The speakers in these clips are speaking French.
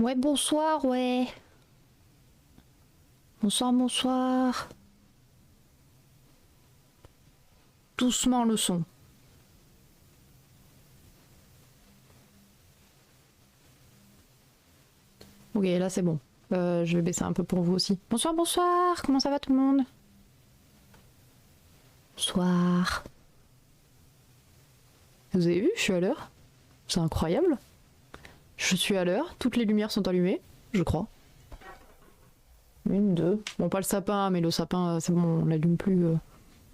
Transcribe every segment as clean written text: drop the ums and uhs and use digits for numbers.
Ouais, bonsoir, ouais. Bonsoir, bonsoir. Doucement le son. Ok, là c'est bon. Je vais baisser un peu pour vous aussi. Bonsoir, bonsoir. Comment ça va tout le monde? Bonsoir. Vous avez vu, je suis à l'heure. C'est incroyable. Je suis à l'heure. Toutes les lumières sont allumées, je crois. Une, deux. Bon, pas le sapin, mais le sapin, c'est bon, on l'allume plus.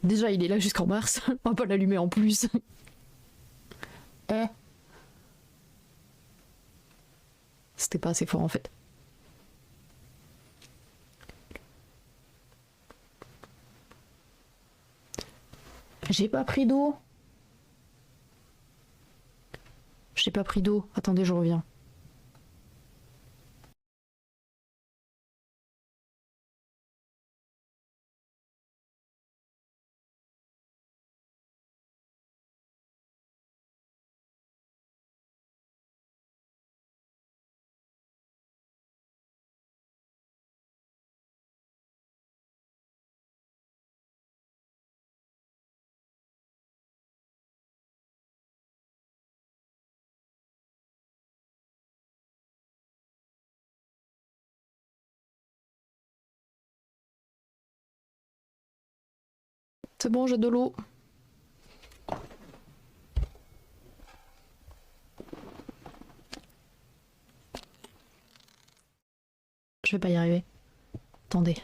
Déjà, il est là jusqu'en mars. On va pas l'allumer en plus. Eh. C'était pas assez fort en fait. J'ai pas pris d'eau. J'ai pas pris d'eau. Attendez, je reviens. C'est bon, j'ai de l'eau. Je vais pas y arriver. Attendez.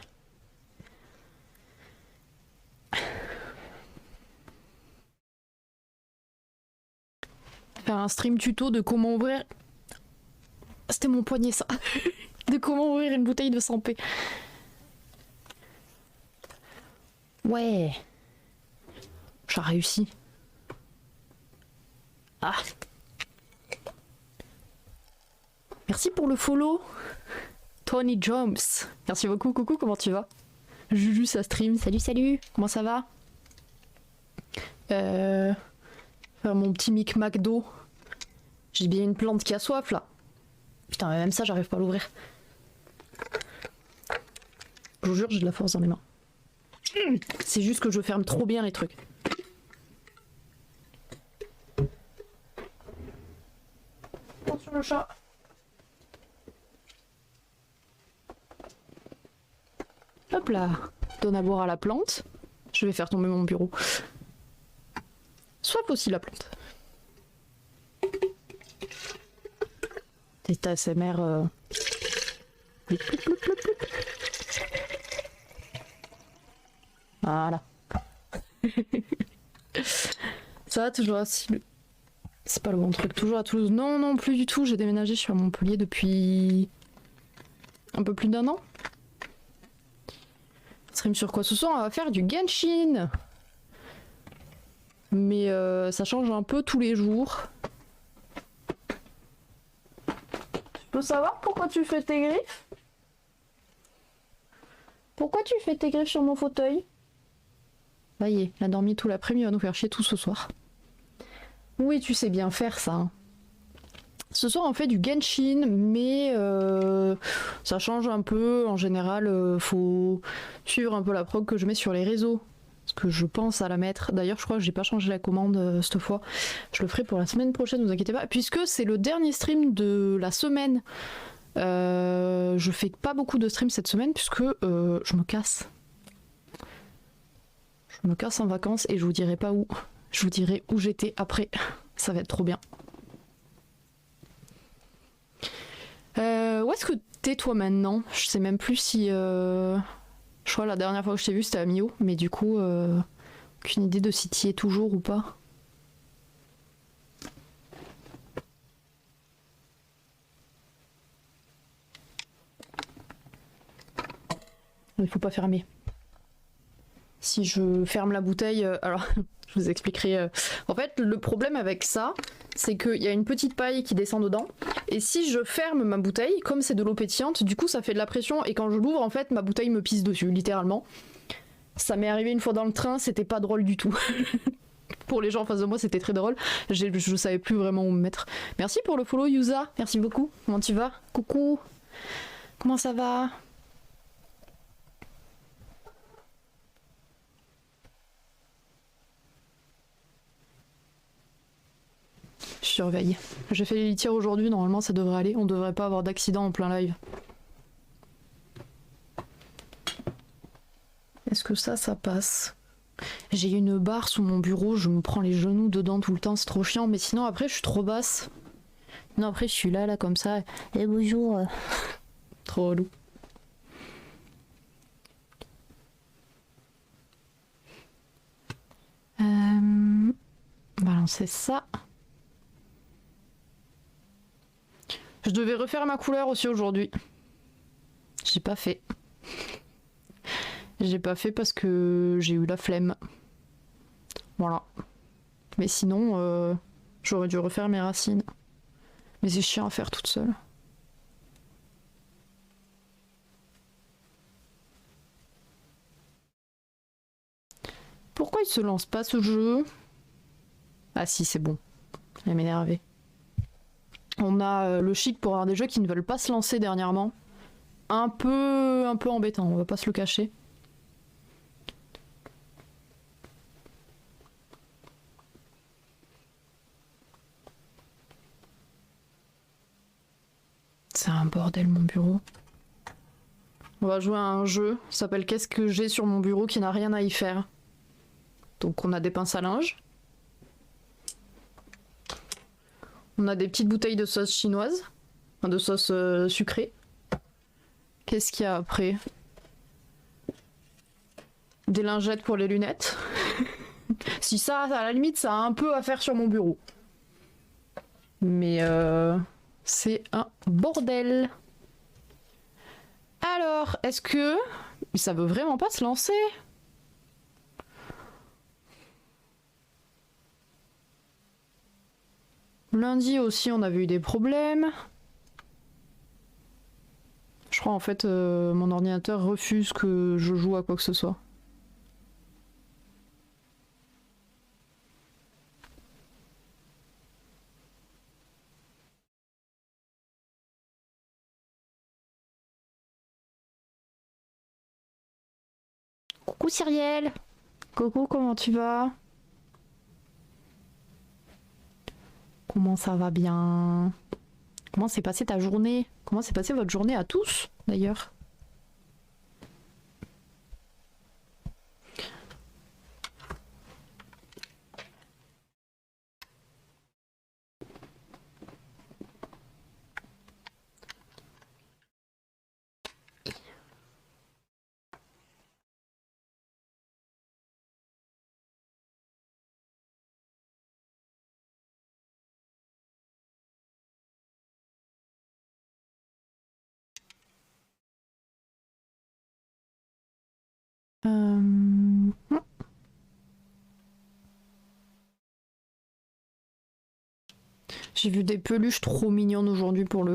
Faire un stream tuto de comment ouvrir... C'était mon poignet ça. De comment ouvrir une bouteille de 100p. Ouais. J'ai réussi. Ah. Merci pour le follow. Tony Jones. Merci beaucoup. Coucou, comment tu vas? Juju, ça stream. Salut, salut. Comment ça va? Faire mon petit micmac d'eau. J'ai bien une plante qui a soif là. Putain, même ça, j'arrive pas à l'ouvrir. Je vous jure, j'ai de la force dans les mains. C'est juste que je ferme trop bien les trucs. Attention le chat. Hop là. Donne à boire à la plante. Je vais faire tomber mon bureau. Swap aussi la plante. C'est ASMR. Voilà. Ça va toujours assis. C'est pas le bon truc. Toujours à Toulouse. Non, non, plus du tout. J'ai déménagé. Je suis à Montpellier depuis un peu plus d'1 an. Stream sur quoi ce soir? On va faire du genshin. Mais ça change un peu tous les jours. Je peux savoir pourquoi tu fais tes griffes? Pourquoi tu fais tes griffes sur mon fauteuil? Ça y est, il a dormi tout l'après-midi, il va nous faire chier tout ce soir. Oui, tu sais bien faire ça. Hein. Ce soir on fait du genshin, mais ça change un peu. En général, faut suivre un peu la prog que je mets sur les réseaux. Parce que je pense à la mettre. D'ailleurs, je crois que j'ai pas changé la commande cette fois. Je le ferai pour la semaine prochaine, vous inquiétez pas. Puisque c'est le dernier stream de la semaine. Je fais pas beaucoup de streams cette semaine puisque je me casse. Je me casse en vacances et je vous dirai pas où. Je vous dirai où j'étais après. Ça va être trop bien. Où est-ce que t'es toi maintenant? Je sais même plus si... Je crois la dernière fois que je t'ai vu c'était à Mio, mais du coup, aucune idée de si t'y es toujours ou pas. Il faut pas fermer. Si je ferme la bouteille, alors je vous expliquerai. En fait, le problème avec ça, c'est qu'il y a une petite paille qui descend dedans. Et si je ferme ma bouteille, comme c'est de l'eau pétillante, du coup ça fait de la pression. Et quand je l'ouvre, en fait, ma bouteille me pisse dessus, littéralement. Ça m'est arrivé une fois dans le train, c'était pas drôle du tout. Pour les gens en face de moi, c'était très drôle. Je savais plus vraiment où me mettre. Merci pour le follow, Yusa. Merci beaucoup. Comment tu vas? Coucou. Comment ça va? Je surveille. J'ai fait les litières aujourd'hui, normalement ça devrait aller. On devrait pas avoir d'accident en plein live. Est-ce que ça passe? J'ai une barre sous mon bureau, je me prends les genoux dedans tout le temps, c'est trop chiant. Mais sinon après je suis trop basse. Non après je suis là comme ça. Et bonjour. Trop relou. Balancer ça. Je devais refaire ma couleur aussi aujourd'hui. J'ai pas fait. J'ai pas fait parce que j'ai eu la flemme. Voilà. Mais sinon, j'aurais dû refaire mes racines. Mais c'est chiant à faire toute seule. Pourquoi il se lance pas ce jeu? Ah si, c'est bon. Il va m'énerver. On a le chic pour avoir des jeux qui ne veulent pas se lancer dernièrement. Un peu embêtant, on va pas se le cacher. C'est un bordel mon bureau. On va jouer à un jeu, ça s'appelle Qu'est-ce que j'ai sur mon bureau qui n'a rien à y faire. Donc on a des pinces à linge. On a des petites bouteilles de sauce chinoise, enfin de sauce sucrée. Qu'est-ce qu'il y a après? Des lingettes pour les lunettes. Si ça, à la limite, ça a un peu à faire sur mon bureau. Mais c'est un bordel. Alors, est-ce que... ça veut vraiment pas se lancer? Lundi aussi, on avait eu des problèmes. Je crois en fait, mon ordinateur refuse que je joue à quoi que ce soit. Coucou Cyrielle. Coucou, comment tu vas? Comment ça va bien? Comment s'est passée ta journée? Comment s'est passée votre journée à tous, d'ailleurs? J'ai vu des peluches trop mignonnes aujourd'hui pour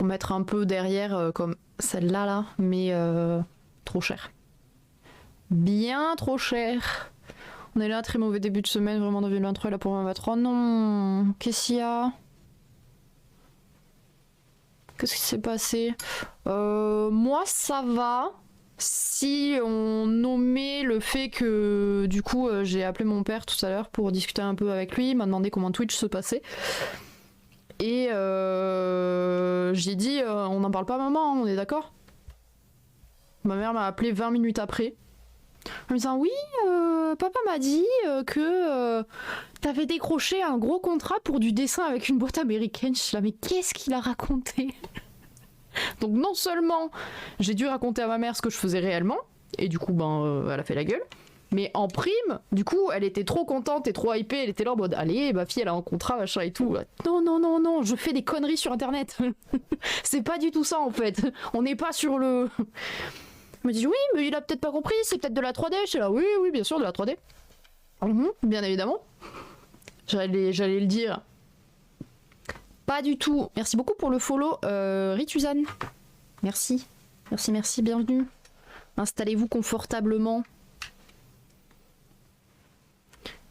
mettre un peu derrière comme celle-là là, mais trop cher. Bien trop cher. On est là, très mauvais début de semaine, vraiment 2023 là pour 2023. Non, qu'est-ce qu'il y a? Qu'est-ce qui s'est passé? Moi ça va. Si on nommait le fait que du coup j'ai appelé mon père tout à l'heure pour discuter un peu avec lui, il m'a demandé comment Twitch se passait. Et j'ai dit on n'en parle pas maman, on est d'accord? Ma mère m'a appelé 20 minutes après. En me disant oui, papa m'a dit que t'avais décroché un gros contrat pour du dessin avec une boîte américaine. Je suis là mais qu'est-ce qu'il a raconté? Donc non seulement j'ai dû raconter à ma mère ce que je faisais réellement, et du coup elle a fait la gueule, mais en prime, du coup elle était trop contente et trop hypée, elle était là en mode allez ma fille elle a un contrat machin et tout. Non non non non, je fais des conneries sur internet. C'est pas du tout ça en fait, on n'est pas sur le... Elle me dit oui mais il a peut-être pas compris, c'est peut-être de la 3D. Je suis là oui oui bien sûr de la 3D. Bien évidemment. J'allais le dire. Pas du tout. Merci beaucoup pour le follow, Rituzan. Merci. Merci, merci, bienvenue. Installez-vous confortablement.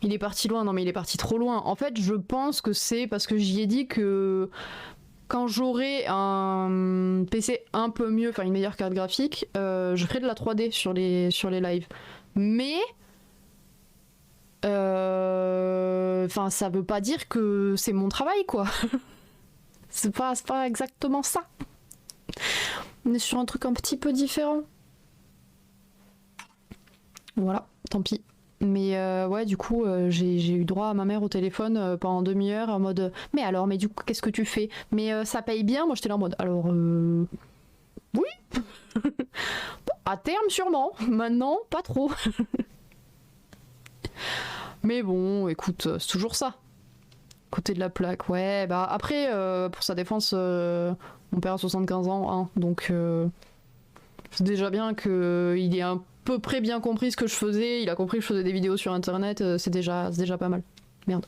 Il est parti loin, non mais il est parti trop loin. En fait, je pense que c'est parce que j'y ai dit que quand j'aurai un PC un peu mieux, enfin une meilleure carte graphique, je ferai de la 3D sur les lives. Mais enfin, ça veut pas dire que c'est mon travail, quoi. C'est pas exactement ça. On est sur un truc un petit peu différent. Voilà, tant pis. Mais ouais, du coup, j'ai eu droit à ma mère au téléphone pendant demi-heure en mode mais alors, mais du coup, qu'est-ce que tu fais? Mais ça paye bien? Moi, j'étais là en mode alors, oui, à terme, sûrement. Maintenant, pas trop. Mais bon, écoute, c'est toujours ça. Côté de la plaque, ouais. Bah après, pour sa défense, mon père a 75 ans, hein, donc c'est déjà bien qu'il ait à peu près bien compris ce que je faisais. Il a compris que je faisais des vidéos sur internet, c'est déjà pas mal. Merde.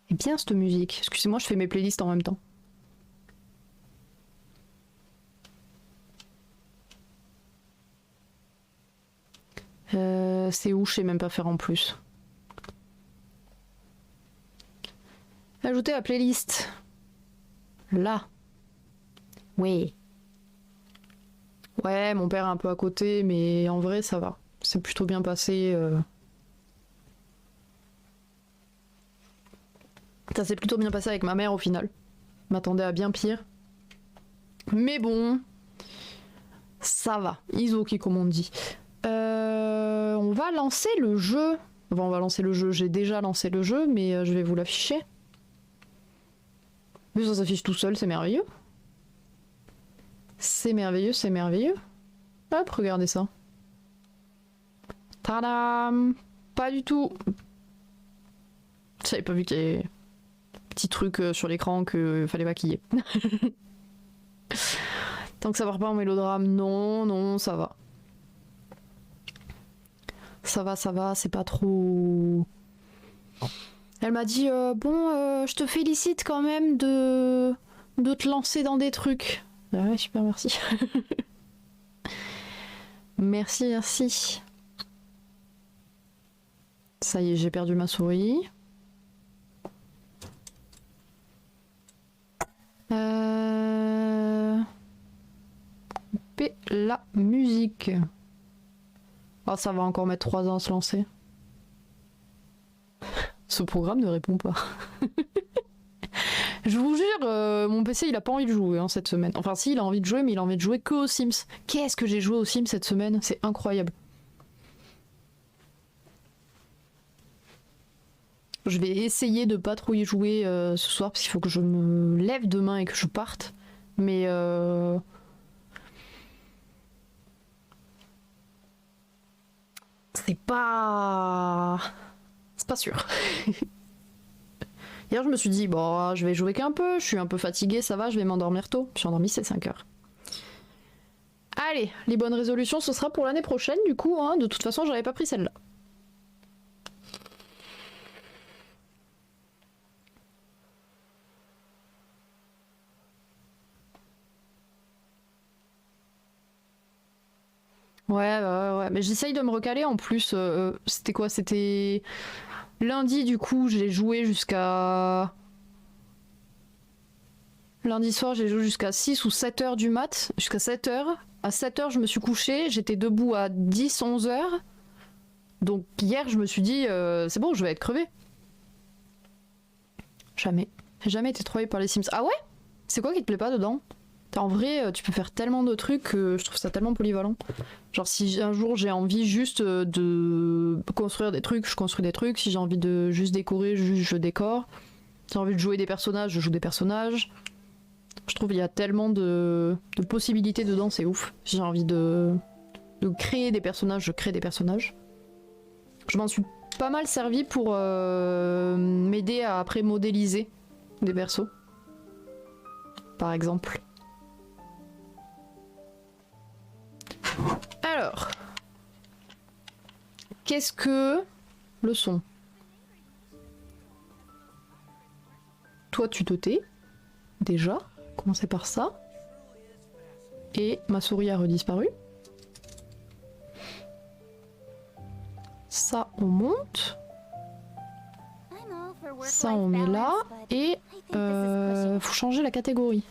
Et bien cette musique. Excusez-moi, je fais mes playlists en même temps. C'est où? Je sais même pas faire en plus. Ajouter à playlist. Là. Oui. Ouais, mon père est un peu à côté, mais en vrai ça va. C'est plutôt bien passé. Ça s'est plutôt bien passé avec ma mère au final. Je m'attendais à bien pire. Mais bon. Ça va. Isoki comme on dit. On va lancer le jeu. Enfin, on va lancer le jeu. J'ai déjà lancé le jeu, mais je vais vous l'afficher. Mais ça s'affiche tout seul, c'est merveilleux. C'est merveilleux, c'est merveilleux. Hop, regardez ça. Tadam! Pas du tout. J'avais pas vu qu'il y ait petit truc sur l'écran qu'il fallait maquiller. Tant que ça part pas en mélodrame, non, non, ça va. Ça va, c'est pas trop... Elle m'a dit, bon, je te félicite quand même de te lancer dans des trucs. Ah ouais, super, merci. Merci, merci. Ça y est, j'ai perdu ma souris. Couper la musique. Oh, ça va encore mettre 3 ans à se lancer. Ce programme ne répond pas. Je vous jure, mon PC il a pas envie de jouer hein, cette semaine. Enfin si, il a envie de jouer, mais il a envie de jouer que aux Sims. Qu'est-ce que j'ai joué aux Sims cette semaine? C'est incroyable. Je vais essayer de pas trop y jouer ce soir, parce qu'il faut que je me lève demain et que je parte. Mais c'est pas sûr. Hier je me suis dit bon je vais jouer qu'un peu, je suis un peu fatiguée, ça va, je vais m'endormir tôt. Je suis endormie, c'est 5 heures. Allez, les bonnes résolutions ce sera pour l'année prochaine du coup, hein. De toute façon j'avais pas pris celle-là. Ouais, mais j'essaye de me recaler en plus. C'était quoi? C'était lundi du coup, j'ai joué jusqu'à... Lundi soir, j'ai joué jusqu'à 6 ou 7 heures du mat, jusqu'à 7 heures. À 7 heures, je me suis couchée, j'étais debout à 10, 11 heures. Donc hier, je me suis dit, c'est bon, je vais être crevée. Jamais. J'ai jamais été trouvée par les Sims. Ah ouais? C'est quoi qui te plaît pas dedans? En vrai, tu peux faire tellement de trucs que je trouve ça tellement polyvalent. Genre si un jour j'ai envie juste de construire des trucs, je construis des trucs. Si j'ai envie de juste décorer, juste je décore. Si j'ai envie de jouer des personnages, je joue des personnages. Je trouve qu'il y a tellement de possibilités dedans, c'est ouf. Si j'ai envie de créer des personnages, je crée des personnages. Je m'en suis pas mal servi pour m'aider à après modéliser des persos. Par exemple. Alors, qu'est-ce que le son? Toi tu te tais, déjà, commencer par ça. Et ma souris a redisparu. Ça on monte. Ça on met là. Et faut changer la catégorie.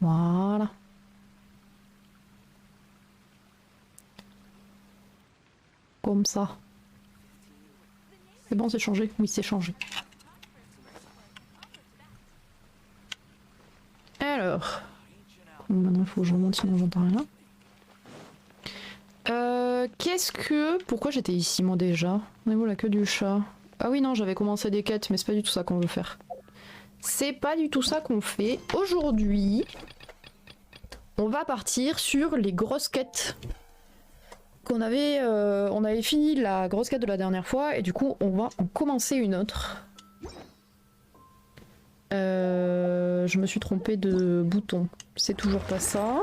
Voilà. Comme ça. C'est bon, c'est changé? Oui, c'est changé. Alors. Maintenant, il faut que je remonte, sinon j'entends rien. Qu'est-ce que... Pourquoi j'étais ici, moi, déjà? On est où la queue du chat? Ah oui, non, j'avais commencé des quêtes, mais c'est pas du tout ça qu'on veut faire. C'est pas du tout ça qu'on fait. Aujourd'hui, on va partir sur les grosses quêtes. On avait fini la grosse quête de la dernière fois et du coup on va en commencer une autre. Je me suis trompée de bouton. C'est toujours pas ça.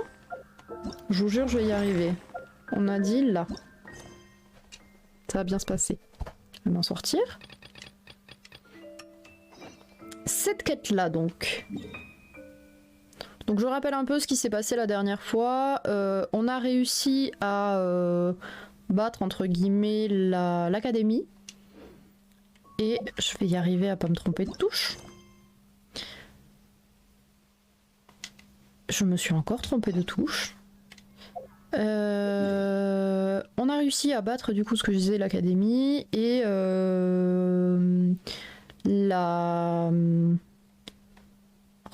Je vous jure je vais y arriver. On a dit là. Ça va bien se passer. Je vais m'en sortir. Cette quête là donc. Donc je rappelle un peu ce qui s'est passé la dernière fois. On a réussi à battre entre guillemets l'académie. Et je vais y arriver à pas me tromper de touche. Je me suis encore trompée de touche. On a réussi à battre du coup ce que je disais l'académie et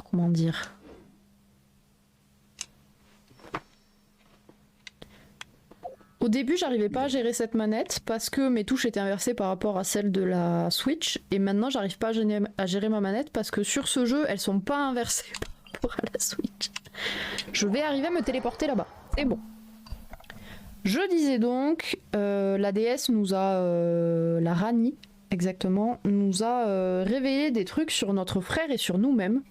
comment dire? Au début, j'arrivais pas à gérer cette manette parce que mes touches étaient inversées par rapport à celles de la Switch. Et maintenant, j'arrive pas à gérer ma manette parce que sur ce jeu, elles sont pas inversées par rapport à la Switch. Je vais arriver à me téléporter là-bas. C'est bon. Je disais donc, la déesse nous a... la Rani, exactement, nous a révélé des trucs sur notre frère et sur nous-mêmes.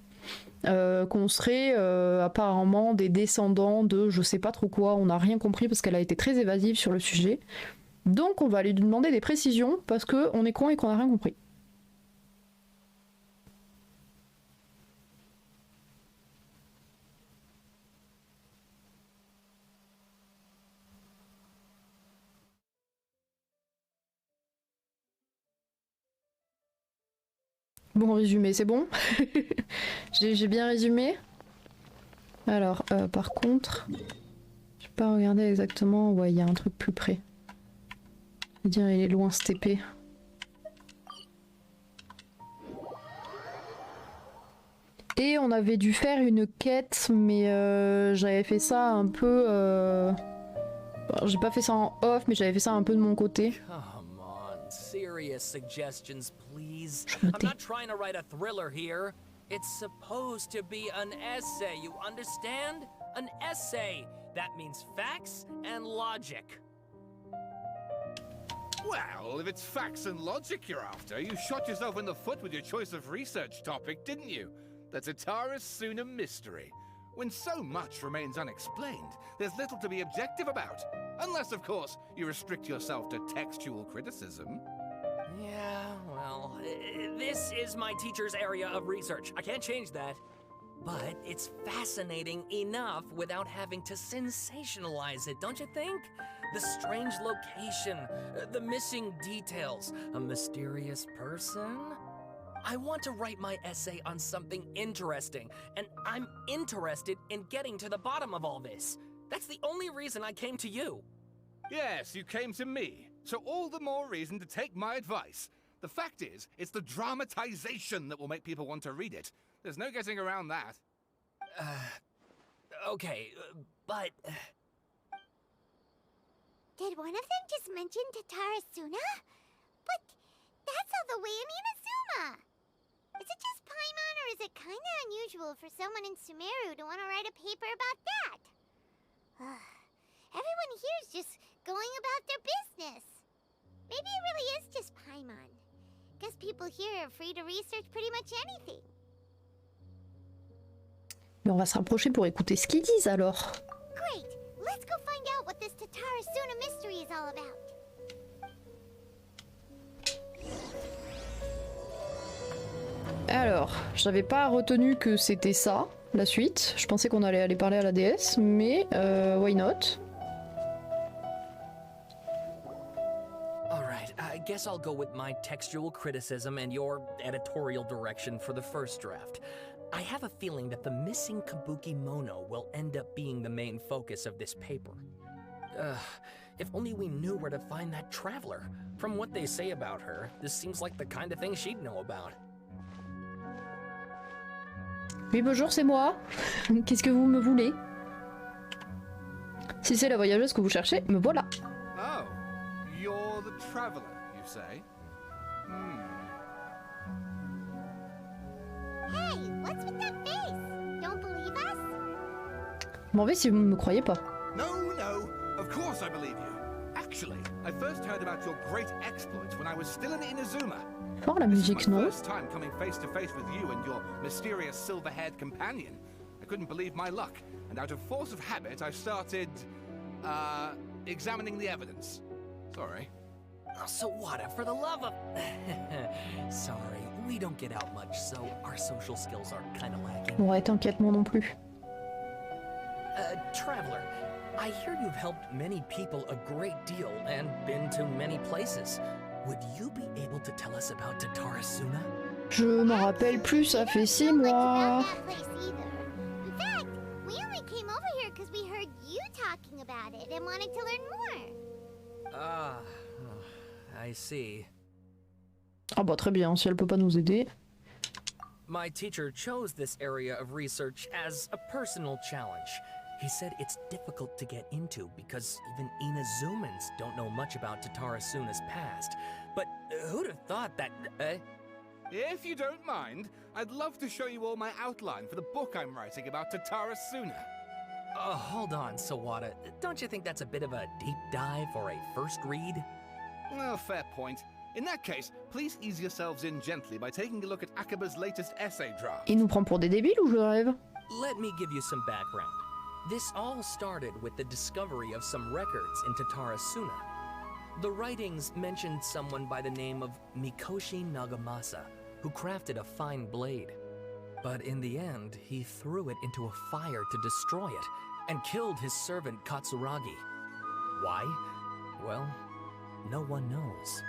Qu'on serait apparemment des descendants de je sais pas trop quoi, on n'a rien compris parce qu'elle a été très évasive sur le sujet. Donc on va lui demander des précisions parce qu'on est con et qu'on n'a rien compris. Bon résumé, c'est bon? J'ai bien résumé? Alors, par contre, je vais pas regarder exactement. Ouais, il y a un truc plus près. Je veux dire, il est loin cette épée. Et on avait dû faire une quête, mais j'avais fait ça un peu... J'ai pas fait ça en off, mais j'avais fait ça un peu de mon côté. Serious suggestions, please. Je me I'm not trying to write a thriller here. It's supposed to be an essay, you understand? An essay. That means facts and logic. Well, if it's facts and logic you're after, you shot yourself in the foot with your choice of research topic, didn't you? The Tataris Suna mystery. When so much remains unexplained, there's little to be objective about. Unless, of course, you restrict yourself to textual criticism. Yeah, well, this is my teacher's area of research. I can't change that. But it's fascinating enough without having to sensationalize it, don't you think? The strange location, the missing details, a mysterious person. I want to write my essay on something interesting, and I'm interested in getting to the bottom of all this. That's the only reason I came to you. Yes, you came to me. So all the more reason to take my advice. The fact is, it's the dramatization that will make people want to read it. There's no getting around that. Okay, but... Did one of them just mention Tatarasuna? But that's all the way in Inazuma! Is it just Paimon, or is it kinda unusual for someone in Sumeru to want to write a paper about that? Everyone here is just going about their business. Maybe it really is just Paimon. Guess people here are free to research pretty much anything. Mais on va se rapprocher pour écouter ce qu'ils disent alors. Great! Let's go find out what this Tatarasuna mystery all about. Alors, j'avais pas retenu que c'était ça, la suite. Je pensais qu'on allait aller parler à la déesse, mais why not? Alright, I guess I'll go with my textual criticism and your editorial direction for the first draft. I have a feeling that the missing Kabuki Mono will end up being the main focus of this paper. If only we knew where to find that traveler. From what they say about her, this seems like the kind of thing she'd know about. Oui, bonjour, c'est moi. Qu'est-ce que vous me voulez? Si c'est la voyageuse que vous cherchez, me voilà. Oh, you're the traveler, you say? Hey, what's with that face? Don't believe us? M'en vais si vous ne me croyez pas. No, of course I believe you. Actually, I first heard about your great exploits when I was still in Inazuma. Fort la This is musique, my non? first time coming face to face with you and your mysterious silver-haired companion. I couldn't believe my luck, and out of force of habit, I started, examining the evidence. Sorry. Oh, so what? For the love of... Sorry, we don't get out much, so our social skills are kind of lacking. Ouais, t'inquiète, moi non plus. Traveler, I hear you've helped many people a great deal and been to many places. Would you be able to tell us about Tatarasuna? Je m'en rappelle plus, ça fait 6 Much mois. about that place either. In fact, we only came over here because we heard you talking about it and wanted to learn more. Ah, I see. Ah bah très bien, si elle peut pas nous aider. My teacher chose this area of research as a personal challenge. He said it's difficult to get into because even Inazumans don't know much about Tatarasuna's past. But who'd have thought that... If you don't mind, I'd love to show you all my outline for the book I'm writing about Tatarasuna. Hold on, Sawada. Don't you think that's a bit of a deep dive for a first read? Well, fair point. In that case, please ease yourselves in gently by taking a look at Akaba's latest essay draft. Il nous prend pour des débiles ou je rêve? Let me give you some background. This all started with the discovery of some records in Tatarasuna. The writings mentioned someone by the name of Mikoshi Nagamasa, who crafted a fine blade. But in the end, he threw it into a fire to destroy it, and killed his servant Katsuragi. Why? Well, no one knows.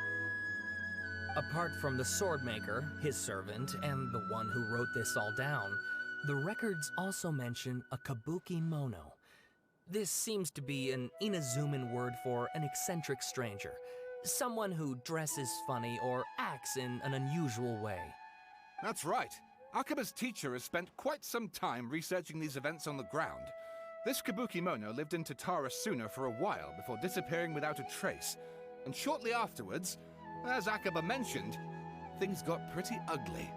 Apart from the swordmaker, his servant, and the one who wrote this all down, the records also mention a Kabuki Mono. This seems to be an Inazuman word for an eccentric stranger, someone who dresses funny or acts in an unusual way. That's right. Akaba's teacher has spent quite some time researching these events on the ground. This Kabuki Mono lived in Tatarasuna for a while before disappearing without a trace. And shortly afterwards, as Akaba mentioned, things got pretty ugly.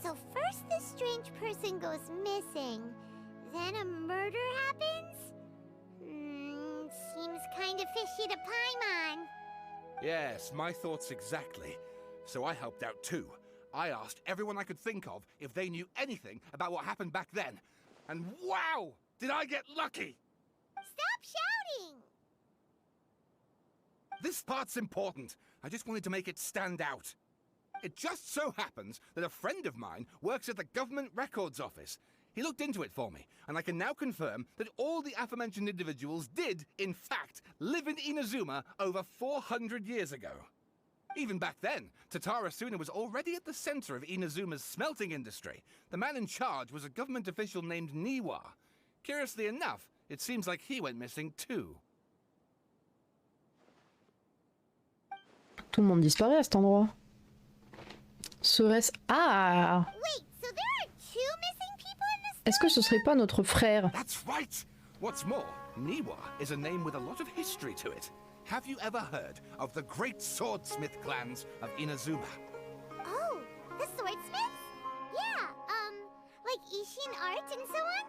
So first this strange person goes missing, then a murder happens? Seems kind of fishy to Paimon. Yes, my thoughts exactly. So I helped out too. I asked everyone I could think of if they knew anything about what happened back then. And wow! Did I get lucky! Stop shouting! This part's important. I just wanted to make it stand out. It just so happens that a friend of mine works at the Government Records Office. He looked into it for me, and I can now confirm that all the aforementioned individuals did, in fact, live in Inazuma over 400 years ago. Even back then, Tatarasuna was already at the center of Inazuma's smelting industry. The man in charge was a government official named Niwa. Curiously enough, it seems like he went missing too. Tout le monde disparaît à cet endroit. Serait-ce... Ah! Wait, so there are two missing people in this? Est-ce que ce serait pas notre frère? That's right! What's more, Niwa is a name with a lot of history to it. Have you ever heard of the great swordsmith clans of Inazuma? Oh, the swordsmiths? Yeah, like Ishin art and so on?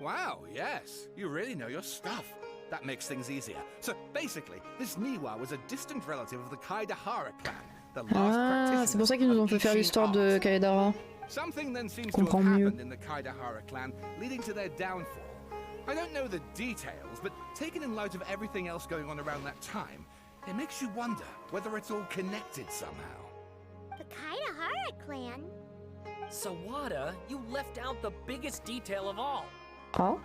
Wow, yes. You really know your stuff. That makes things easier. So basically, this Niwa was a distant relative of the Kaidahara clan, the last Ah, c'est pour ça qu'ils nous ont fait faire Ishin l'histoire de art. Kaedara. Something then seems to have Comprends mieux. happened in the Kaidahara clan, leading to their downfall. I don't know the details, but taken in light of everything else going on around that time, it makes you wonder whether it's all connected somehow. The Kaidahara clan? Sawada, you left out the biggest detail of all. Ah.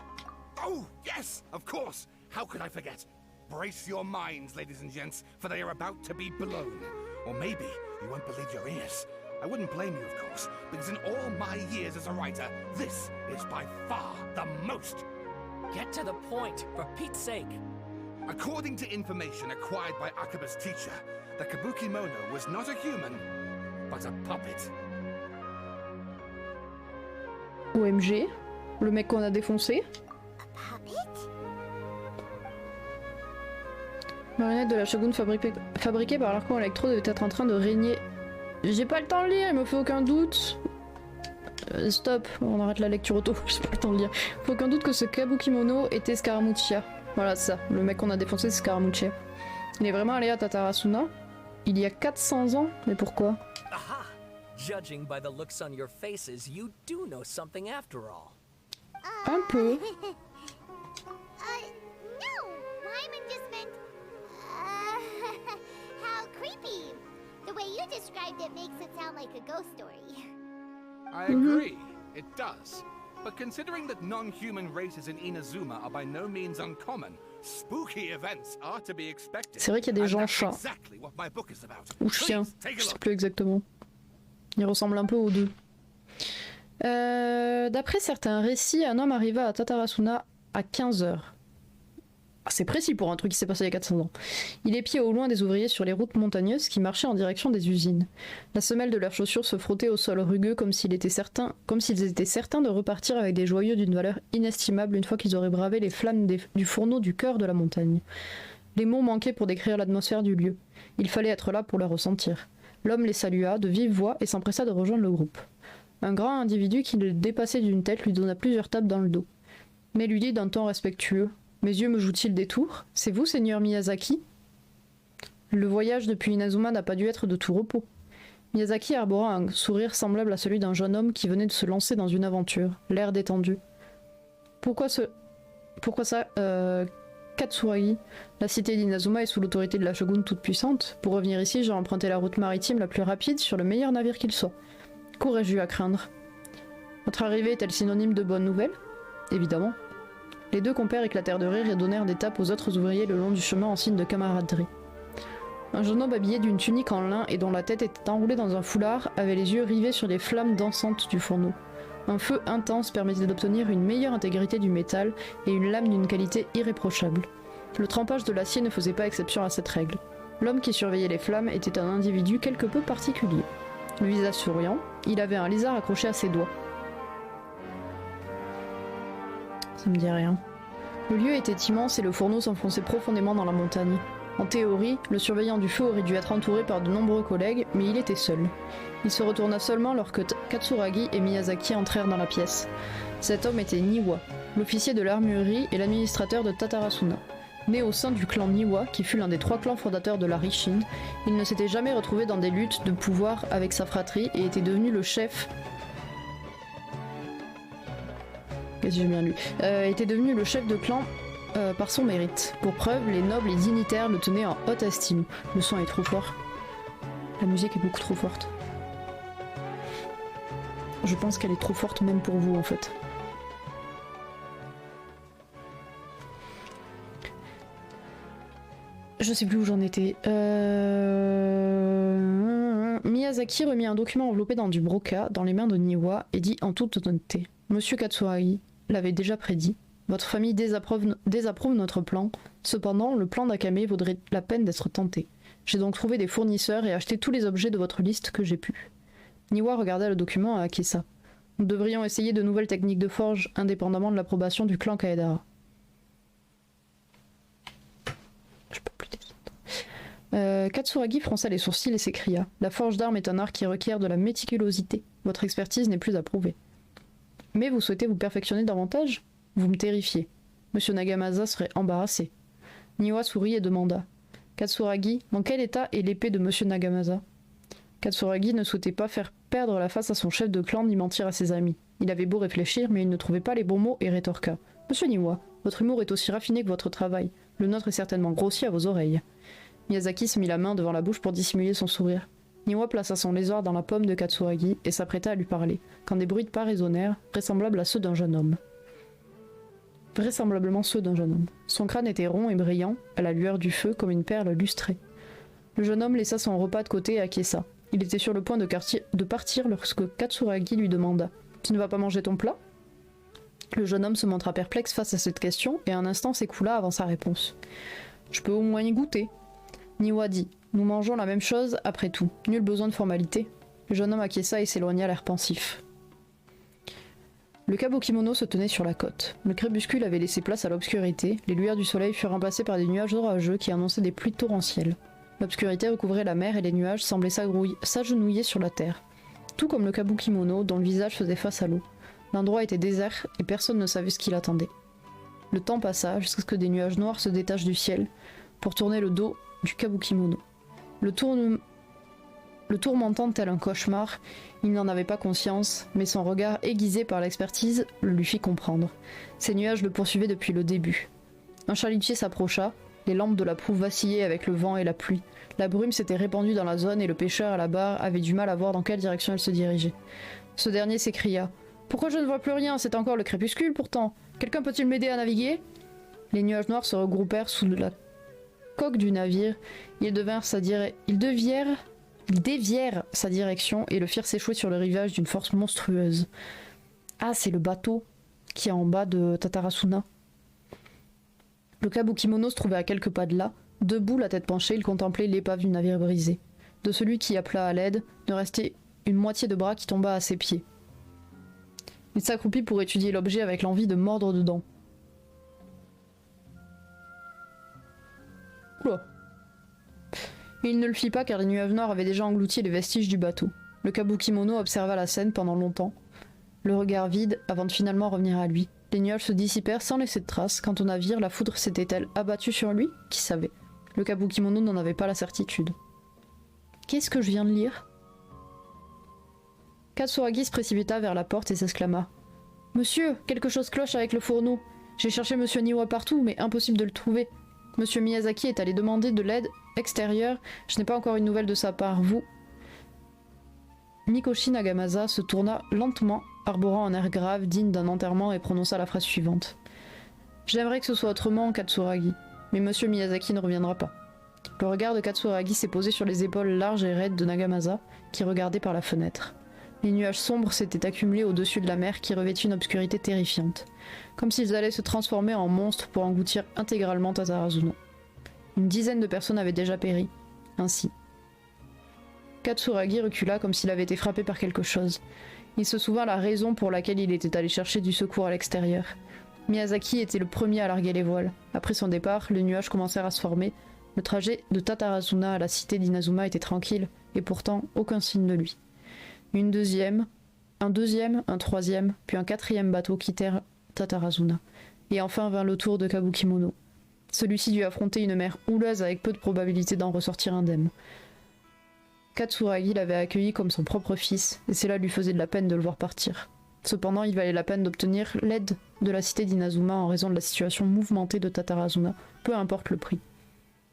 Oh, yes, of course. How could I forget? Brace your minds, ladies and gents, for they are about to be blown. Or maybe you won't believe your ears. I wouldn't blame you, of course, because in all my years as a writer, this is by far the most. Get to the point, for Pete's sake. According to information acquired by Akaba's teacher, the Kabuki Mono was not a human, but a puppet. OMG, le mec qu'on a défoncé. A puppet? Marionnette de la Shogun fabriquée par l'Archon Electro devait être en train de régner. J'ai pas le temps de lire, il me fait aucun doute. Stop, on arrête la lecture auto, j'ai pas le temps de lire. Faut aucun doute que ce Kabukimono était Scaramuccia. Voilà, c'est ça, le mec qu'on a défoncé c'est Scaramuccia. Il est vraiment allé à Tatarasuna. Il y a 400 ans, mais pourquoi? Aha! Judging by the looks on your faces, you do know something after all. Un peu. No! Wyman just meant... how creepy. The way you described it makes it sound like a ghost story. I agree, it does. But considering that non-human races in Inazuma are by no means uncommon, spooky events are to be expected. C'est vrai qu'il y a des gens And chats. that's exactly what my book is about. Ou chiens, Please, take a je sais look. plus exactement. Ils ressemblent un peu aux deux. D'après certains récits, un homme arriva à Tatarasuna à 15 heures. Ah, c'est précis pour un truc qui s'est passé il y a 400 ans. Il épiait au loin des ouvriers sur les routes montagneuses qui marchaient en direction des usines. La semelle de leurs chaussures se frottait au sol rugueux comme s'ils étaient certains de repartir avec des joyaux d'une valeur inestimable une fois qu'ils auraient bravé les flammes du fourneau du cœur de la montagne. Les mots manquaient pour décrire l'atmosphère du lieu. Il fallait être là pour le ressentir. L'homme les salua de vive voix et s'empressa de rejoindre le groupe. Un grand individu qui le dépassait d'une tête lui donna plusieurs tapes dans le dos. Mais lui dit d'un ton respectueux: « Mes yeux me jouent-ils des tours? C'est vous, seigneur Miyazaki ?» Le voyage depuis Inazuma n'a pas dû être de tout repos. Miyazaki arbora un sourire semblable à celui d'un jeune homme qui venait de se lancer dans une aventure, l'air détendu. Pourquoi ça, Katsuragi, la cité d'Inazuma est sous l'autorité de la Shogun toute-puissante. Pour revenir ici, j'ai emprunté la route maritime la plus rapide sur le meilleur navire qu'il soit. Qu'aurais-je eu à craindre? Votre arrivée est-elle synonyme de bonnes nouvelles? Évidemment. Les deux compères éclatèrent de rire et donnèrent des tapes aux autres ouvriers le long du chemin en signe de camaraderie. Un jeune homme habillé d'une tunique en lin et dont la tête était enroulée dans un foulard avait les yeux rivés sur les flammes dansantes du fourneau. Un feu intense permettait d'obtenir une meilleure intégrité du métal et une lame d'une qualité irréprochable. Le trempage de l'acier ne faisait pas exception à cette règle. L'homme qui surveillait les flammes était un individu quelque peu particulier. Le visage souriant, il avait un lézard accroché à ses doigts. Ça me dit rien. Le lieu était immense et le fourneau s'enfonçait profondément dans la montagne. En théorie, le surveillant du feu aurait dû être entouré par de nombreux collègues, mais il était seul. Il se retourna seulement lorsque Katsuragi et Miyazaki entrèrent dans la pièce. Cet homme était Niwa, l'officier de l'armurerie et l'administrateur de Tatarasuna. Né au sein du clan Niwa, qui fut l'un des 3 clans fondateurs de la Rishin, il ne s'était jamais retrouvé dans des luttes de pouvoir avec sa fratrie et était devenu le chef... Qu'est-ce que j'ai bien lu était devenu le chef de clan par son mérite. Pour preuve, les nobles et dignitaires le tenaient en haute estime. Le son est trop fort. La musique est beaucoup trop forte. Je pense qu'elle est trop forte même pour vous en fait. Je sais plus où j'en étais. Miyazaki remit un document enveloppé dans du broca dans les mains de Niwa et dit en toute honnêteté: Monsieur Katsuragi l'avait déjà prédit. Votre famille désapprouve notre plan. Cependant, le plan d'Akame vaudrait la peine d'être tenté. J'ai donc trouvé des fournisseurs et acheté tous les objets de votre liste que j'ai pu. Niwa regarda le document et acquiesça. Nous devrions essayer de nouvelles techniques de forge, indépendamment de l'approbation du clan Kaedara. Je peux plus descendre. Katsuragi fronça les sourcils et s'écria: La forge d'armes est un art qui requiert de la méticulosité. Votre expertise n'est plus approuvée. Mais vous souhaitez vous perfectionner davantage? Vous me terrifiez. Monsieur Nagamasa serait embarrassé. Niwa sourit et demanda: Katsuragi, dans quel état est l'épée de Monsieur Nagamasa? Katsuragi ne souhaitait pas faire perdre la face à son chef de clan ni mentir à ses amis. Il avait beau réfléchir, mais il ne trouvait pas les bons mots et rétorqua: Monsieur Niwa, Votre humour est aussi raffiné que votre travail. Le nôtre est certainement grossier à vos oreilles. Miyazaki se mit la main devant la bouche pour dissimuler son sourire. Niwa plaça son lézard dans la paume de Katsuragi et s'apprêta à lui parler, quand des bruits de pas résonnèrent, vraisemblables à ceux d'un jeune homme. Vraisemblablement ceux d'un jeune homme. Son crâne était rond et brillant, à la lueur du feu, comme une perle lustrée. Le jeune homme laissa son repas de côté et acquiesça. Il était sur le point de partir lorsque Katsuragi lui demanda « Tu ne vas pas manger ton plat ?» Le jeune homme se montra perplexe face à cette question et un instant s'écoula avant sa réponse. « Je peux au moins y goûter. » Niwa dit « Nous mangeons la même chose après tout. Nul besoin de formalité. » Le jeune homme acquiesça et s'éloigna l'air pensif. Le kabukimono se tenait sur la côte. Le crépuscule avait laissé place à l'obscurité. Les lueurs du soleil furent remplacées par des nuages orageux qui annonçaient des pluies torrentielles. L'obscurité recouvrait la mer et les nuages semblaient s'agenouiller sur la terre. Tout comme le kabukimono dont le visage faisait face à l'eau. L'endroit était désert et personne ne savait ce qui l'attendait. Le temps passa jusqu'à ce que des nuages noirs se détachent du ciel pour tourner le dos du kabukimono. Le tourmentant tel un cauchemar, il n'en avait pas conscience, mais son regard aiguisé par l'expertise le lui fit comprendre. Ces nuages le poursuivaient depuis le début. Un chalutier s'approcha, les lampes de la proue vacillaient avec le vent et la pluie. La brume s'était répandue dans la zone et le pêcheur à la barre avait du mal à voir dans quelle direction elle se dirigeait. Ce dernier s'écria « Pourquoi je ne vois plus rien? C'est encore le crépuscule pourtant. Quelqu'un peut-il m'aider à naviguer ?» Les nuages noirs se regroupèrent sous la coque du navire. Ils dévièrent sa direction et le firent s'échouer sur le rivage d'une force monstrueuse. Ah, c'est le bateau qui est en bas de Tatarasuna. Le kabukimono se trouvait à quelques pas de là. Debout, la tête penchée, il contemplait l'épave du navire brisé. De celui qui appela à l'aide, ne restait une moitié de bras qui tomba à ses pieds. Il s'accroupit pour étudier l'objet avec l'envie de mordre dedans. Oula. Il ne le fit pas car les nuages noirs avaient déjà englouti les vestiges du bateau. Le kabukimono observa la scène pendant longtemps, le regard vide avant de finalement revenir à lui. Les nuages se dissipèrent sans laisser de traces. Quant au navire, la foudre s'était-elle abattue sur lui? Qui savait? Le kabukimono n'en avait pas la certitude. Qu'est-ce que je viens de lire? Katsuragi se précipita vers la porte et s'exclama. « Monsieur, quelque chose cloche avec le fourneau. J'ai cherché Monsieur Niwa partout, mais impossible de le trouver. Monsieur Miyazaki est allé demander de l'aide extérieure. Je n'ai pas encore une nouvelle de sa part. Vous... » Mikoshi Nagamasa se tourna lentement, arborant un air grave, digne d'un enterrement, et prononça la phrase suivante. « J'aimerais que ce soit autrement, Katsuragi, mais Monsieur Miyazaki ne reviendra pas. » Le regard de Katsuragi s'est posé sur les épaules larges et raides de Nagamasa, qui regardait par la fenêtre. Les nuages sombres s'étaient accumulés au-dessus de la mer qui revêtit une obscurité terrifiante, comme s'ils allaient se transformer en monstres pour engloutir intégralement Tatarasuna. Une dizaine de personnes avaient déjà péri, ainsi. Katsuragi recula comme s'il avait été frappé par quelque chose. Il se souvint la raison pour laquelle il était allé chercher du secours à l'extérieur. Miyazaki était le premier à larguer les voiles. Après son départ, les nuages commencèrent à se former. Le trajet de Tatarasuna à la cité d'Inazuma était tranquille, et pourtant aucun signe de lui. Un deuxième, un troisième, puis un quatrième bateau quittèrent Tatarasuna. Et enfin vint le tour de Kabukimono. Celui-ci dut affronter une mer houleuse avec peu de probabilité d'en ressortir indemne. Katsuragi l'avait accueilli comme son propre fils, et cela lui faisait de la peine de le voir partir. Cependant, il valait la peine d'obtenir l'aide de la cité d'Inazuma en raison de la situation mouvementée de Tatarasuna, peu importe le prix.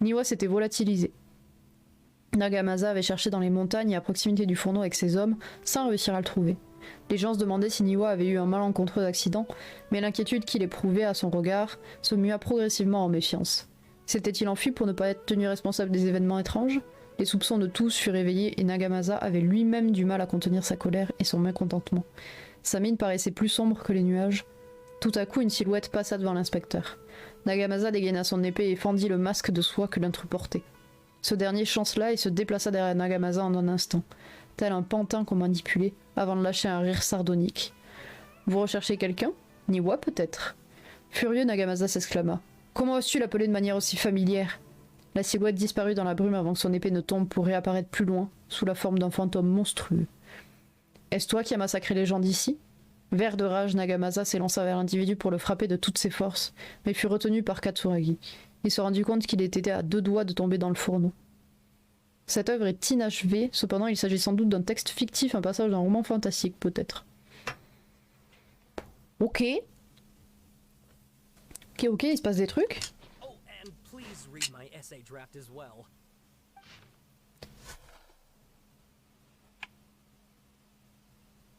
Niwa s'était volatilisé. Nagamasa avait cherché dans les montagnes et à proximité du fourneau avec ses hommes, sans réussir à le trouver. Les gens se demandaient si Niwa avait eu un malencontreux accident, mais l'inquiétude qu'il éprouvait à son regard se mua progressivement en méfiance. S'était-il enfui pour ne pas être tenu responsable des événements étranges? Les soupçons de tous furent éveillés et Nagamasa avait lui-même du mal à contenir sa colère et son mécontentement. Sa mine paraissait plus sombre que les nuages. Tout à coup, une silhouette passa devant l'inspecteur. Nagamasa dégaina son épée et fendit le masque de soie que l'intrus portait. Ce dernier chancela et se déplaça derrière Nagamasa en un instant, tel un pantin qu'on manipulait, avant de lâcher un rire sardonique. « Vous recherchez quelqu'un? Niwa peut-être ?» Furieux, Nagamasa s'exclama. « Comment oses-tu l'appeler de manière aussi familière ?» La silhouette disparut dans la brume avant que son épée ne tombe pour réapparaître plus loin, sous la forme d'un fantôme monstrueux. « Est-ce toi qui as massacré les gens d'ici ?» Vert de rage, Nagamasa s'élança vers l'individu pour le frapper de toutes ses forces, mais fut retenu par Katsuragi. Il se rendit compte qu'il était à 2 doigts de tomber dans le fourneau. Cette œuvre est inachevée, cependant il s'agit sans doute d'un texte fictif, un passage d'un roman fantastique peut-être. Ok. Ok, ok, il se passe des trucs. Oh, and please read my essay draft as well.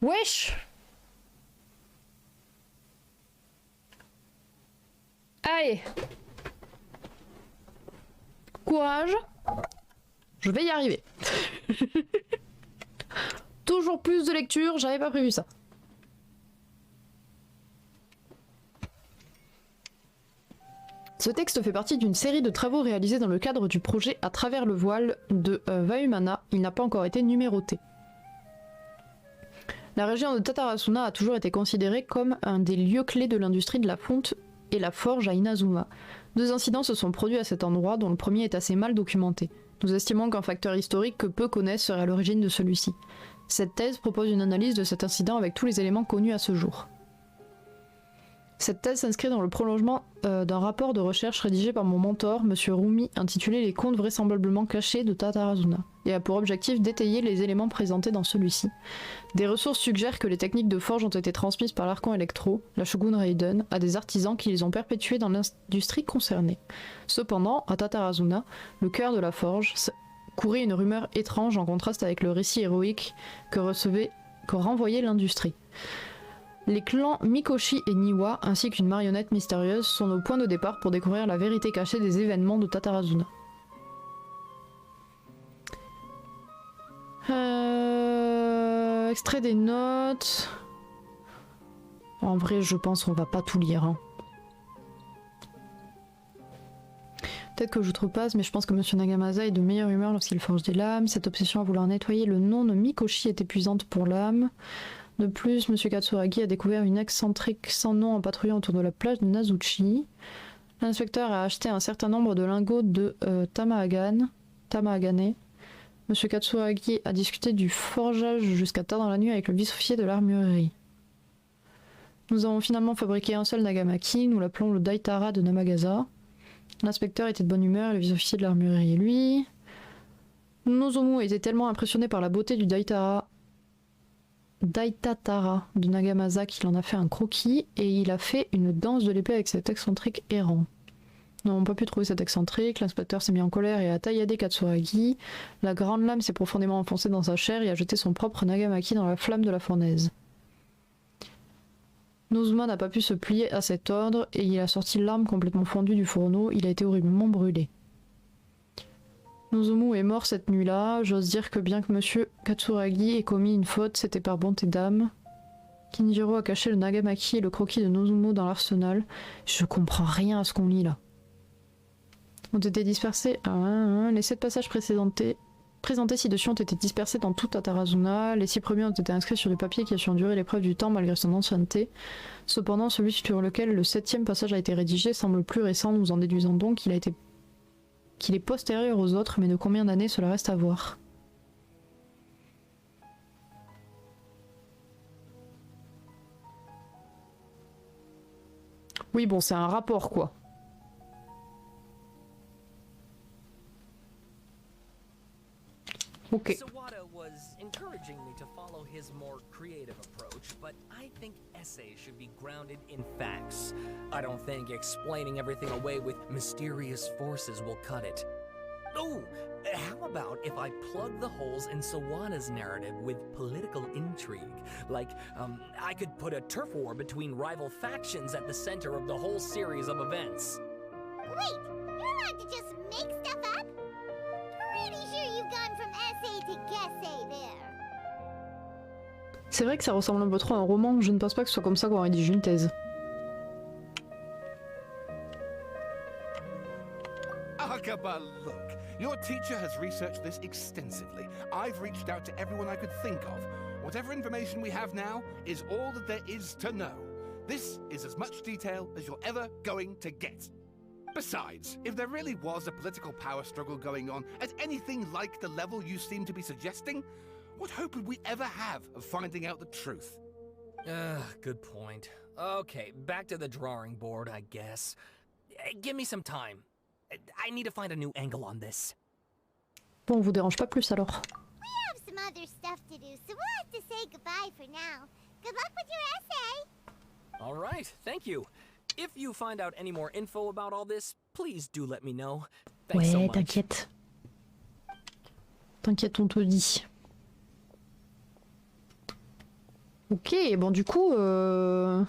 Wesh! Allez! Courage! Je vais y arriver. Toujours plus de lecture, j'avais pas prévu ça. Ce texte fait partie d'une série de travaux réalisés dans le cadre du projet À travers le voile de Vahumana. Il n'a pas encore été numéroté. La région de Tatarasuna a toujours été considérée comme un des lieux clés de l'industrie de la fonte et la forge à Inazuma. 2 incidents se sont produits à cet endroit, dont le premier est assez mal documenté. Nous estimons qu'un facteur historique que peu connaissent serait à l'origine de celui-ci. Cette thèse propose une analyse de cet incident avec tous les éléments connus à ce jour. Cette thèse s'inscrit dans le prolongement d'un rapport de recherche rédigé par mon mentor, M. Rumi, intitulé Les contes vraisemblablement cachés de Tatarasuna, et a pour objectif d'étayer les éléments présentés dans celui-ci. Des ressources suggèrent que les techniques de forge ont été transmises par l'Archon Electro, la Shogun Raiden, à des artisans qui les ont perpétuées dans l'industrie concernée. Cependant, à Tatarasuna, le cœur de la forge, courait une rumeur étrange en contraste avec le récit héroïque que renvoyait l'industrie. Les clans Mikoshi et Niwa, ainsi qu'une marionnette mystérieuse, sont nos points de départ pour découvrir la vérité cachée des événements de Tatarasuna. Extrait des notes... En vrai, je pense qu'on va pas tout lire. Hein. Peut-être que j'outrepasse, mais je pense que Monsieur Nagamasa est de meilleure humeur lorsqu'il forge des lames. Cette obsession à vouloir nettoyer le nom de Mikoshi est épuisante pour l'âme. De plus, M. Katsuragi a découvert une excentrique sans nom en patrouillant autour de la plage de Nazuchi. L'inspecteur a acheté un certain nombre de lingots de Tamahagane. M. Katsuragi a discuté du forgeage jusqu'à tard dans la nuit avec le vice-officier de l'armurerie. Nous avons finalement fabriqué un seul Nagamaki, nous l'appelons le Daitara de Namagasa. L'inspecteur était de bonne humeur et le vice-officier de l'armurerie lui. Nozomu était tellement impressionné par la beauté du Daitatara de Nagamasa qu'il en a fait un croquis et il a fait une danse de l'épée avec cet excentrique errant. Nous n'avons pas pu trouver cet excentrique, l'inspecteur s'est mis en colère et a tailladé Katsuragi. La grande lame s'est profondément enfoncée dans sa chair et a jeté son propre Nagamaki dans la flamme de la fournaise. Nozuma n'a pas pu se plier à cet ordre et il a sorti l'arme complètement fondue du fourneau, il a été horriblement brûlé. Nozomu est mort cette nuit-là, j'ose dire que bien que Monsieur Katsuragi ait commis une faute, c'était par bonté d'âme. Kinjiro a caché le Nagamaki et le croquis de Nozomu dans l'arsenal. Je comprends rien à ce qu'on lit là. Ont été dispersés... Les 7 passages présentés ci-dessus ont été dispersés dans tout Tatarasuna. Les 6 premiers ont été inscrits sur du papier qui a su endurer l'épreuve du temps malgré son ancienneté. Cependant, celui sur lequel le 7e passage a été rédigé semble plus récent, nous en déduisons donc qu'il est postérieur aux autres, mais de combien d'années cela reste à voir. Oui, bon, c'est un rapport, quoi. Ok. Sawada was encouraging me to follow his more creative approach, but I think essays should be grounded in facts. I don't think explaining everything away with mysterious forces will cut it. Oh, how about if I plug the holes in Sawada's narrative with political intrigue? Like, I could put a turf war between rival factions at the center of the whole series of events. Wait, you're not to just make stuff up? Pretty sure you've gone from essay to guessay there. C'est vrai que ça ressemble un peu trop à un roman, je ne pense pas que ce soit comme ça qu'on rédige une thèse. Akaba, look. Your teacher has researched this extensively. I've reached out to everyone I could think of. Whatever information we have now is all that there is to know. This is as much detail as you're ever going to get. Besides, if there really was a political power struggle going on at anything like the level you seem to be suggesting, what hope would we ever have of finding out the truth? Good point. Okay, back to the drawing board, I guess. Give me some time. I need to find a new angle on this. Bon, on vous dérange pas plus alors. We have some other stuff to do, so we'll have to say goodbye for now. Good luck with your essay! All right, thank you. If you find out any more info about all this, please do let me know. Thanks so Ouais, much. t'inquiète. T'inquiète, on te dit. Ok, bon du coup,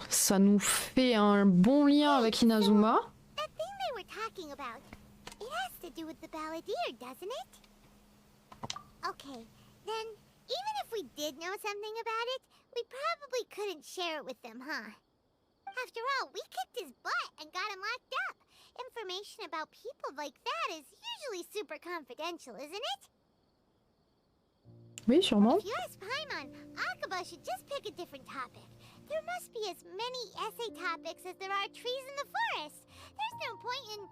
ça nous fait un bon lien avec Inazuma. That thing they were talking about, it has to do with the balladeer, doesn't it? Okay, then even if we did know something about it, we probably couldn't share it with them, huh? After all, we kicked his butt and got him locked up. Information about people like that is usually super confidential, isn't it? Oui, sûrement. If you ask Paimon, Akaba should just pick a different topic. There must be as many essay topics as there are trees in the forest. There's no point in...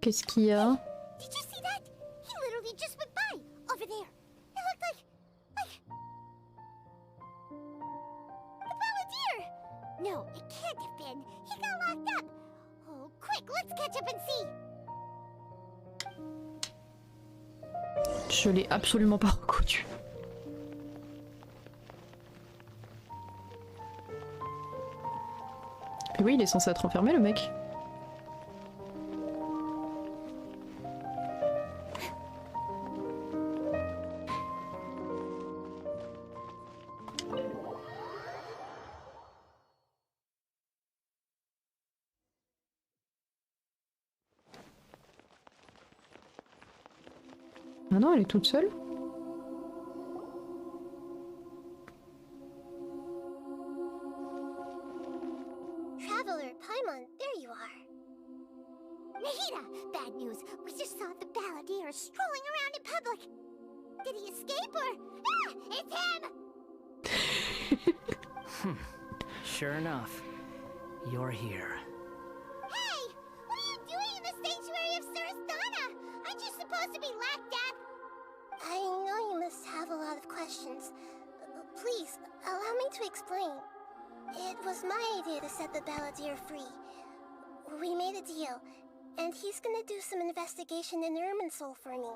Qu'est-ce qu'il y a? Did you see that? He literally just went by, over there. It looked like... the balladeer! No, it can't have been. He got locked up. Oh, quick, let's catch up and see. Je l'ai absolument pas reconnu. Et oui, il est censé être enfermé, le mec. Ah non, elle est toute seule. Traveler, Paimon, there you are. Nahida, bad news. We just saw the balladeer strolling around in public. Did he escape or... Ah, it's him! Sure enough, you're here. Hey, what are you doing in the sanctuary of Surasthana? Aren't you supposed to be locked up? I know you must have a lot of questions. Please, allow me to explain. It was my idea to set the balladeer free. We made a deal, and he's gonna do some investigation in Irminsul for me.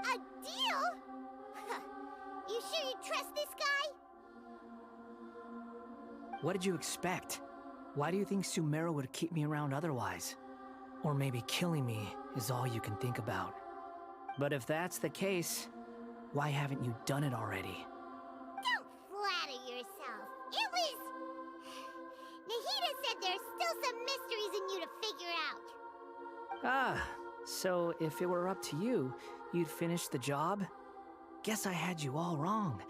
A deal? Huh. You sure you trust this guy? What did you expect? Why do you think Sumeru would keep me around otherwise? Or maybe killing me is all you can think about. But if that's the case, why haven't you done it already? Don't flatter yourself. It was... Nahida said there's still some mysteries in you to figure out. Ah, so if it were up to you, you'd finish the job? Guess I had you all wrong.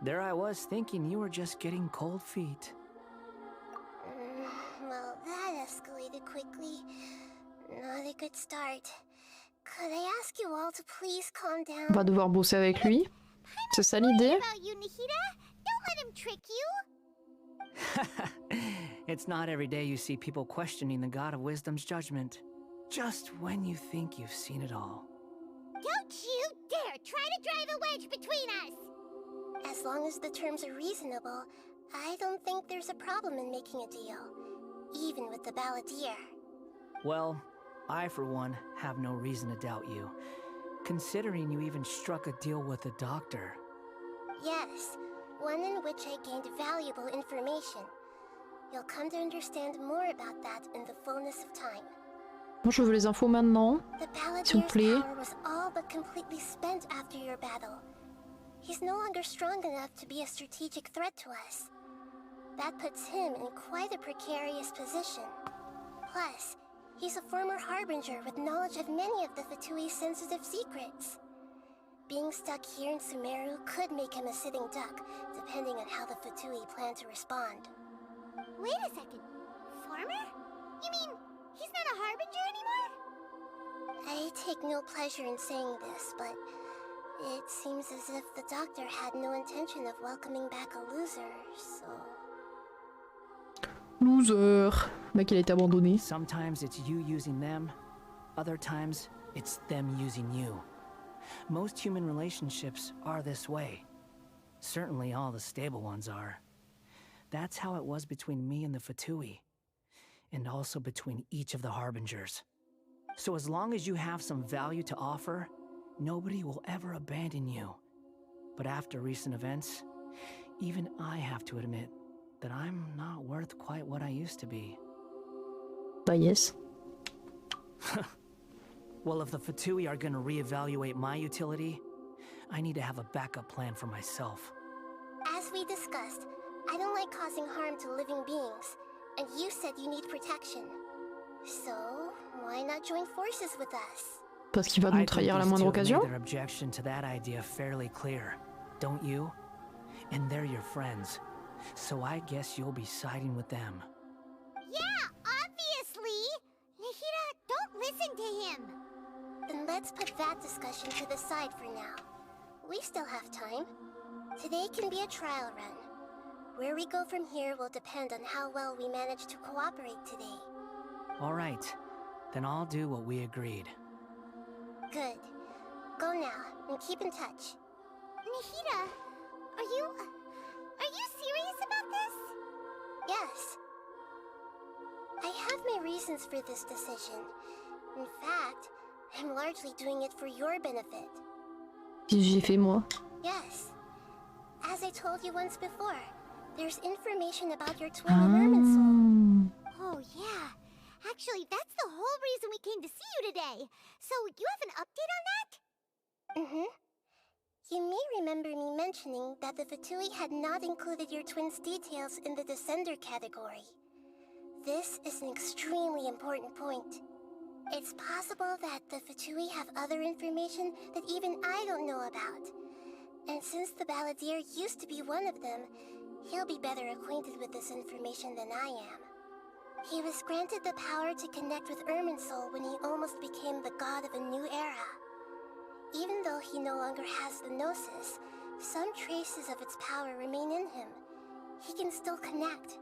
There I was thinking you were just getting cold feet. Well, that escalated quickly. Not a good start. Could I ask you all to please calm down? On va devoir bosser avec lui. C'est ça l'idée. About you, Nahida. Don't let him trick you. It's not every day you see people questioning the God of Wisdom's judgment. Just when you think you've seen it all. Don't you dare try to drive a wedge between us! As long as the terms are reasonable, I don't think there's a problem in making a deal. Even with the balladeer. Well, I for one have no reason to doubt you, considering you even struck a deal with the doctor. Yes, one in which I gained valuable information. You'll come to understand more about that in the fullness of time. Moi, je veux les infos maintenant. The S'il vous balladeer's plaît. power was all but completely spent after your battle. He's no longer strong enough to be a strategic threat to us. That puts him in quite a precarious position. Plus, he's a former harbinger with knowledge of many of the Fatui's sensitive secrets. Being stuck here in Sumeru could make him a sitting duck, depending on how the Fatui plan to respond. Wait a second. Former? You mean he's not a harbinger anymore? I take no pleasure in saying this, but it seems as if the doctor had no intention of welcoming back a loser, so... Loser. Le mec, il a été abandonné. Sometimes it's you using them, other times it's them using you. Most human relationships are this way. Certainly all the stable ones are. That's how it was between me and the Fatui, and also between each of the harbingers. So as long as you have some value to offer, nobody will ever abandon you. But after recent events, even I have to admit that I'm not worth quite what I used to be. Bah yes. Well, if the Fatui are gonna reevaluate my utility, I need to have a backup plan for myself. As we discussed, I don't like causing harm to living beings, and you said you need protection. So, why not join forces with us? Parce qu'il va nous trahir à la moindre occasion. Their objection to that idea fairly clear, don't you? And they're your friends, so I guess you'll be siding with them. Yeah, obviously! Nahida, don't listen to him! Then let's put that discussion to the side for now. We still have time. Today can be a trial run. Where we go from here will depend on how well we manage to cooperate today. All right, then I'll do what we agreed. Good. Go now, and keep in touch. Nahida, are you serious about this? Yes. I have my reasons for this decision. In fact, I'm largely doing it for your benefit. J'ai fait moi. Yes. As I told you once before, there's information about your twin in Irminsul. Oh, yeah. Actually, that's the whole reason we came to see you today. So, you have an update on that? Mm-hmm. You may remember me mentioning that the Fatui had not included your twin's details in the Descender category. This is an extremely important point. It's possible that the Fatui have other information that even I don't know about. And since the Balladeer used to be one of them, he'll be better acquainted with this information than I am. He was granted the power to connect with Irminsul when he almost became the god of a new era. Even though he no longer has the Gnosis, some traces of its power remain in him. He can still connect.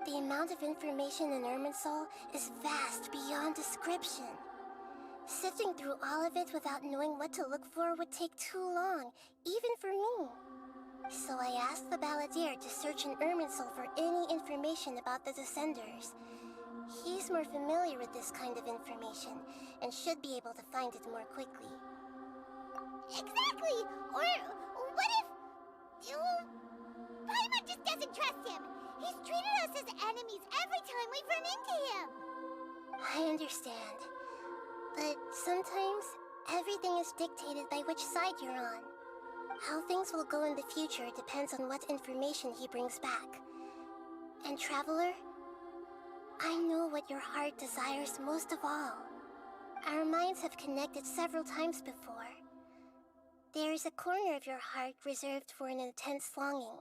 The amount of information in Irminsul is vast beyond description. Sifting through all of it without knowing what to look for would take too long, even for me. So I asked the Balladeer to search in Irminsul for any information about the Descenders. He's more familiar with this kind of information, and should be able to find it more quickly. Exactly! Or what if... Paimon just doesn't trust him! He's treated us as enemies every time we've run into him! I understand. But sometimes, everything is dictated by which side you're on. How things will go in the future depends on what information he brings back. And Traveler, I know what your heart desires most of all. Our minds have connected several times before. There is a corner of your heart reserved for an intense longing.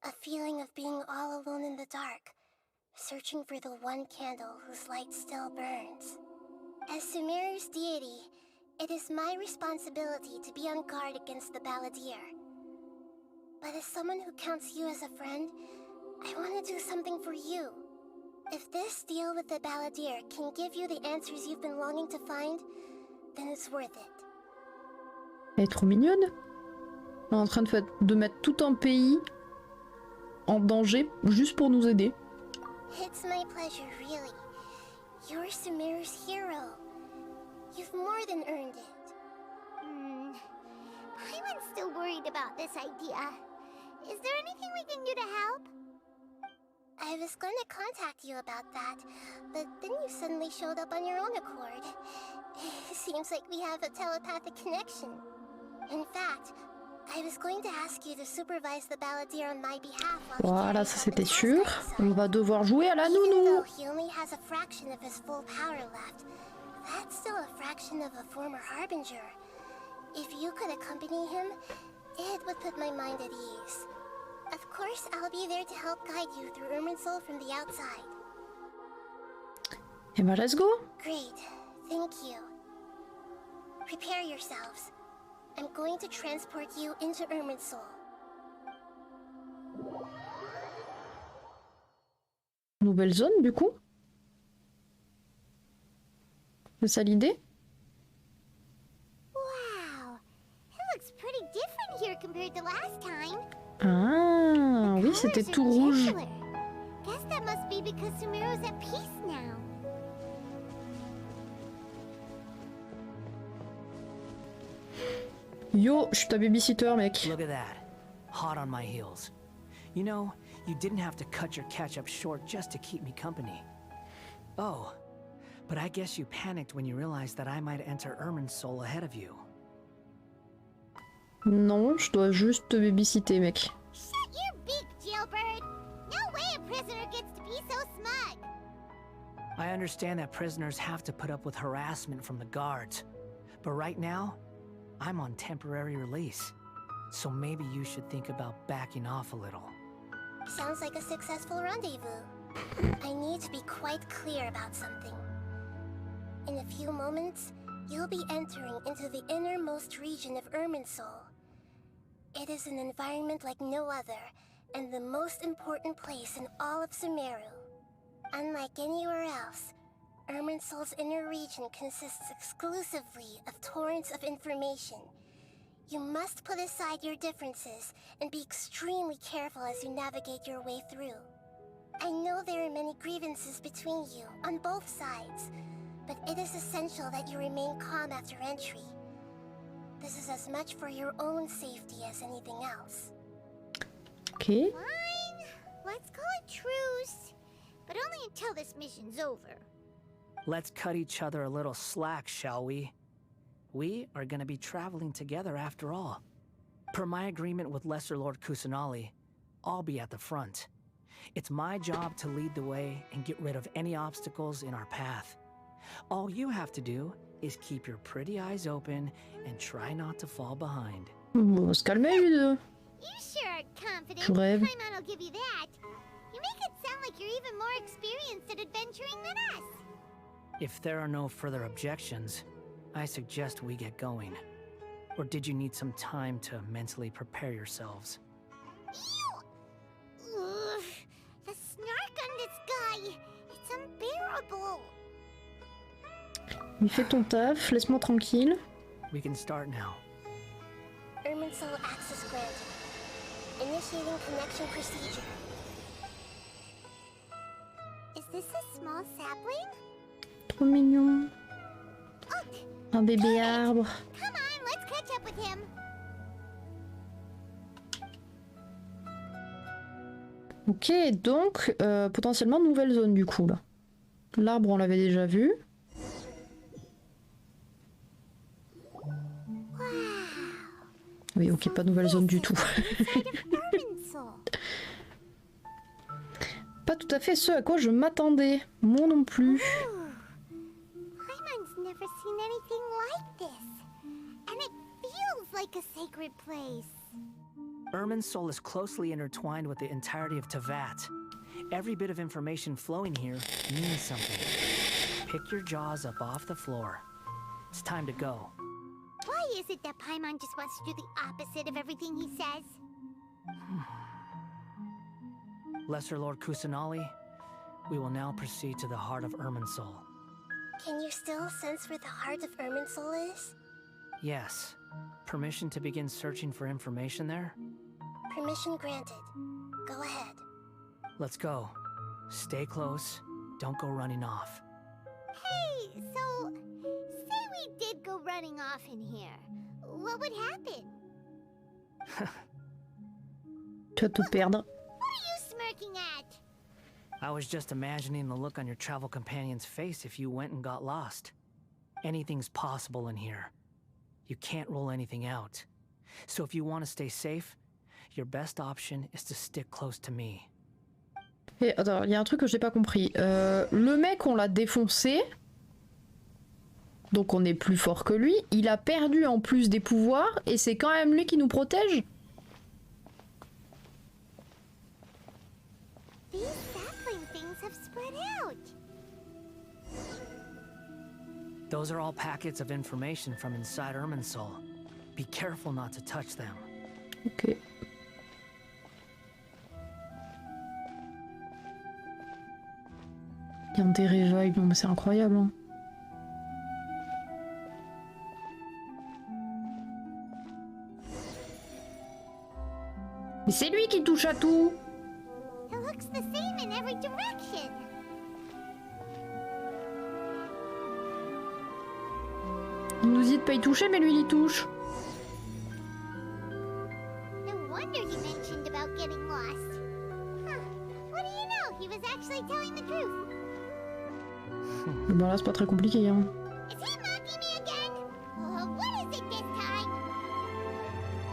A feeling of being all alone in the dark, searching for the one candle whose light still burns. As Sumeru's deity, it is my responsibility to be on guard against the Balladeer. But as someone who counts you as a friend, I want to do something for you. If this deal with the Balladeer can give you the answers you've been longing to find, then it's worth it. Elle est trop mignonne. Elle est en train de mettre tout un pays en danger juste pour nous aider. It's my pleasure, really. You're Sumeru's hero. You've more than earned it. Paimon's still worried about this idea. Is there anything we can do to help? I was going to contact you about that, but then you suddenly showed up on your own accord. Seems like we have a telepathic connection. In fact, I was going to ask you to supervise the Balladeer on my behalf while Voilà, ça c'était sûr. On va devoir jouer à la nounou. He only has a fraction of his full power left. That's still a fraction of a former Harbinger. If you could accompany him, it would put my mind at ease. Of course, I'll be there to help guide you through Irminsul from the outside. Et bah let's go. Great, thank you. Prepare yourselves. I'm going to transport you into Irminsul. Nouvelle zone du coup. C'est ça l'idée? Wow! It looks pretty different here compared to last time. Ah oui, c'était tout rouge. Guess that must be because Sumeru's at peace now. Yo, je suis ta babysitter, mec. Look at that. Hot on my heels. You know, you didn't have to cut your catch-up short just to keep me company. Oh, but I guess you panicked when you realized that I might enter Ermin's soul ahead of you. Non, je dois juste te babysitter, mec. Shut your beak, jailbird! No way a prisoner gets to be so smug! I understand that prisoners have to put up with harassment from the guards, but right now, I'm on temporary release. So maybe you should think about backing off a little. Sounds like a successful rendezvous. I need to be quite clear about something. In a few moments, you'll be entering into the innermost region of Ermin's soul. It is an environment like no other, and the most important place in all of Sumeru. Unlike anywhere else, Ermin's soul's inner region consists exclusively of torrents of information. You must put aside your differences and be extremely careful as you navigate your way through. I know there are many grievances between you, on both sides, but it is essential that you remain calm after entry. This is as much for your own safety as anything else. Ok. Fine. Let's call it truce. But only until this mission's over. Let's cut each other a little slack, shall we? We are gonna be traveling together after all. Per my agreement with Lesser Lord Kusanali, I'll be at the front. It's my job to lead the way and get rid of any obstacles in our path. All you have to do is keep your pretty eyes open and try not to fall behind. On va se calmer, lui deux. You sure are confident. Je rêve. Paimon will give you that. You make it sound like you're even more experienced at adventuring than us. If there are no further objections, I suggest we get going. Or did you need some time to mentally prepare yourselves? Ew! Ugh, the snark on this guy. It's unbearable. Il fait ton taf, laisse-moi tranquille. We can start now. Ermin's soul access granted. Initiating connection procedure. Is this a small sapling? Trop mignon. Look! Un bébé arbre. Come on, let's catch up with him. Ok, donc potentiellement nouvelle zone du coup là. L'arbre on l'avait déjà vu. Oui, ok, pas nouvelle zone du tout. Pas tout à fait ce à quoi je m'attendais. Moi non plus. Paimon's never seen anything like this. And it feels like a sacred place. Ermin's soul is closely intertwined with the entirety of Tevat. Every bit of information flowing here means something. Pick your jaws up off the floor. It's time to go. Why is it that Paimon just wants to do the opposite of everything he says? Lesser Lord Kusanali, we will now proceed to the heart of Ermin's soul. Can you still sense where the heart of Ermin's soul is? Yes. Permission to begin searching for information there? Permission granted. Go ahead. Let's go. Stay close. Don't go running off. Hey, so say we did go running off in here. What would happen? Tu vas te perdre. What are you smirking at? I was just imagining the look on your travel companion's face if you went and got lost. Anything's possible in here. You can't rule anything out. So if you want to stay safe, your best option is to stick close to me. Et attends, il y a un truc que j'ai pas compris. Le mec, on l'a défoncé. Donc on est plus fort que lui. Il a perdu en plus des pouvoirs. Et c'est quand même lui qui nous protège. These sapling things have spread out. Those are all packets of information from inside Ermin's soul. Be careful not to touch them. Ok. Il y a des réveils, non mais c'est incroyable. Hein. Mais c'est lui qui touche à tout. It looks the same in every direction. Il nous dit de pas y toucher, mais lui il y touche. he mentioned about getting lost. Huh. What do you know? He was actually telling the truth. Bon là c'est pas très compliqué hein. Is he mocking me again? What is it this time?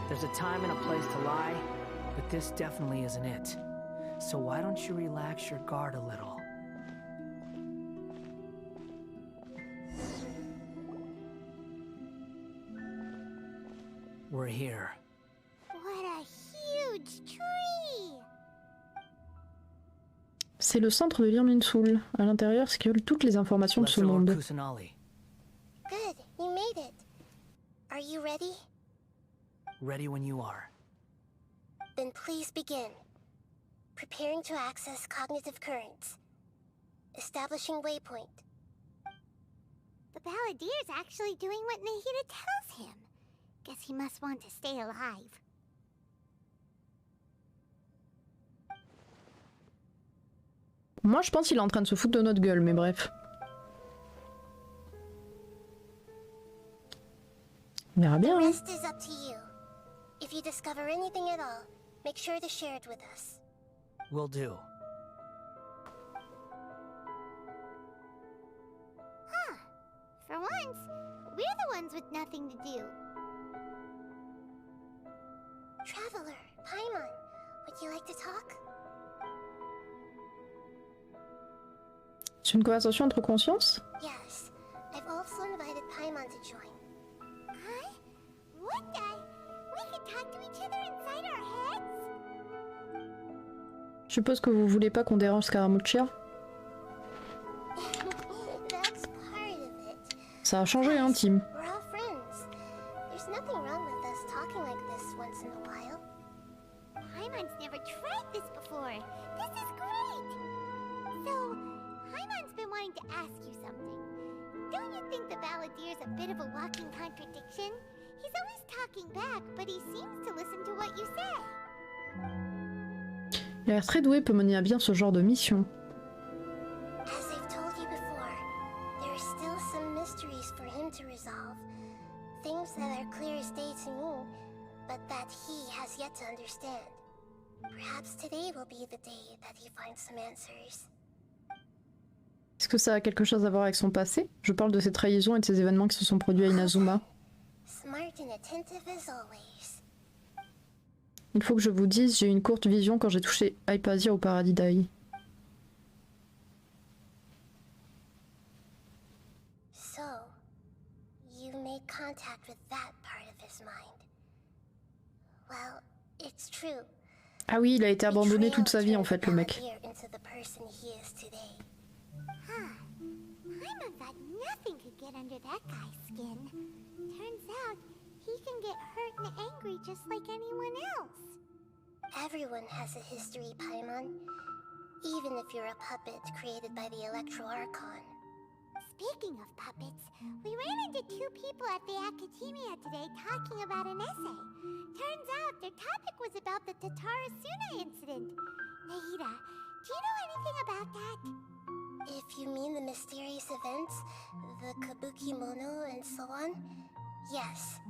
There's a time and a place to lie, but this definitely isn't it. So why don't you relax your guard a little? We're here. What a huge tree! C'est le centre de l'Irminsul. À l'intérieur circulent toutes les informations de ce Lesser Lord monde. Kusanali. Good, you made it. Are you ready? Ready when you are. Then please begin. Preparing to access cognitive currents. Establishing waypoint. The Balladeer's actually doing what Nahida tells him. Guess he must want to stay alive. Moi je pense qu'il est en train de se foutre de notre gueule, mais bref. On verra The bien hein. rest is up to you. If you discover anything at all, make sure to share it with us. Will do. Huh. For once, we're the ones with nothing to do. Traveler, Paimon, would you like to talk? C'est une conversation entre consciences? Yes. I've also invited Paimon to join. Huh? What the? We can talk to each other inside our heads? Je suppose que vous voulez pas qu'on dérange Scaramuccia? That's part of it. Ça a changé hein, Tim. We're all friends. There's nothing wrong with us talking like this once in a while. Paimon's never tried this before. This is great! So, Paimon's been wanting to ask you something. Don't you think the Balladeer's a bit of a walking contradiction? He's always talking back, but he seems to listen to what you say. Il a l'air très doué, peut mener à bien ce genre de mission. As I've told you before, there are still some mysteries for him to resolve. Things that are clear as day to me, but that he has yet to understand. Perhaps today will be the day that he finds some answers. Est-ce que ça a quelque chose à voir avec son passé? Je parle de ces trahisons et de ces événements qui se sont produits à Inazuma. Smart and attentive as always. Il faut que je vous dise, j'ai eu une courte vision quand j'ai touché Hypatia au paradis d'Ai. So, you made contact with that part of his mind. Well, it's true. Ah oui, il a été abandonné toute sa vie en fait, le mec. Into the person he is today. Huh. Paimon thought nothing could get under that guy's skin. Turns out, he can get hurt and angry just like anyone else. Everyone has a history, Paimon. Even if you're a puppet created by the Electro Archon. Speaking of puppets, we ran into two people at the Academia today talking about an essay. Turns out their topic was about the Tatarasuna incident. Nahida, do you know anything about that? If you mean the mysterious events, the Kabuki Mono and so on, yes.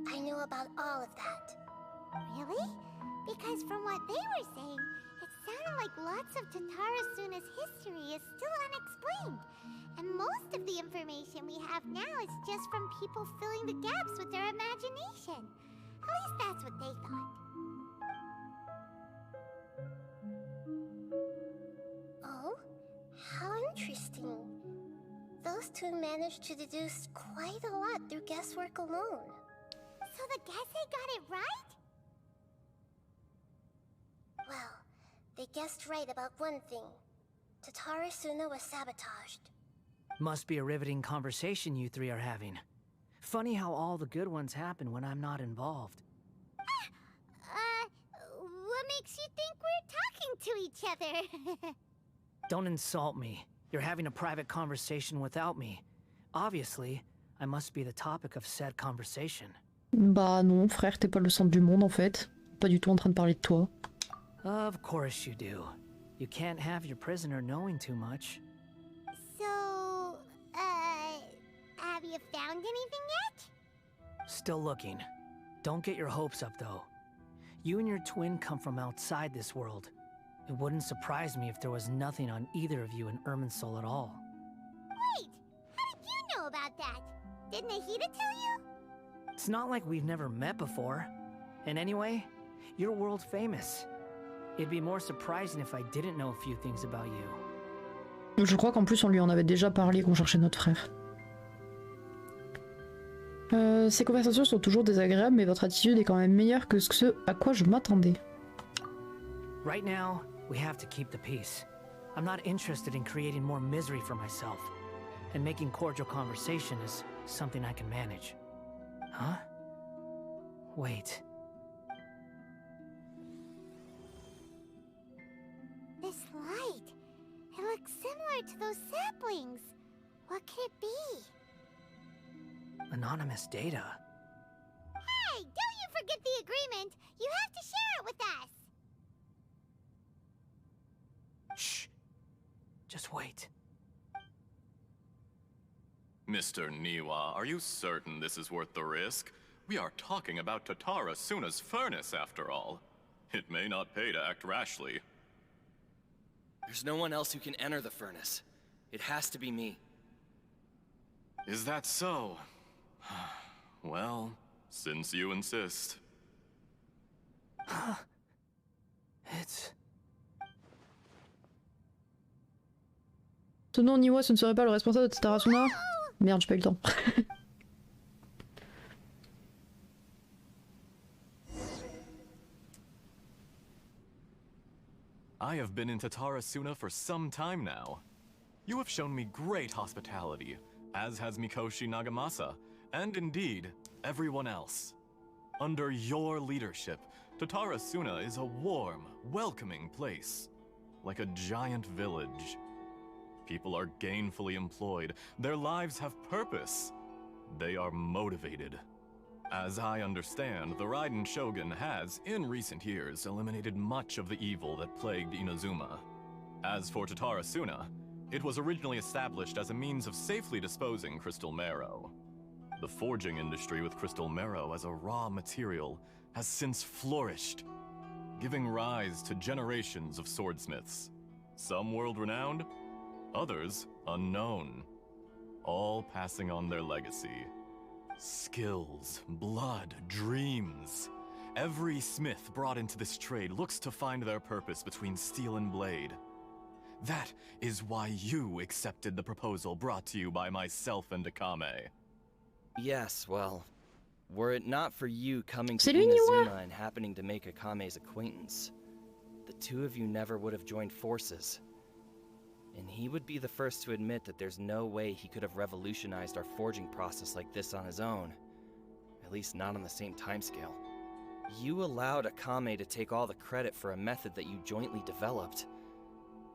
I know about all of that. Really? Because from what they were saying, it sounded like lots of Tatarasuna's history is still unexplained. And most of the information we have now is just from people filling the gaps with their imagination. At least that's what they thought. Oh? How interesting. Those two managed to deduce quite a lot through guesswork alone. So the Gase got it right? Well, they guessed right about one thing. Tatarasuna was sabotaged. Must be a riveting conversation you three are having. Funny how all the good ones happen when I'm not involved. What makes you think we're talking to each other? Don't insult me. You're having a private conversation without me. Obviously, I must be the topic of said conversation. Bah non, frère, t'es pas le centre du monde en fait. Pas du tout en train de parler de toi. Of course you do. You can't have your prisoner knowing too much. So, have you found anything yet? Still looking. Don't get your hopes up, though. You and your twin come from outside this world. It wouldn't surprise me if there was nothing on either of you in Irminsul at all. Wait, how did you know about that? Didn't Ahita tell you? It's not like we've never met before. And anyway, you're world famous. It'd be more surprising if I didn't know a few things about you. Je crois qu'en plus on lui en avait déjà parlé qu'on cherchait notre frère. Ces conversations sont toujours désagréables, mais votre attitude est quand même meilleure que ce à quoi je m'attendais. Right now, we have to keep the peace. I'm not interested in creating more misery for myself. And making cordial conversation is something I can manage. Huh? Wait. This light. It looks similar to those saplings. What could it be? Anonymous data. Hey, don't you forget the agreement! You have to share it with us! Shh. Just wait. Mr. Niwa, are you certain this is worth the risk? We are talking about Tatara Suna's furnace, after all. It may not pay to act rashly. There's no one else who can enter the furnace. It has to be me. Is that so? Well, since you insist. It's... Ce nom Niwa, ce ne serait pas le responsable de Tatarasuna? Merde, j'ai pas eu le temps. I have been in Tatarasuna for some time now. You have shown me great hospitality, as has Mikoshi Nagamasa, and indeed, everyone else. Under your leadership, Tatarasuna is a warm, welcoming place, like a giant village. People are gainfully employed, their lives have purpose, they are motivated. As I understand, the Raiden Shogun has, in recent years, eliminated much of the evil that plagued Inazuma. As for Tatarasuna, it was originally established as a means of safely disposing crystal marrow. The forging industry with crystal marrow as a raw material has since flourished, giving rise to generations of swordsmiths. Some world-renowned, others unknown, all passing on their legacy. Skills, blood, dreams. Every smith brought into this trade looks to find their purpose between steel and blade. That is why you accepted the proposal brought to you by myself and Akame. Yes, well, were it not for you coming to C'est lui, Niwa? Inazuma and happening to make Akame's acquaintance, the two of you never would have joined forces. And he would be the first to admit that there's no way he could have revolutionized our forging process like this on his own. At least not on the same timescale. You allowed Akame to take all the credit for a method that you jointly developed.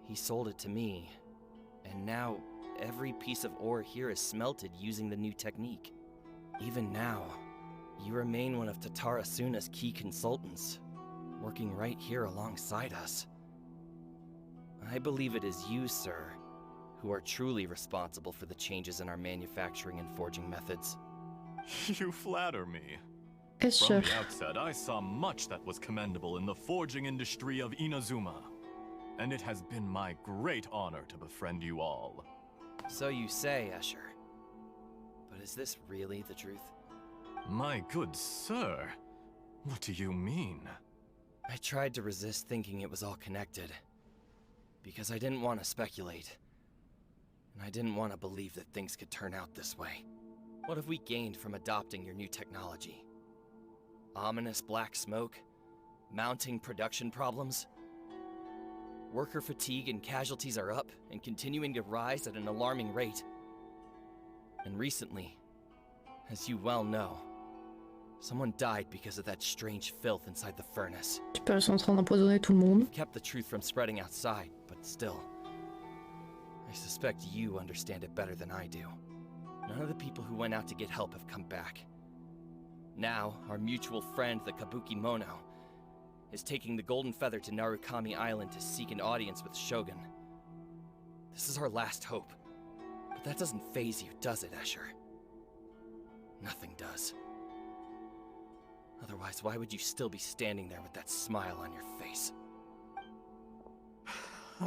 He sold it to me, and now every piece of ore here is smelted using the new technique. Even now, you remain one of Tatarasuna's key consultants, working right here alongside us. I believe it is you, sir, who are truly responsible for the changes in our manufacturing and forging methods. You flatter me. Est-ce From sûr? the outset, I saw much that was commendable in the forging industry of Inazuma, and it has been my great honor to befriend you all. So you say, Escher. But is this really the truth? My good sir, what do you mean? I tried to resist thinking it was all connected. Because I didn't want to speculate. And I didn't want to believe that things could turn out this way. What have we gained from adopting your new technology? Ominous black smoke? Mounting production problems? Worker fatigue and casualties are up and continuing to rise at an alarming rate. And recently, as you well know, someone died because of that strange filth inside the furnace. Tu peux sont en train d'empoisonner tout le monde. Kept the truth from spreading outside, but still, I suspect you understand it better than I do. None of the people who went out to get help have come back. Now, our mutual friend, the Kabuki Mono, is taking the Golden Feather to Narukami Island to seek an audience with Shogun. This is our last hope. But that doesn't faze you, does it, Escher? Nothing does. Otherwise, why would you still be standing there with that smile on your face?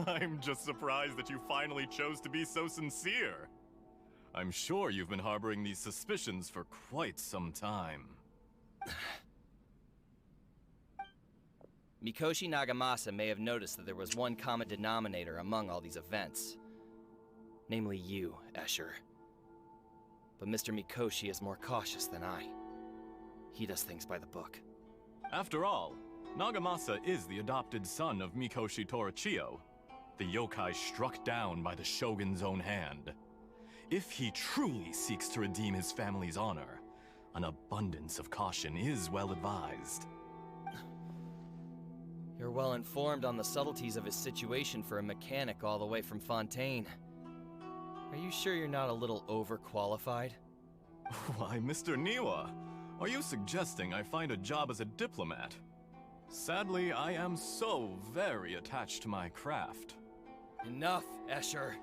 I'm just surprised that you finally chose to be so sincere. I'm sure you've been harboring these suspicions for quite some time. Mikoshi Nagamasa may have noticed that there was one common denominator among all these events. Namely you, Escher. But Mr. Mikoshi is more cautious than I. He does things by the book. After all, Nagamasa is the adopted son of Mikoshi Torichio, the yokai struck down by the shogun's own hand. If he truly seeks to redeem his family's honor, an abundance of caution is well advised. You're well informed on the subtleties of his situation for a mechanic all the way from Fontaine. Are you sure you're not a little overqualified? Why, Mr. Niwa, are you suggesting I find a job as a diplomat? Sadly, I am so very attached to my craft. Enough, Escher.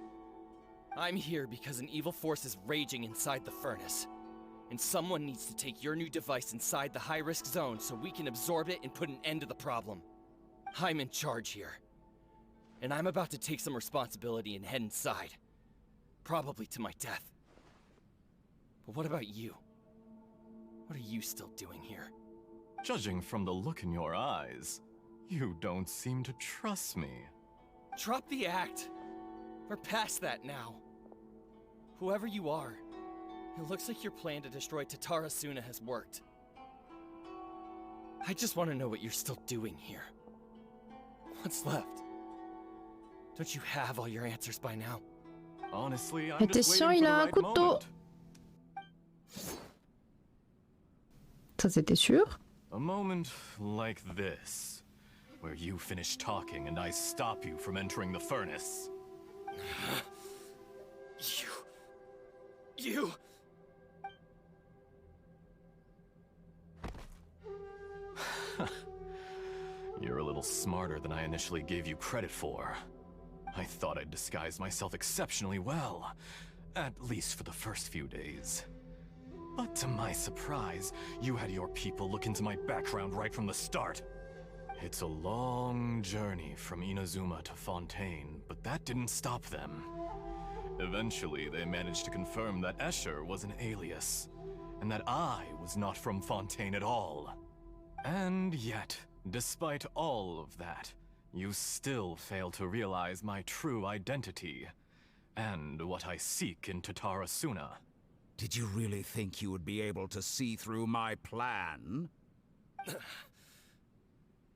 I'm here because an evil force is raging inside the furnace. And someone needs to take your new device inside the high-risk zone so we can absorb it and put an end to the problem. I'm in charge here. And I'm about to take some responsibility and head inside. Probably to my death. But what about you? What are you still doing here? Judging from the look in your eyes, you don't seem to trust me. Drop the act. We're past that now. Whoever you are, it looks like your plan to destroy Tatarasuna has worked. I just want to know what you're still doing here. What's left? Don't you have all your answers by now? Honestly, I'm just Attention, waiting il for a the un right couteau. moment. Ça c'était sûr. A moment like this, where you finish talking and I stop you from entering the furnace. You... You're a little smarter than I initially gave you credit for. I thought I'd disguised myself exceptionally well, at least for the first few days. But to my surprise, you had your people look into my background right from the start. It's a long journey from Inazuma to Fontaine, but that didn't stop them. Eventually, they managed to confirm that Escher was an alias, and that I was not from Fontaine at all. And yet, despite all of that, you still fail to realize my true identity, and what I seek in Tatarasuna. Did you really think you would be able to see through my plan?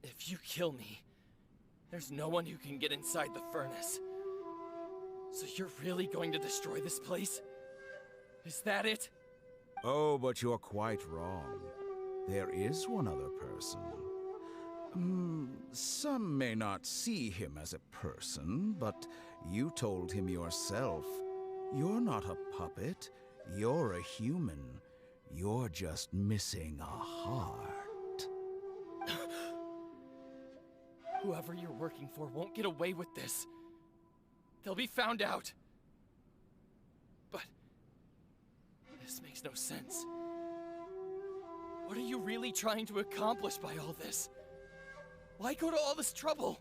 If you kill me, there's no one who can get inside the furnace. So you're really going to destroy this place? Is that it? Oh, but you're quite wrong. There is one other person. Some may not see him as a person, but you told him yourself. You're not a puppet. You're a human. You're just missing a heart. Whoever you're working for won't get away with this. They'll be found out. But this makes no sense. What are you really trying to accomplish by all this? Why go to all this trouble?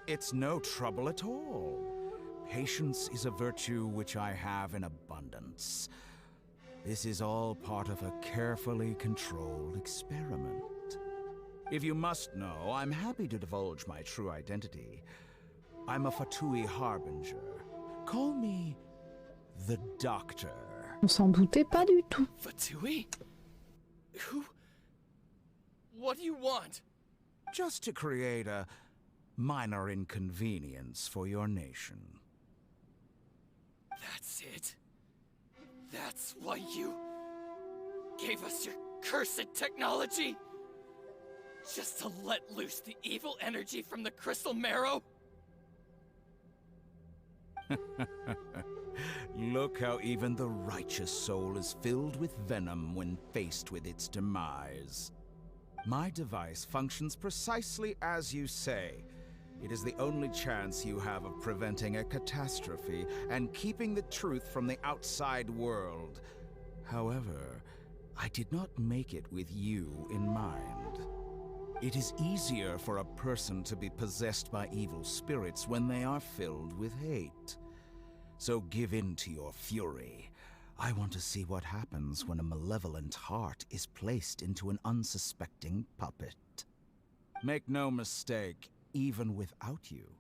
It's no trouble at all. Patience is a virtue which I have in abundance. This is all part of a carefully controlled experiment. If you must know, I'm happy to divulge my true identity. I'm a Fatui Harbinger. Call me the Doctor. On s'en doutait pas du tout. Fatui? Who? What do you want? Just to create a minor inconvenience for your nation. That's it? That's why you gave us your cursed technology? Just to let loose the evil energy from the crystal marrow? Look how even the righteous soul is filled with venom when faced with its demise. My device functions precisely as you say. It is the only chance you have of preventing a catastrophe and keeping the truth from the outside world. However, I did not make it with you in mind. It is easier for a person to be possessed by evil spirits when they are filled with hate. So give in to your fury. I want to see what happens when a malevolent heart is placed into an unsuspecting puppet. Make no mistake, even without you,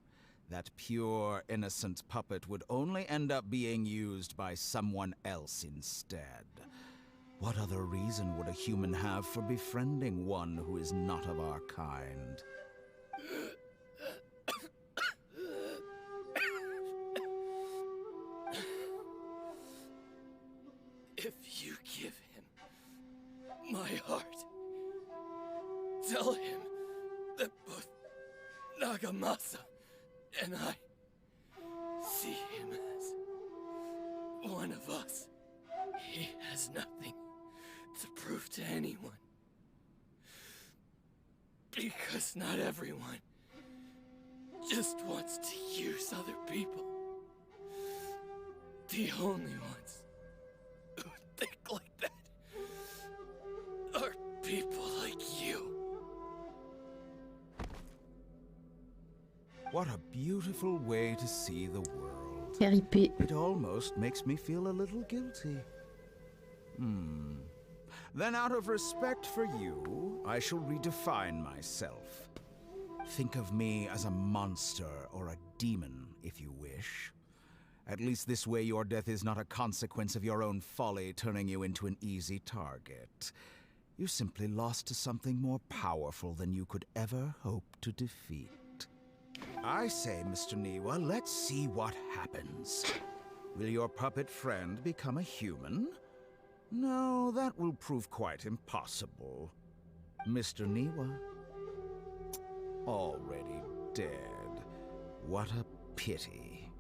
that pure, innocent puppet would only end up being used by someone else instead. What other reason would a human have for befriending one who is not of our kind? If you give him my heart, tell him that both Nagamasa and I see him as one of us. He has nothing to prove to anyone. Because not everyone just wants to use other people. The only ones who think like that are people like you. What a beautiful way to see the world. RIP. It almost makes me feel a little guilty. Then out of respect for you, I shall redefine myself. Think of me as a monster or a demon, if you wish. At least this way your death is not a consequence of your own folly turning you into an easy target. You simply lost to something more powerful than you could ever hope to defeat. I say, Mr. Niwa, let's see what happens. Will your puppet friend become a human? No, that will prove quite impossible. Mr. Niwa, already dead. What a pity.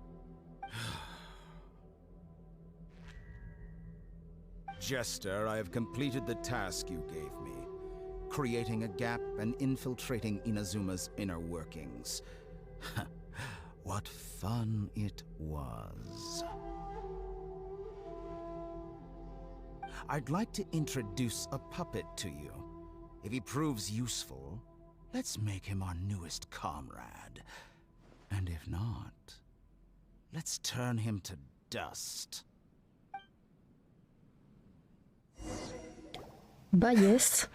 Jester, I have completed the task you gave me, creating a gap and infiltrating Inazuma's inner workings. What fun it was. I'd like to introduce a puppet to you. If he proves useful, let's make him our newest comrade. And if not, let's turn him to dust. Bah yes.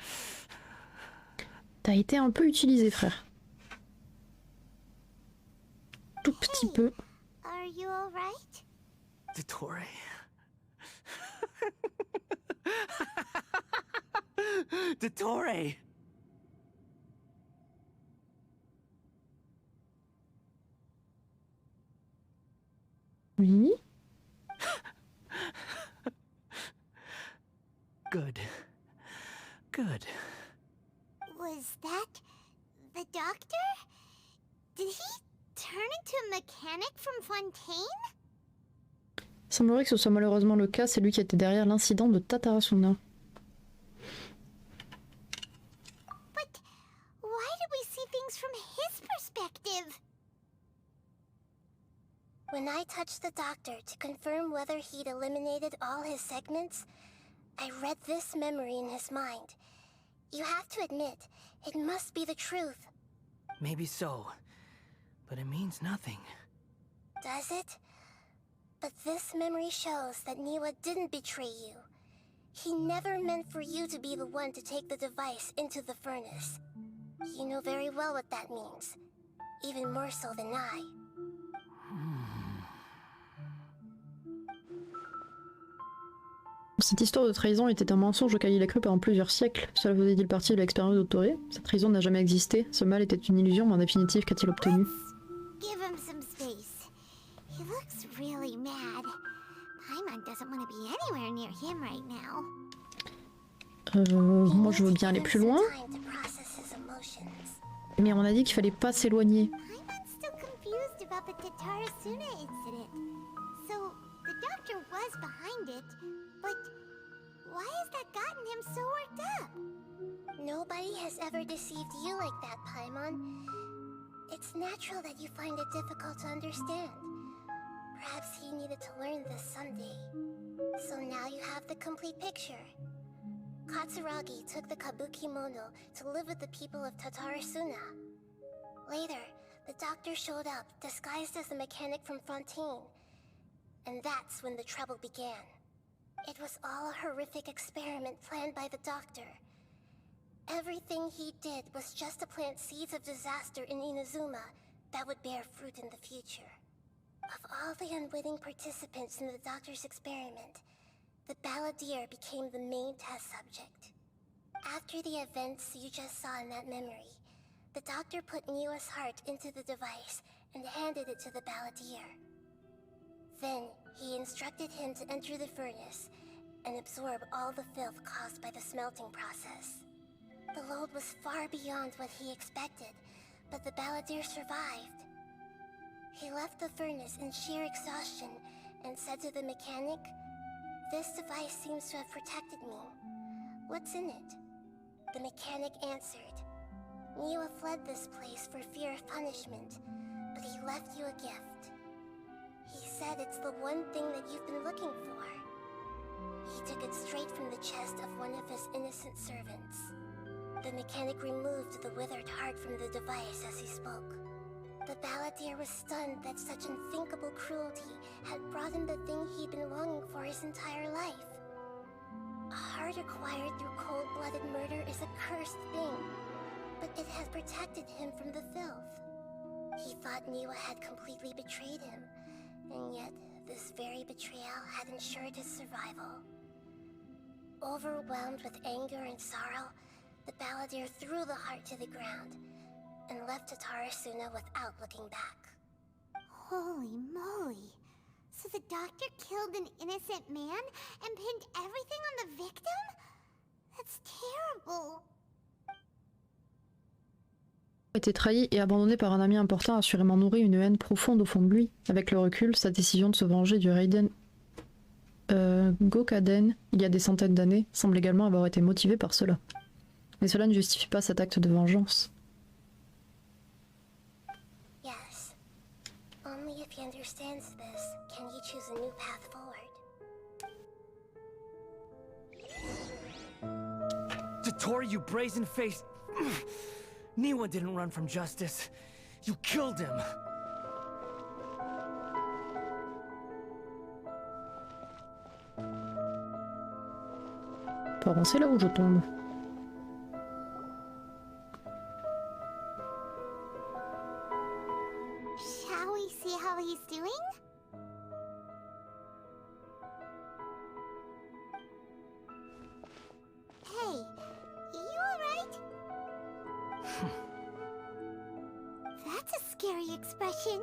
T'as été un peu utilisé, frère. Tout petit peu. Are you alright? Dottore. Dottore! Oui. Good. Good. Was that the doctor? Did he turn into a mechanic from Fontaine? Il semblerait que ce soit malheureusement le cas, c'est lui qui était derrière l'incident de Tatarasuna. But why do we see things from his perspective? When I touched the doctor to confirm whether he'd eliminated all his segments, I read this memory in his mind. You have to admit, it must be the truth. Maybe so, but it means nothing. Does it? But this memory shows that Niwa didn't betray you. He never meant for you to be the one to take the device into the furnace. You know very well what that means. Even more so than I. Cette histoire de trahison était un mensonge auquel il a cru pendant plusieurs siècles. Cela faisait-il partie de l'expérience de Dottore? Cette trahison n'a jamais existé. Ce mal était une illusion, mais en définitive, qu'a-t-il obtenu? Give him some space. He looks really mad. Paimon doesn't want to be anywhere near him right now. Moi je veux bien aller plus loin. Mais on a dit qu'il fallait pas s'éloigner. Paimon's still confused about the Tatarasuna incident. So, the doctor was behind it, but why has that gotten him so worked up? Nobody has ever deceived you like that, Paimon. It's natural that you find it difficult to understand. Perhaps he needed to learn this someday. So now you have the complete picture. Katsuragi took the Kabuki Mono to live with the people of Tatarasuna. Later, the doctor showed up, disguised as the mechanic from Fontaine. And that's when the trouble began. It was all a horrific experiment planned by the doctor. Everything he did was just to plant seeds of disaster in Inazuma that would bear fruit in the future. Of all the unwitting participants in the doctor's experiment, the balladeer became the main test subject. After the events you just saw in that memory, the doctor put Niwa's heart into the device and handed it to the balladeer. Then, he instructed him to enter the furnace and absorb all the filth caused by the smelting process. The load was far beyond what he expected, but the balladeer survived. He left the furnace in sheer exhaustion and said to the mechanic, "This device seems to have protected me. What's in it?" The mechanic answered, "Niwa fled this place for fear of punishment, but he left you a gift. He said it's the one thing that you've been looking for." He took it straight from the chest of one of his innocent servants. The mechanic removed the withered heart from the device as he spoke. The balladeer was stunned that such unthinkable cruelty had brought him the thing he'd been longing for his entire life. A heart acquired through cold-blooded murder is a cursed thing, but it has protected him from the filth. He thought Niwa had completely betrayed him, and yet this very betrayal had ensured his survival. Overwhelmed with anger and sorrow, the balladeer threw the heart to the ground and left Tatarasuna without looking back. Holy moly. So the doctor killed an innocent man and pinned everything on the victim? That's terrible. A été trahi et abandonné par un ami important a assurément nourri une haine profonde au fond de lui. Avec le recul, sa décision de se venger du Raiden Gokaden, il y a des centaines d'années, semble également avoir été motivée par cela. Mais cela ne justifie pas cet acte de vengeance. Yes. Only if he understands this can he choose a new path forward. Dottori, you brazen-faced... Niwa didn't run from justice. You killed him. Faut avancer là où je tombe. Shall we see how he's doing? Hey, you alright? That's a scary expression.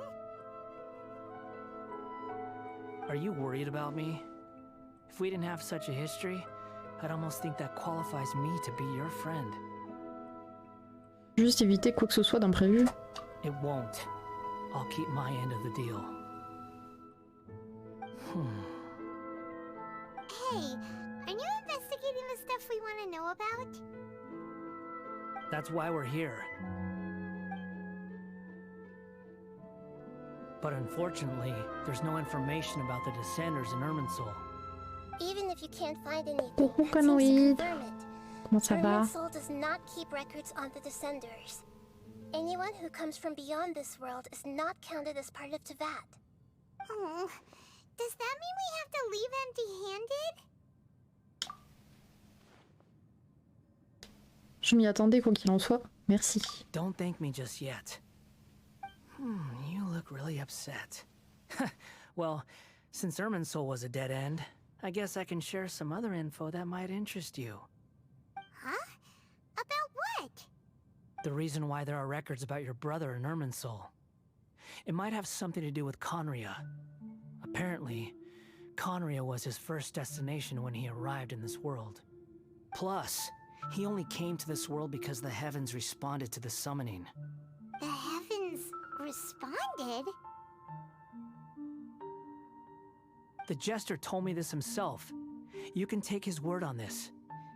Are you worried about me? If we didn't have such a history, I'd almost think that qualifies me to be your friend. Juste éviter quoi que ce soit d'imprévu. It won't. I'll keep my end of the deal. Hey, are you investigating the stuff we want to know about? That's why we're here. But unfortunately, there's no information about the Descenders in Irminsul. Even if you can't find anything, Coucou that seems to Canoïde. confirm it. Comment ça va? Irminsul does not keep records on the Descenders. Anyone who comes from beyond this world is not counted as part of Tevat. Oh, does that mean we have to leave empty-handed? Je m'y attendais quoi qu'il en soit. Merci. Don't thank me just yet. You look really upset. Well, since Irminsul was a dead end, I guess I can share some other info that might interest you. Huh? About what? The reason why there are records about your brother in Irminsul. It might have something to do with Conria. Apparently, Conria was his first destination when he arrived in this world. Plus, he only came to this world because the heavens responded to the summoning. The heavens responded? The Jester told me this himself. You can take his word on this.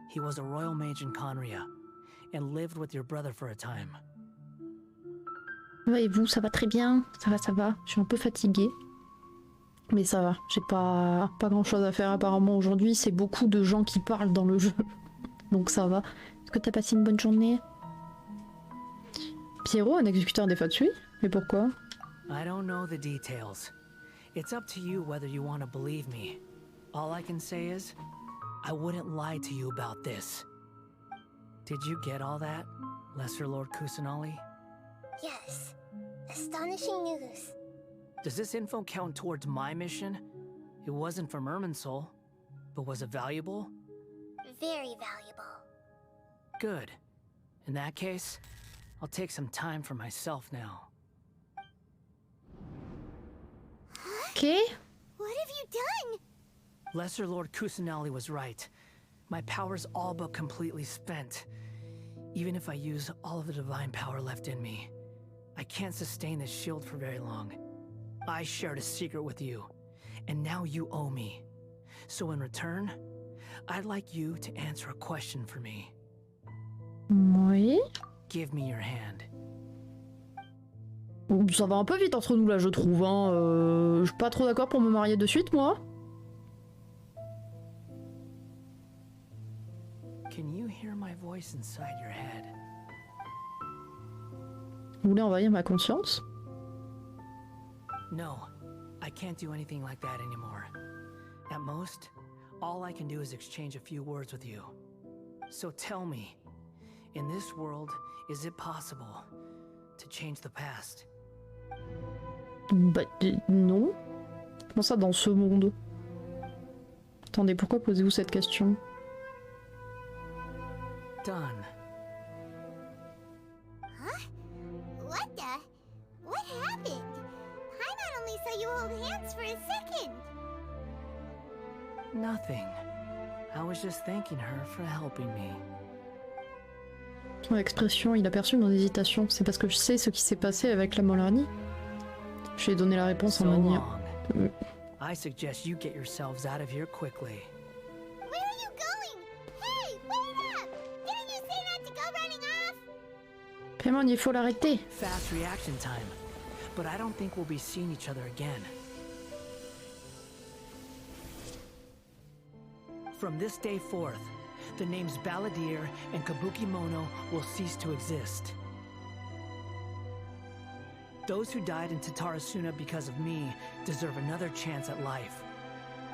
He was a royal mage in Conria, and lived with your brother for a time. Ouais, et vous, ça va très bien? Ça va, ça va. Je suis un peu fatiguée. Mais ça va. J'ai pas grand chose à faire apparemment aujourd'hui. C'est beaucoup de gens qui parlent dans le jeu. donc ça va. Est-ce que t'as passé une bonne journée? Pierrot, un exécuteur des Fatsui? Mais pourquoi? I don't know the details. It's up to you whether you want to believe me. All I can say is, I wouldn't lie to you about this. Did you get all that, Lesser Lord Kusanali? Yes. Astonishing news. Does this info count towards my mission? It wasn't from Irminsul, but was it valuable? Very valuable. Good. In that case, I'll take some time for myself now. Ok. What have you done? Lesser Lord Kusanali was right. My power's all but completely spent. Even if I use all of the divine power left in me, I can't sustain this shield for very long. I shared a secret with you, and now you owe me. So in return, I'd like you to answer a question for me. Oui. Give me your hand. Ça va un peu vite entre nous là, je trouve. Hein. Je suis pas trop d'accord pour me marier de suite, moi. Can you hear my voice inside your head? Vous voulez envahir ma conscience? No, I can't do anything like that anymore. At most, all I can do is exchange a few words with you. So tell me, in this world, is it possible to change the past? Bah non. Comment ça dans ce monde? Attendez, pourquoi posez-vous cette question? Done. Huh? What the? What happened? Paimon only saw you hold hands for a second. Nothing. I was just thanking her for helping me. Son expression, il a perçu mon hésitation. C'est parce que je sais ce qui s'est passé avec la Molarnie. Je lui ai donné la réponse en So manière. long. I suggest you get yourselves out of here quickly. Where are you going? Hey, wait up! Didn't you say not to go running off? Paimon, il faut l'arrêter. Fast reaction time. But I don't think we'll be seeing each other again. From this day forth, the names Balladeer and Kabukimono will cease to exist. Those who died in Tatarasuna because of me deserve another chance at life.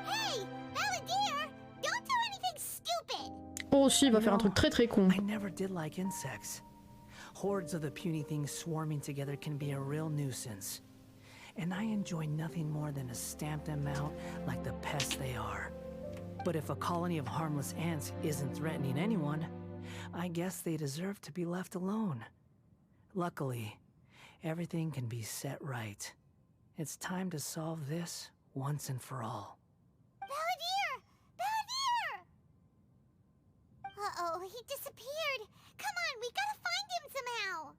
Hey, Balladeer! Don't do anything stupid! Oh si, il va faire un truc très très con. I never did like insects. Hordes of the puny things swarming together can be a real nuisance. And I enjoy nothing more than to stamp them out like the pests they are. But if a colony of harmless ants isn't threatening anyone, I guess they deserve to be left alone. Luckily, everything can be set right. It's time to solve this once and for all. Balladeer! Balladeer! Uh-oh, he disappeared. Come on, we gotta find him somehow.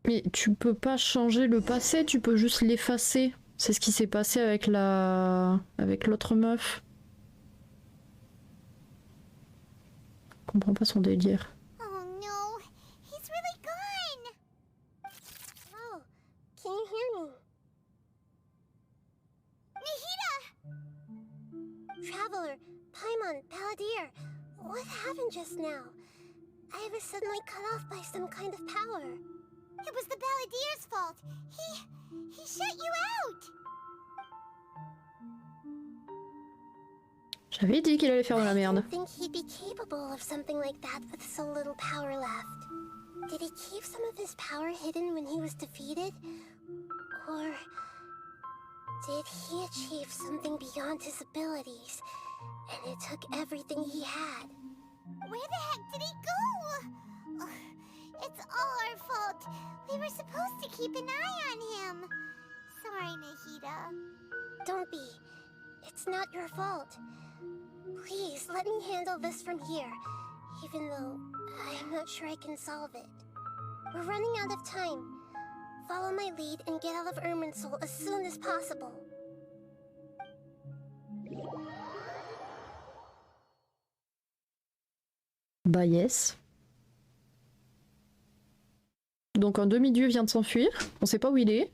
Mais tu peux pas changer le passé, tu peux juste l'effacer. C'est ce qui s'est passé avec avec l'autre meuf. Je comprends pas son délire. Oh no, he's really gone. Oh, can you hear me? Nihida! Traveler, Paimon, Balladeer, what happened just now? I was suddenly cut off by some kind of power. It was the Balladeer's fault. He shut you out. J'avais dit qu'il allait faire de la merde. I didn't think he'd be capable of something like that with so little power left. Did he keep some of his power hidden when he was defeated? Or did he achieve something beyond his abilities, and it took everything he had? Where the heck did he go? Ugh, it's all our fault. We were supposed to keep an eye on him. Sorry, Nahida. Don't be. It's not your fault. Please, let me handle this from here, even though I'm not sure I can solve it. We're running out of time. Follow my lead and get out of Irminsul as soon as possible. Bah yes. Donc un demi-dieu vient de s'enfuir, on sait pas où il est.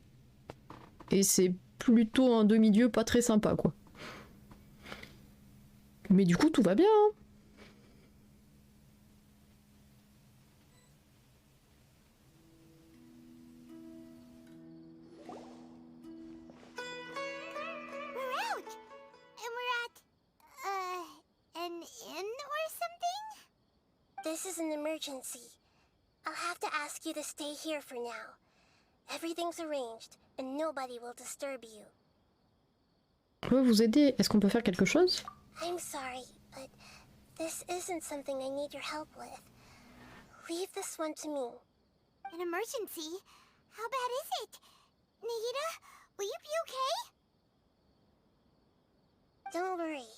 Et c'est plutôt un demi-dieu pas très sympa quoi. Mais du coup tout va bien. Hein. This is an emergency. I'll have to ask you to stay here for now. Everything's arranged, and nobody will disturb you. Je peux vous aider. Est-ce qu'on peut faire quelque chose? I'm sorry, but this isn't something I need your help with. Leave this one to me. An emergency? How bad is it? Nahida, will you be okay? Don't worry.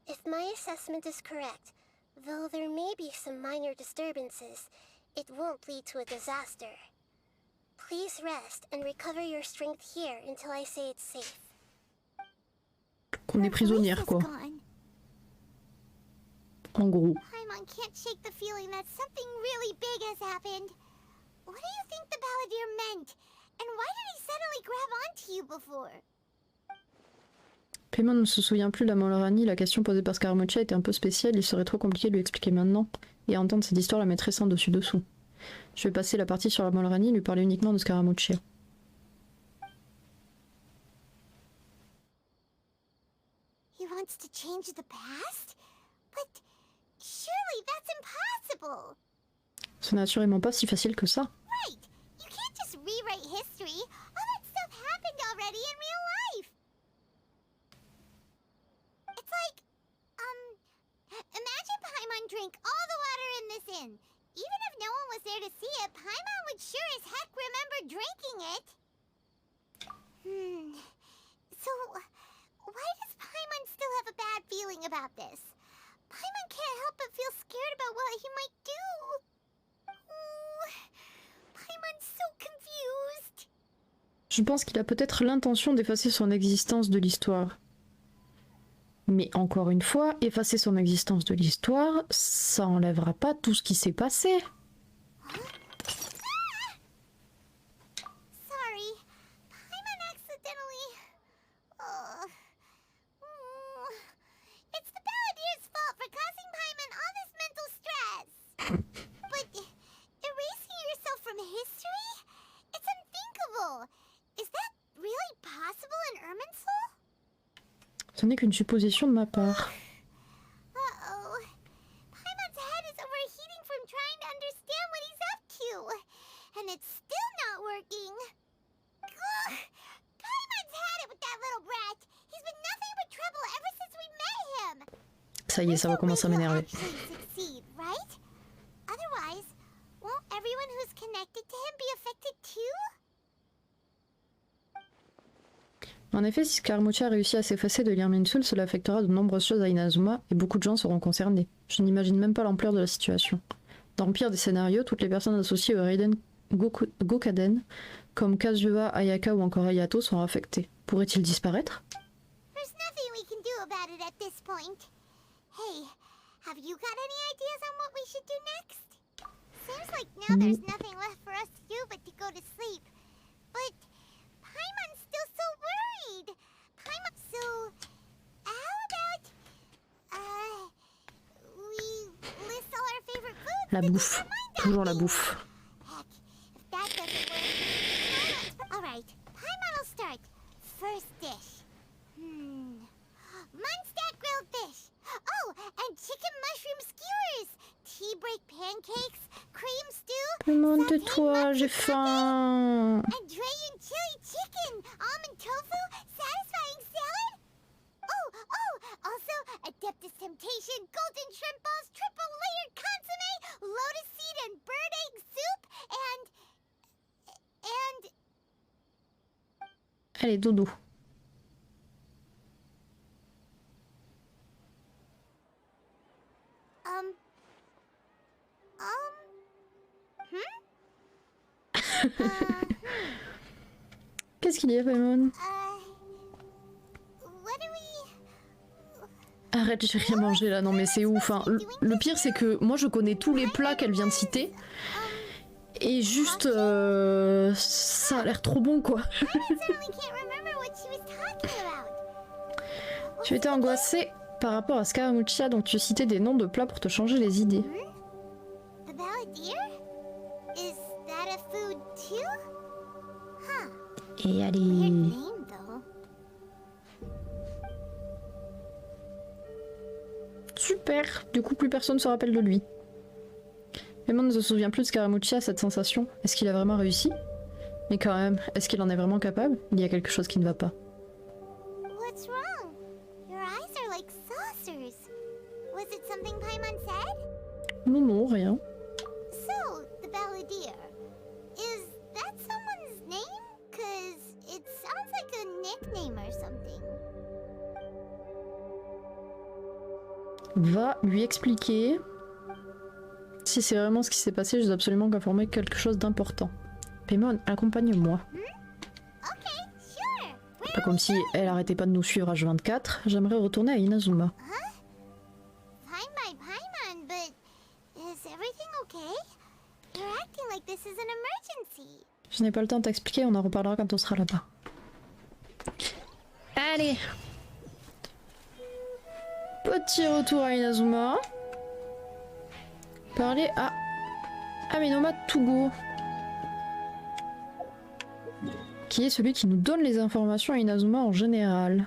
If my assessment is correct, though there may be some minor disturbances, it won't lead to a disaster. Please rest and recover your strength here until I say it's safe. Qu'on est prisonnière, quoi. En gros. Paimon can't shake the feeling that something really big has happened. What do you think the balladeer meant? And why did he suddenly grab onto you before? Paimon ne se souvient plus de la Molrani, la question posée par Scaramuccia était un peu spéciale, il serait trop compliqué de lui expliquer maintenant, et entendre cette histoire la mettrait sans dessus-dessous. Je vais passer la partie sur la Molrani et lui parler uniquement de Scaramuccia. He wants to change the past? But surely that's impossible! C'est naturellement pas si facile que ça. Right! You can't just rewrite history. All that stuff happened already in real life! It's like, imagine Paimon drank all the water in this inn. Even if no one was there to see it, Paimon would sure as heck remember drinking it. So, why does Paimon still have a bad feeling about this? Paimon can't help but feel scared about what he might do. Paimon's so confused. Je pense qu'il a peut-être l'intention d'effacer son existence de l'histoire. Mais encore une fois, effacer son existence de l'histoire, ça enlèvera pas tout ce qui s'est passé. Sorry, Paimon accidentally... It's the balladeer's fault for causing Paimon all this mental stress. But erasing yourself from history? It's unthinkable. Is that really possible in Irminsul? Ce n'est qu'une supposition de ma part. Uh-oh. Paimon's head is overheating from trying to understand what he's up to. And it's still not working. Ugh. Paimon's had it with that little brat. He's been nothing but trouble ever since we met him. Ça y est, ça va commencer à m'énerver. Succeed, right? Otherwise, won't everyone who's connected to him be affected too? En effet, si Scaramuccia a réussi à s'effacer de l'Irminsul, cela affectera de nombreuses choses à Inazuma, et beaucoup de gens seront concernés. Je n'imagine même pas l'ampleur de la situation. Dans le pire des scénarios, toutes les personnes associées au Raiden Gokaden, comme Kazuha, Ayaka ou encore Ayato, seront affectées. Pourrait-il disparaître? There's nothing we can do about it at this point. Hey, have you got any ideas on what we should do next? Seems like now there's nothing left for us to do but to go to sleep. But Paimon's still so worried. Paimon, so how about we list all our favorite foods? La bouffe. Toujours la bouffe. Heck, if that doesn't work, all right. Paimon will start. First dish. Munstack grilled fish. Oh, and chicken mushroom skewers. Tea break pancakes. Cream stew. Demande de sauté toi, mutton j'ai chicken, faim. and Drayan chili chicken. Almond tofu. Satisfying salad. Oh, also Adeptus Temptation, golden shrimp balls, triple layered consomme, lotus seed and bird egg soup, and... Allez, dodo. Qu'est-ce qu'il y a, Paimon? What do we... Arrête, j'ai rien mangé là, non mais c'est ouf. Hein. Le pire c'est que moi je connais tous les plats qu'elle vient de citer. Et juste... ça a l'air trop bon quoi. Tu étais angoissée par rapport à Scaramuccia, donc tu citais des noms de plats pour te changer les idées. The balladeer? Is that a food too? Huh. Et allez... Weird name though. Super, du coup plus personne se rappelle de lui. Raymond ne se souvient plus de Scaramucci à cette sensation. Est-ce qu'il a vraiment réussi? Mais quand même, est-ce qu'il en est vraiment capable? Il y a quelque chose qui ne va pas. What's wrong? Your eyes are like saucers. Was it something Paimon said? Non, non, rien. So, the Balladeer. Is that someone's name? 'Cause it sounds like a nickname or something. Va lui expliquer. Si c'est vraiment ce qui s'est passé, je dois absolument qu'informer quelque chose d'important. Paimon, accompagne-moi. Okay, sure. Pas comme si elle arrêtait pas de nous suivre H24. J'aimerais retourner à Inazuma. Fine by Paimon, but is everything okay? You're acting like this is an emergency. Je n'ai pas le temps de t'expliquer, on en reparlera quand on sera là-bas. Allez! Petit retour à Inazuma. Parler à Amenoma Tugo. Qui est celui qui nous donne les informations à Inazuma en général.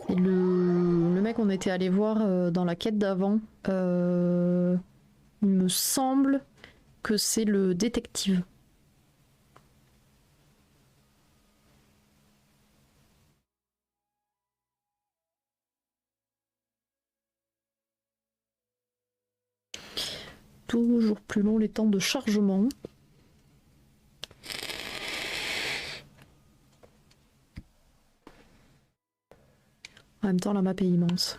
Et le mec qu'on était allé voir dans la quête d'avant, il me semble que c'est le détective. Toujours plus long les temps de chargement. En même temps, la map est immense.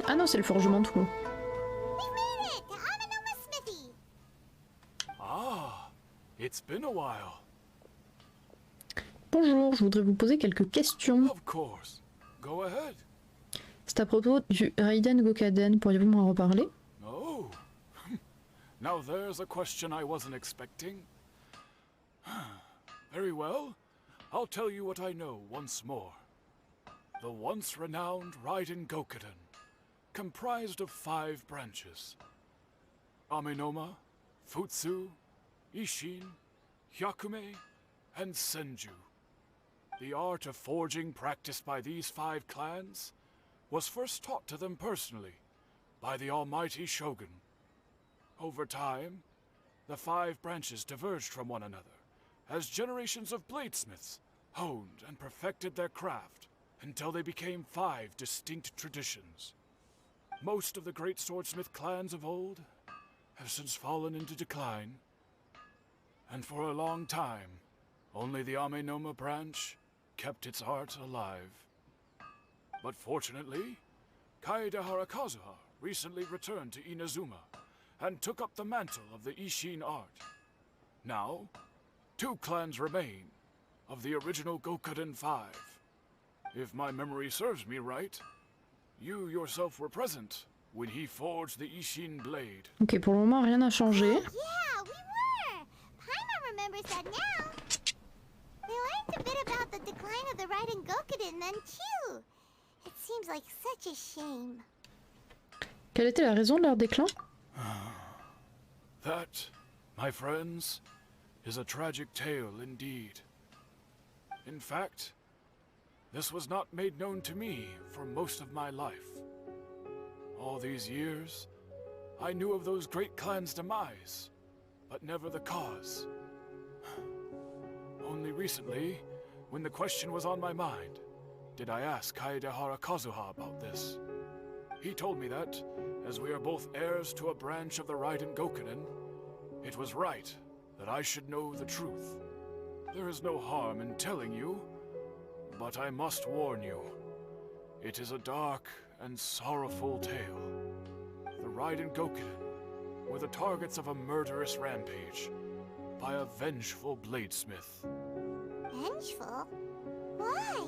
Ah non, c'est le forgement tout long. We made it to Amanoma Smithy. Ah, it's been a while. Bonjour, je voudrais vous poser quelques questions. Of course. Go ahead. C'est à propos du Raiden Gokaden, pourriez-vous m'en reparler? Oh. Now there's a question I wasn't expecting. Very well. I'll tell you what I know once more. The once renowned Raiden Gokaden, comprised of 5 branches. Amenoma, Futsu, Ishin, Hyakume, and Senju. The art of forging practiced by these 5 clans was first taught to them personally by the almighty Shogun. Over time, the 5 branches diverged from one another as generations of bladesmiths honed and perfected their craft until they became 5 distinct traditions. Most of the great swordsmith clans of old have since fallen into decline, and for a long time, only the Amenoma branch kept its art alive. But fortunately, Kaede Harakazuha recently returned to Inazuma and took up the mantle of the Ishin art. Now, 2 clans remain of the original Gokaden 5. If my memory serves me right, you yourself were present when he forged the Ishin blade. Ok, pour le moment, rien n'a changé. Yeah, we were. Paimon remembers that now. They learned a bit about the decline of the Raiden Gokaden then too. It seems like such a shame. Quelle était la raison de leur déclin? That, my friends, is a tragic tale indeed. In fact, this was not made known to me for most of my life. All these years, I knew of those great clans' demise, but never the cause. Only recently, when the question was on my mind, did I ask Kaede Harakazuha about this. He told me that, as we are both heirs to a branch of the Raiden Gokaden, it was right that I should know the truth. There is no harm in telling you, but I must warn you. It is a dark and sorrowful tale. The Raiden Gokaden were the targets of a murderous rampage by a vengeful bladesmith. Vengeful? Why?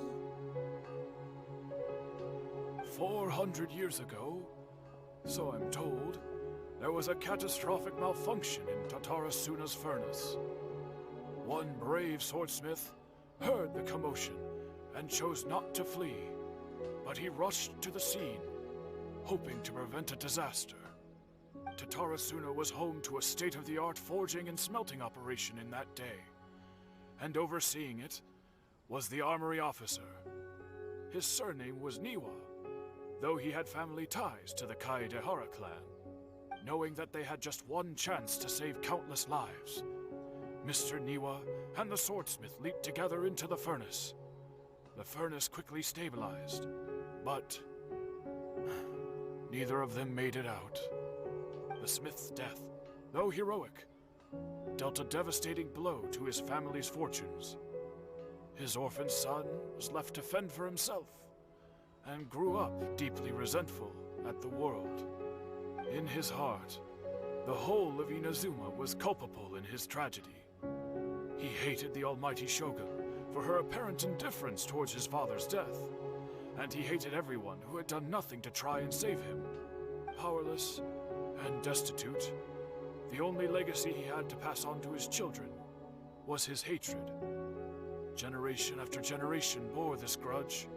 400 years ago, so I'm told, there was a catastrophic malfunction in Tatarasuna's furnace. One brave swordsmith heard the commotion and chose not to flee, but he rushed to the scene, hoping to prevent a disaster. Tatarasuna was home to a state-of-the-art forging and smelting operation in that day, and overseeing it was the armory officer. His surname was Niwa, though he had family ties to the Kaedehara clan. Knowing that they had just one chance to save countless lives, Mr. Niwa and the swordsmith leaped together into the furnace. The furnace quickly stabilized, but neither of them made it out. The smith's death, though heroic, dealt a devastating blow to his family's fortunes. His orphan son was left to fend for himself, and grew up deeply resentful at the world. In his heart, the whole of Inazuma was culpable in his tragedy. He hated the almighty Shogun for her apparent indifference towards his father's death, and he hated everyone who had done nothing to try and save him. Powerless and destitute, the only legacy he had to pass on to his children was his hatred. Generation after generation bore this grudge,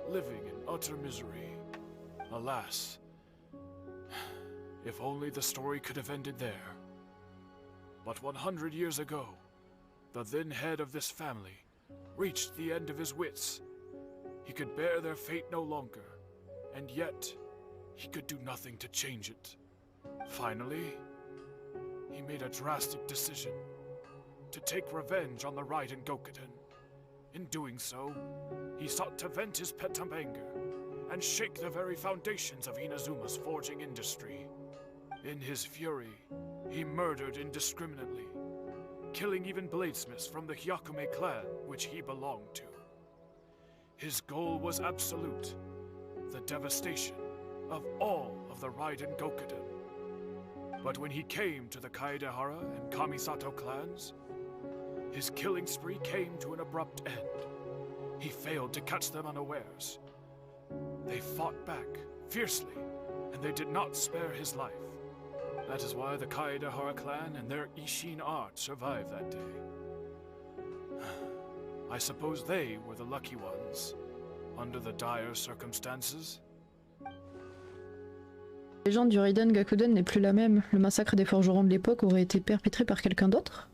living in utter misery. Alas, if only the story could have ended there. But 100 years ago, the then head of this family reached the end of his wits. He could bear their fate no longer, and yet he could do nothing to change it. Finally, he made a drastic decision to take revenge on the Raiden Gokuden. In doing so, he sought to vent his pent anger and shake the very foundations of Inazuma's forging industry. In his fury, he murdered indiscriminately, killing even bladesmiths from the Hyakume clan which he belonged to. His goal was absolute, the devastation of all of the Raiden Gokuden. But when he came to the Kaedehara and Kamisato clans, his killing spree came to an abrupt end. He failed to catch them unawares. They fought back fiercely, and they did not spare his life. That is why the Kaedehara clan and their Ishin art survived that day. I suppose they were the lucky ones, under the dire circumstances. La légende du Raiden Gakuden n'est plus la même. Le massacre des forgerons de l'époque aurait été perpétré par quelqu'un d'autre?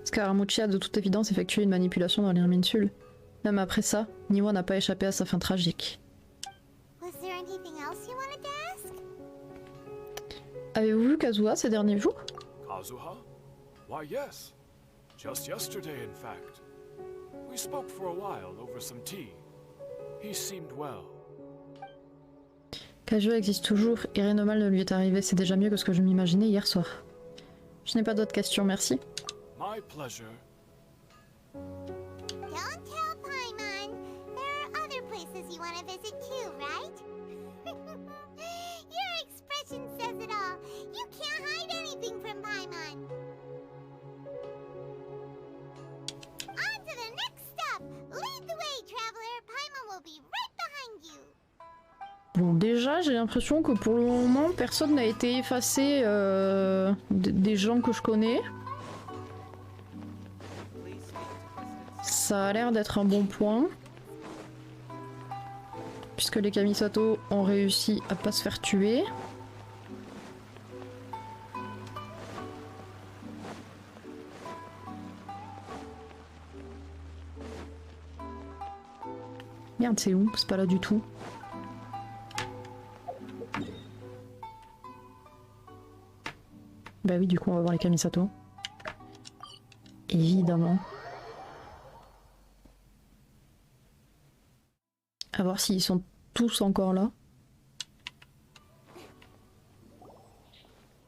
Scaramucci a de toute évidence effectué une manipulation dans l'Irminsul. Même après ça, Niwa n'a pas échappé à sa fin tragique. Avez-vous vu Kazuha ces derniers jours? Kazuha? Why, yes. Just yesterday, in fact. We spoke for a while over some tea. He seemed well. Kazuha existe toujours et rien de mal ne lui est arrivé. C'est déjà mieux que ce que je m'imaginais hier soir. Je n'ai pas d'autres questions, merci. My pleasure. Don't tell Paimon. There are other places you want to visit too, right? Your expression says it all. You can't hide anything from Paimon. On to the next stop. Lead the way, traveler. Paimon will be right behind you. Bon, déjà, j'ai l'impression que pour le moment, personne n'a été effacé des gens que je connais. Ça a l'air d'être un bon point. Puisque les Kamisato ont réussi à pas se faire tuer. Merde, c'est où? C'est pas là du tout. Bah oui, du coup, on va voir les Kamisato. Évidemment. À voir s'ils sont tous encore là.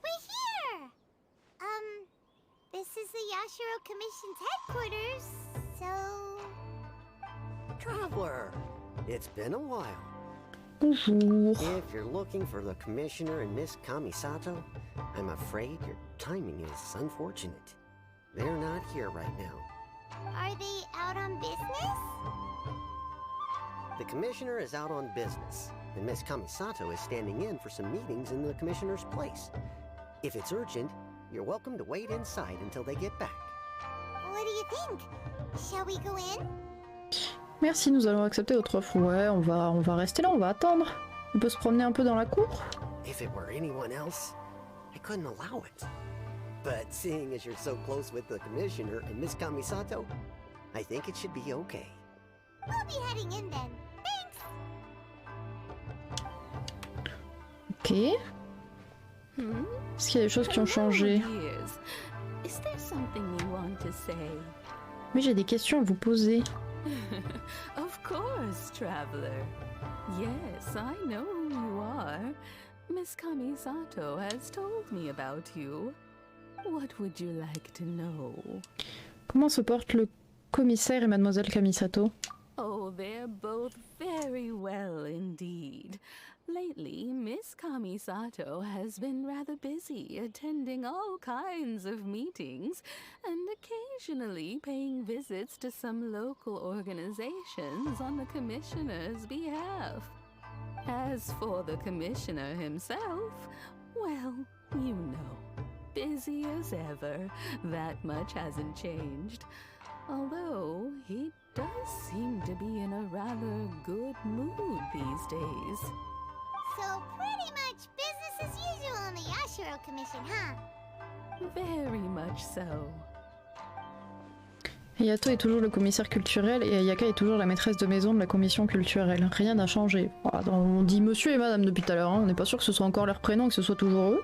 We're here. This is the Yashiro Commission's headquarters, so... Traveler, it's been a while. Bonjour. If you're looking for the Commissioner and Miss Kamisato, I'm afraid your timing is unfortunate. They're not here right now. Are they out on business? The Commissioner is out on business, and Miss Kamisato is standing in for some meetings in the Commissioner's place. If it's urgent, you're welcome to wait inside until they get back. What do you think? Shall we go in? Merci, nous allons accepter votre offre. Ouais, on va rester là, on va attendre. On peut se promener un peu dans la cour. If it were anyone else, I couldn't allow it. But seeing as you're so close with the Commissioner and Miss Kamisato, I think it should be okay. We'll be heading in then. Thanks! Ok. Est-ce qu'il y a des choses qui ont changé? Is there something you want to say? Oui, j'ai des questions à vous poser. Of course, traveler. Yes, I know who you are. Miss Kamisato has told me about you. What would you like to know? Comment se portent le commissaire et Mademoiselle Kamisato? Oh, they're both very well indeed. Lately, Miss Kamisato has been rather busy attending all kinds of meetings and occasionally paying visits to some local organizations on the Commissioner's behalf. As for the Commissioner himself, well, you know, busy as ever, that much hasn't changed. Although, he does seem to be in a rather good mood these days. So pretty much business as usual on the Yashiro Commission, huh? Very much so. Hayato est toujours le commissaire culturel et Ayaka est toujours la maîtresse de maison de la commission culturelle. Rien n'a changé. Voilà, on dit monsieur et madame depuis tout à l'heure, hein. On n'est pas sûr que ce soit encore leur prénom, que ce soit toujours eux.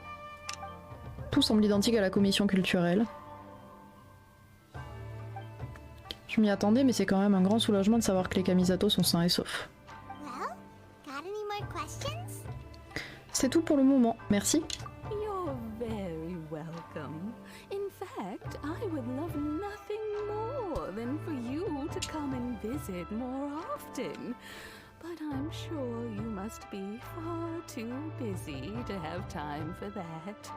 Tout semble identique à la commission culturelle. Je m'y attendais, mais c'est quand même un grand soulagement de savoir que les Kamisato sont sains et saufs. Well, got any more questions? C'est tout pour le moment, merci. You're very welcome. In fact, I would love nothing more than for you to come and visit more often. But I'm sure you must be far too busy to have time for that.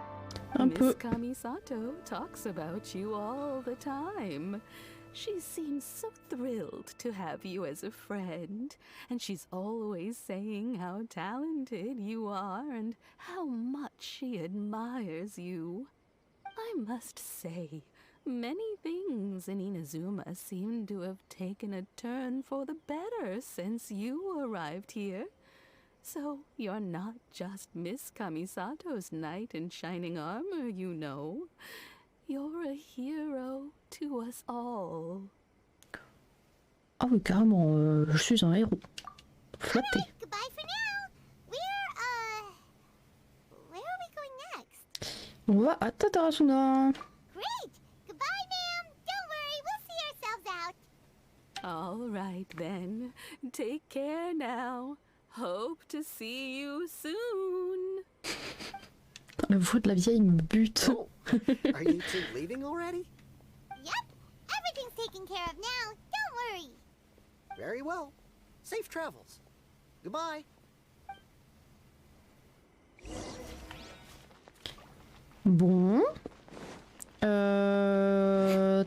Miss Kamisato talks about you all the time. She seems so thrilled to have you as a friend, and she's always saying how talented you are and how much she admires you. I must say, many things in Inazuma seem to have taken a turn for the better since you arrived here. So you're not just Miss Kamisato's knight in shining armor, you know. You're a hero to us all. Ah oui, carrément, je suis un héros. Flatté. Right, goodbye for now. Where are we going next? On va à Tatarasuna. Great! Goodbye, ma'am. Don't worry, we'll see ourselves out. All right then. Take care now. Hope to see you soon. La voix de la vieille me bute. Oh, are you two leaving already? Yep, everything's taken care of now. Don't worry. Very well. Safe travels. Goodbye. Bon.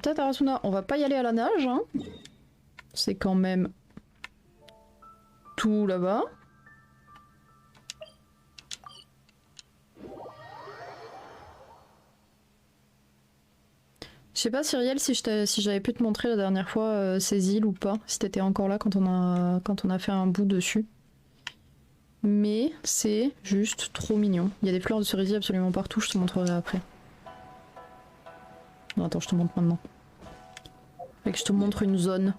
Tatarasuna, on va pas y aller à la nage, hein. C'est quand même tout là-bas. Je sais pas Cyrielle si j'avais pu te montrer la dernière fois ces îles ou pas, si t'étais encore là quand on a fait un bout dessus. Mais c'est juste trop mignon. Il y a des fleurs de cerisier absolument partout, je te montrerai après. Non attends, je te montre maintenant. Fait que je te montre une zone.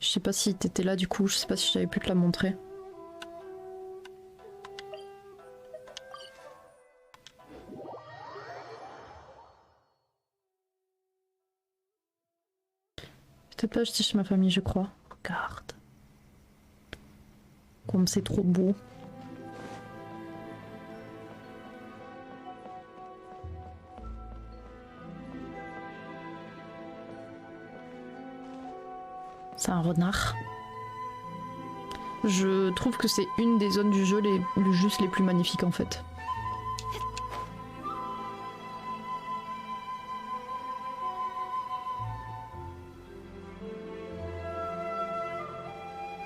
Je sais pas si t'étais là du coup, je sais pas si j'avais pu te la montrer. Peut-être pas, j'étais chez ma famille, je crois. Regarde. Comme c'est trop beau. C'est un renard. Je trouve que c'est une des zones du jeu juste les plus magnifiques en fait.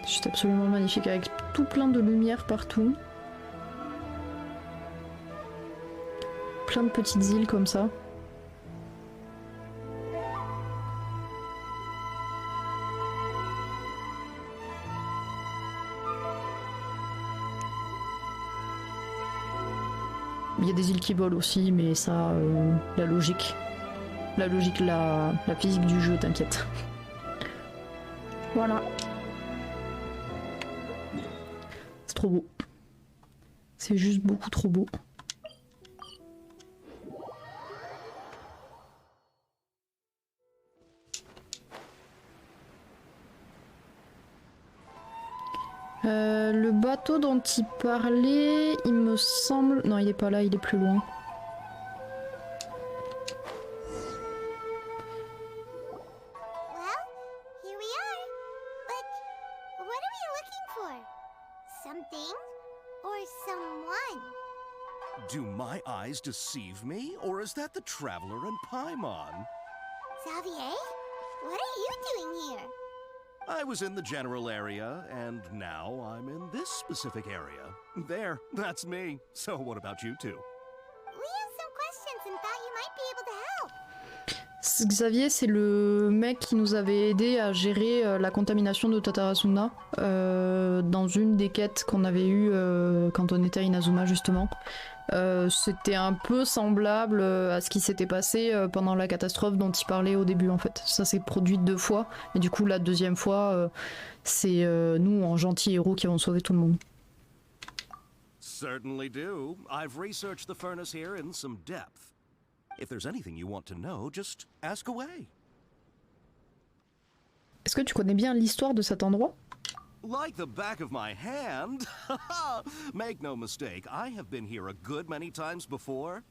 C'est absolument magnifique avec tout plein de lumière partout. Plein de petites îles comme ça. Il y a des îles qui volent aussi, mais ça, la logique, la physique du jeu, t'inquiète. Voilà. C'est trop beau. C'est juste beaucoup trop beau. Le bateau dont il parlait, il me semble... Non, il est pas là, il est plus loin. Well, here we are. But what are we looking for? Something or someone? Do my eyes deceive me, or is that the traveler in Paimon? Xavier? What are you doing here? I was in the general area, and now I'm in this specific area. There, that's me. So what about you two? We have some questions and thought you might be able to help. Xavier, c'est le mec qui nous avait aidé à gérer la contamination de Tatarasuna dans une des quêtes qu'on avait eues quand on était à Inazuma justement. C'était un peu semblable à ce qui s'était passé pendant la catastrophe dont il parlait au début en fait. Ça s'est produit 2 fois, et du coup la deuxième fois, c'est nous en gentils héros qui avons sauvé tout le monde. Certainly do. I've researched the furnace here in some depth. If there's anything you want to know, just ask away. Est-ce que tu connais bien l'histoire de cet endroit? Like the back of my hand. Make no mistake, I have been here a good many times before.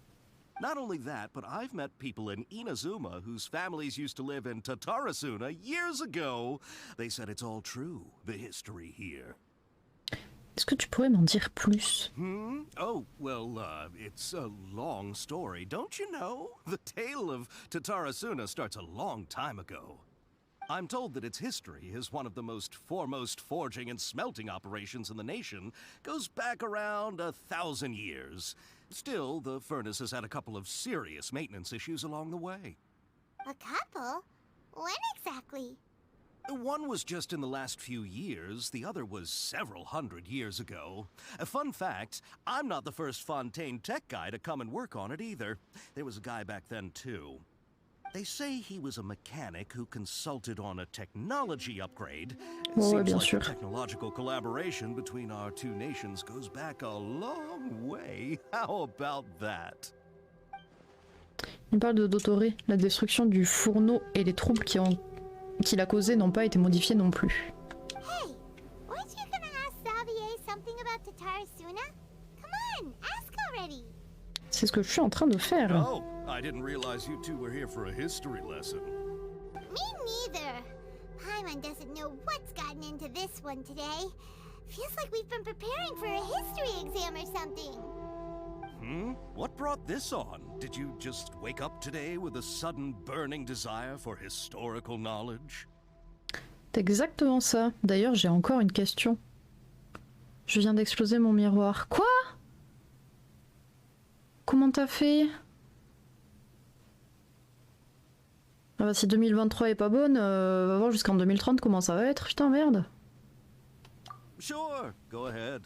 Not only that, but I've met people in Inazuma whose families used to live in Tatarasuna years ago. They said it's all true, the history here. Est-ce que tu pourrais m'en dire plus? Oh, well, it's a long story, don't you know? The tale of Tatarasuna starts a long time ago. I'm told that its history is one of the most foremost forging and smelting operations in the nation, goes back around 1,000 years. Still, the furnace has had a couple of serious maintenance issues along the way. A couple? When exactly? One was just in the last few years, the other was several hundred years ago. A fun fact, I'm not the first Fontaine tech guy to come and work on it either. There was a guy back then too. They say he was a mechanic who consulted on a technology upgrade. It seems like the technological collaboration between our two nations goes back a long way. How about that? Il parle de Dottore. La destruction du fourneau et les troubles qu'il a causés n'ont pas été modifiés non plus. Hey, weren't you gonna ask Xavier something about Tatarasuna? Come on, ask already. C'est ce que je suis en train de faire. Oh, I didn't realize you two were here for a history lesson. Me neither. Paimon doesn't know what's gotten into this one today. Feels like we've been preparing for a history exam or something. What brought this on? Did you just wake up today with a sudden burning desire for historical knowledge? C'est exactement ça. D'ailleurs, j'ai encore une question. Je viens d'exploser mon miroir. Quoi? Comment t'as fait? Ah bah si 2023 est pas bonne, va voir jusqu'en 2030 comment ça va être. Putain, merde. Sure, go ahead.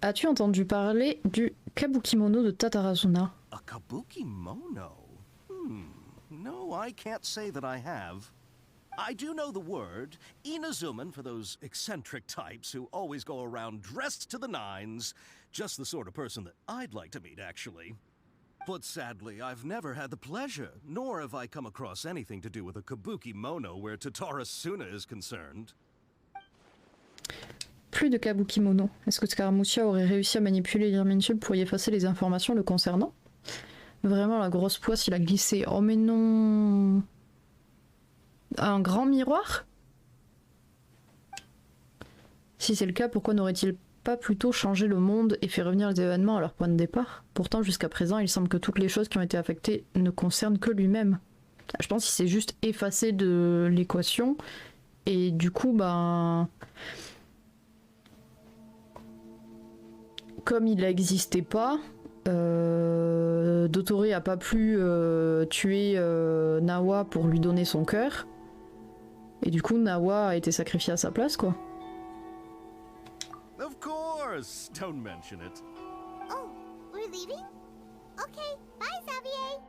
As-tu entendu parler du kabukimono de Tatarasuna? A kabukimono? No, I can't say that I have. I do know the word, Inazuman for those eccentric types who always go around dressed to the nines. Just the sort of person that I'd like to meet, actually. But sadly, I've never had the pleasure, nor have I come across anything to do with a kabukimono where Tatarasuna is concerned. Plus de kabukimono. Est-ce que Scaramuccia aurait réussi à manipuler l'Irminsul pour y effacer les informations le concernant? Vraiment, la grosse poisse, il a glissé. Oh mais non! Un grand miroir? Si c'est le cas, pourquoi n'aurait-il pas plutôt changé le monde et fait revenir les événements à leur point de départ? Pourtant, jusqu'à présent, il semble que toutes les choses qui ont été affectées ne concernent que lui-même. Je pense qu'il s'est juste effacé de l'équation, et du coup, ben... comme il n'existait pas, Dottore a pas pu tuer Nawa pour lui donner son cœur. Et du coup, Nawa a été sacrifié à sa place, quoi. Of course! Don't mention it. Oh, were leaving? Okay, bye, Xavier.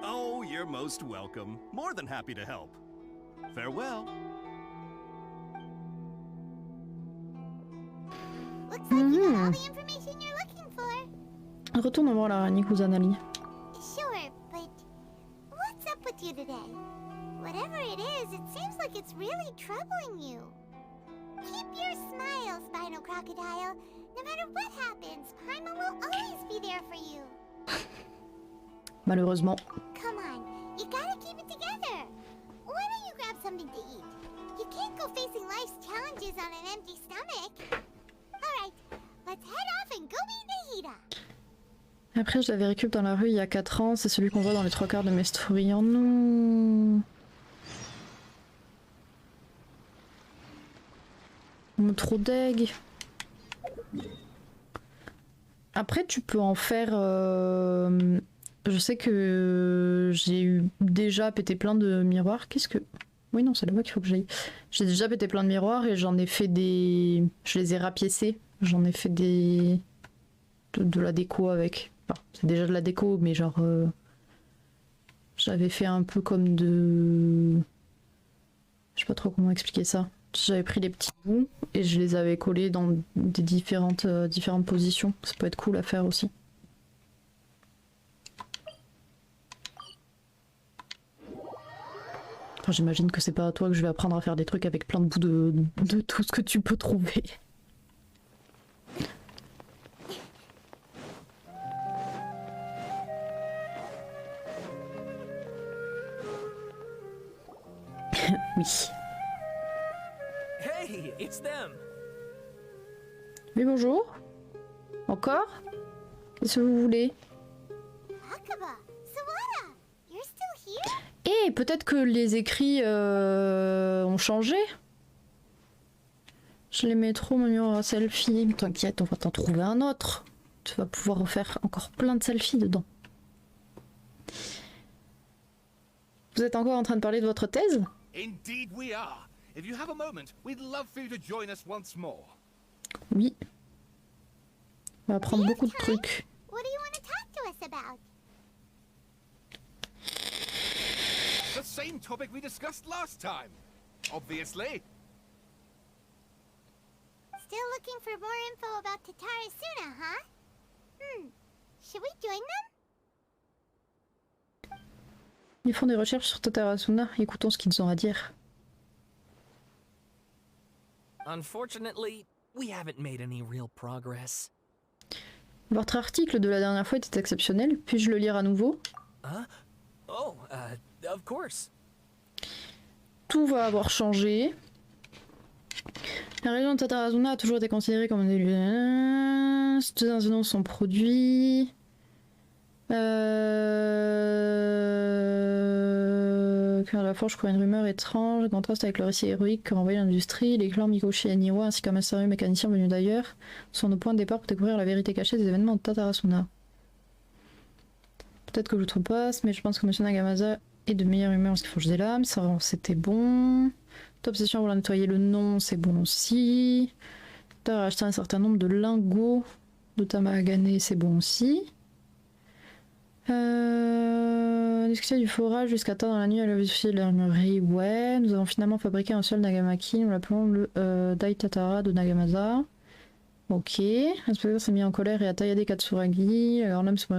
Oh, you're most welcome. More than happy to help. Farewell. Looks like you got all the information you're looking for. Retourne voir l'araignée Kusanali. Sure, but what's up with you today? Whatever it is, it seems like it's really troubling you. Keep your smile, Spino Crocodile. No matter what happens, Paimon will always be there for you. Malheureusement. Come on, you gotta keep it together. Why don't you grab something to eat? You can't go facing life's challenges on an empty stomach. Alright, let's head off and go meet Nahida. Après, je l'avais récup dans la rue il y a 4 ans. C'est celui qu'on voit dans les 3 quarts de mes stories. Oh non. Trop deg. Après, tu peux en faire... Je sais que j'ai déjà pété plein de miroirs. Qu'est-ce que... Oui, non, c'est là-bas qu'il faut que j'aille. J'ai déjà pété plein de miroirs et j'en ai fait des... Je les ai rapiécés. J'en ai fait des... De la déco avec. Enfin, c'est déjà de la déco, mais genre... J'avais fait un peu comme de... Je sais pas trop comment expliquer ça. J'avais pris les petits bouts et je les avais collés dans des différentes positions. Ça peut être cool à faire aussi. Enfin, j'imagine que c'est pas à toi que je vais apprendre à faire des trucs avec plein de bouts de tout ce que tu peux trouver. Oui. Hey, it's them. Oui, bonjour. Encore? Qu'est-ce que vous voulez? Akaba, Sawada, you're still here? Et peut-être que les écrits ont changé. Je les mets trop mon numéro à selfie. T'inquiète, on va t'en trouver un autre. Tu vas pouvoir refaire encore plein de selfies dedans. Vous êtes encore en train de parler de votre thèse? Indeed we are. If you have a moment, we'd love for you to join us once more. Oui. On va apprendre beaucoup de trucs. What do you want to talk to us about? The same topic we discussed last time. Obviously. Still looking for more info about Tatarasuna, huh? Should we join them? Ils font des recherches sur Tatarasuna. Écoutons ce qu'ils ont à dire. Unfortunately, we haven't made any real progress. Votre article de la dernière fois était exceptionnel. Puis-je le lire à nouveau? Huh? Oh, of course. Tout va avoir changé. La région de Tatarasuna a toujours été considérée comme un élu. Ces deux incidents sont produits. À la fois, je crois une rumeur étrange, contraste avec le récit héroïque que renvoyait l'industrie. Les clans Mikoshi et Niwa ainsi qu'un mystérieux mécanicien venu d'ailleurs sont nos points de départ pour découvrir la vérité cachée des événements de Tatarasuna. Peut-être que je trouve pas, mais je pense que Monsieur Nagamasa est de meilleure humeur en ce qui forge des lames. Ça, c'était bon. Obsession à vouloir nettoyer le nom, c'est bon aussi. D'avoir acheté un certain nombre de lingots de Tamagane, c'est bon aussi. Discuter du forage jusqu'à tard dans la nuit à la vue de l'armurerie, ouais. Nous avons finalement fabriqué un seul Nagamaki, nous l'appelons le Daitatara de Nagamasa. Ok. L'inspecteur s'est mis en colère et a tailladé Katsuragi. Alors l'homme se...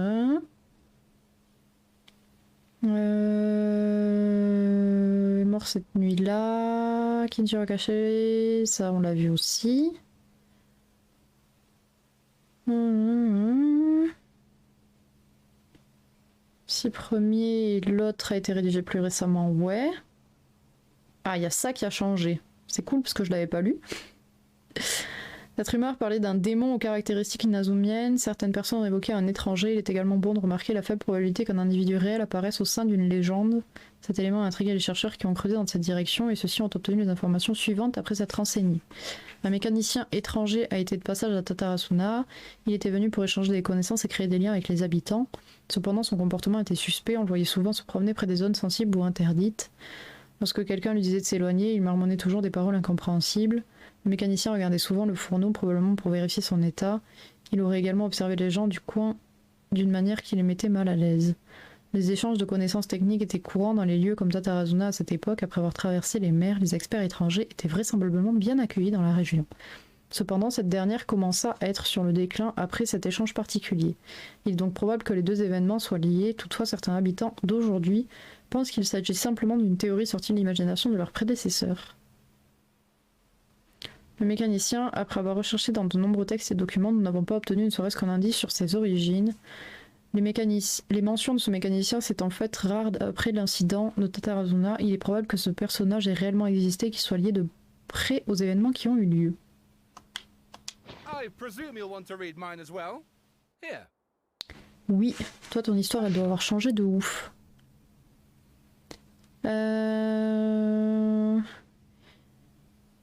mort cette nuit-là. Kinshiro caché, ça on l'a vu aussi. Si premier, l'autre a été rédigé plus récemment, ouais. Ah, il y a ça qui a changé. C'est cool parce que je l'avais pas lu. Cette rumeur parlait d'un démon aux caractéristiques inazumiennes. Certaines personnes ont évoqué un étranger. Il est également bon de remarquer la faible probabilité qu'un individu réel apparaisse au sein d'une légende. Cet élément a intrigué les chercheurs qui ont creusé dans cette direction et ceux-ci ont obtenu les informations suivantes après s'être renseignés. Un mécanicien étranger a été de passage à Tatarasuna. Il était venu pour échanger des connaissances et créer des liens avec les habitants. Cependant, son comportement était suspect. On le voyait souvent se promener près des zones sensibles ou interdites. Lorsque quelqu'un lui disait de s'éloigner, il marmonnait toujours des paroles incompréhensibles. Le mécanicien regardait souvent le fourneau, probablement pour vérifier son état. Il aurait également observé les gens du coin d'une manière qui les mettait mal à l'aise. Les échanges de connaissances techniques étaient courants dans les lieux comme Tatarazuna à cette époque. Après avoir traversé les mers, les experts étrangers étaient vraisemblablement bien accueillis dans la région. Cependant, cette dernière commença à être sur le déclin après cet échange particulier. Il est donc probable que les deux événements soient liés. Toutefois, certains habitants d'aujourd'hui pensent qu'il s'agit simplement d'une théorie sortie de l'imagination de leurs prédécesseurs. Le mécanicien, après avoir recherché dans de nombreux textes et documents, nous n'avons pas obtenu ne serait-ce qu'un indice sur ses origines. Les mentions de ce mécanicien s'étant faites rares après l'incident de Tatarazuna, il est probable que ce personnage ait réellement existé et qu'il soit lié de près aux événements qui ont eu lieu. I presume you'll want to read mine as well. Here. Oui, toi ton histoire elle doit avoir changé de ouf.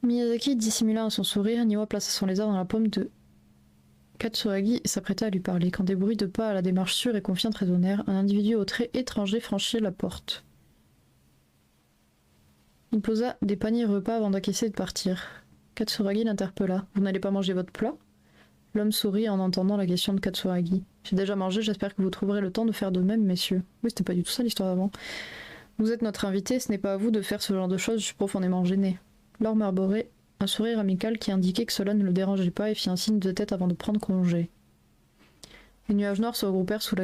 Miyazaki dissimula son sourire, Niwa plaça son lézard dans la paume de Katsuragi et s'apprêta à lui parler. Quand des bruits de pas à la démarche sûre et confiante résonnèrent, un individu au trait étranger franchit la porte. Il posa des paniers repas avant d'acquiescer et de partir. Katsuragi l'interpella. « Vous n'allez pas manger votre plat ?» L'homme sourit en entendant la question de Katsuragi. « J'ai déjà mangé, j'espère que vous trouverez le temps de faire de même, messieurs. » Oui, c'était pas du tout ça l'histoire d'avant. « Vous êtes notre invité, ce n'est pas à vous de faire ce genre de choses, je suis profondément gêné. » L'homme arborait un sourire amical qui indiquait que cela ne le dérangeait pas et fit un signe de tête avant de prendre congé. Les nuages noirs se regroupèrent sous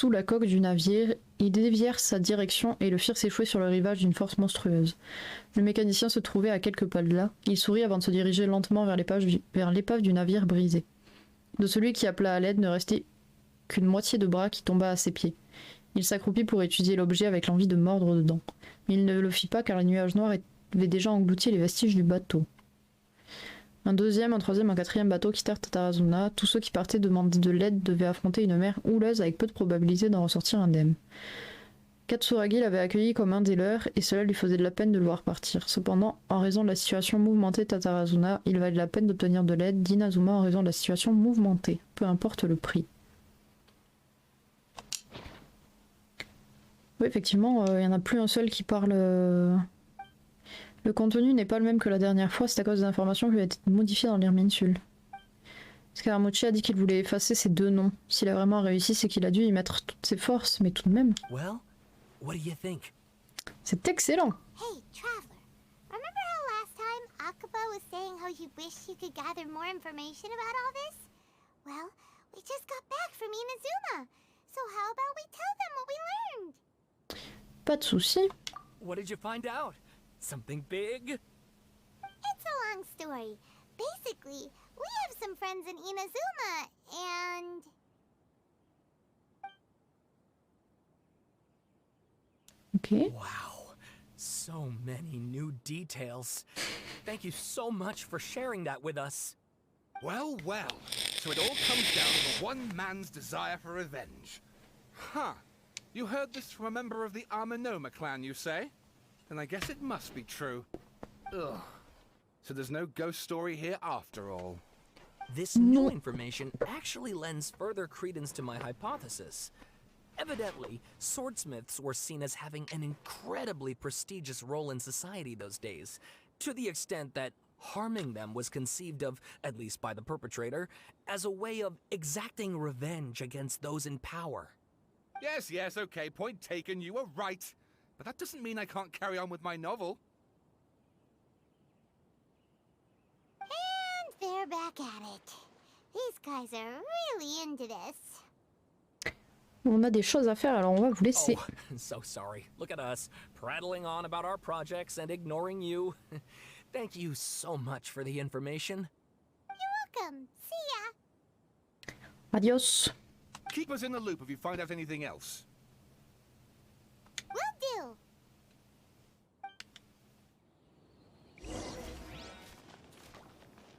la coque du navire. Ils dévièrent sa direction et le firent s'échouer sur le rivage d'une force monstrueuse. Le mécanicien se trouvait à quelques pas de là. Il sourit avant de se diriger lentement vers l'épave du navire brisé. De celui qui appela à l'aide ne restait qu'une moitié de bras qui tomba à ses pieds. Il s'accroupit pour étudier l'objet avec l'envie de mordre dedans. Mais il ne le fit pas car les nuages noirs avaient déjà englouti les vestiges du bateau. Un deuxième, un troisième, un quatrième bateau quittèrent Tatarazuna. Tous ceux qui partaient demander de l'aide devaient affronter une mer houleuse avec peu de probabilité d'en ressortir indemne. Katsuragi l'avait accueilli comme un des leurs et cela lui faisait de la peine de le voir partir. Cependant, en raison de la situation mouvementée de Tatarazuna, il valait la peine d'obtenir de l'aide d'Inazuma en raison de la situation mouvementée, peu importe le prix. Oui, effectivement, il n'y en a plus un seul qui parle... Le contenu n'est pas le même que la dernière fois, c'est à cause des informations qui ont été modifiées dans l'Irminsul. Scaramucci a dit qu'il voulait effacer ces deux noms. S'il a vraiment réussi, c'est qu'il a dû y mettre toutes ses forces, mais tout de même. Well, what do you think? C'est excellent. Hey, Traveler. Remember how last time Akaba was saying how you wish you could gather more information about all this? Well, we just got back from Inazuma. So how about we tell them what we learned? Pas de soucis. What did you find out? Something big? It's a long story. Basically, we have some friends in Inazuma, and... Okay. Wow, so many new details. Thank you so much for sharing that with us. Well, well. So it all comes down to one man's desire for revenge. Huh. You heard this from a member of the Amanoma clan, you say? Then I guess it must be true. Ugh. So there's no ghost story here after all. This new information actually lends further credence to my hypothesis. Evidently, swordsmiths were seen as having an incredibly prestigious role in society those days, to the extent that harming them was conceived of, at least by the perpetrator, as a way of exacting revenge against those in power. Yes, okay, point taken, you were right. But that doesn't mean I can't carry on with my novel. And they're back at it. These guys are really into this. On a des choses à faire, alors on va vous laisser. Oh, so sorry. Look at us, prattling on about our projects and ignoring you. Thank you so much for the information. You're welcome. See ya. Adios. Keep us in the loop if you find out anything else. Will do.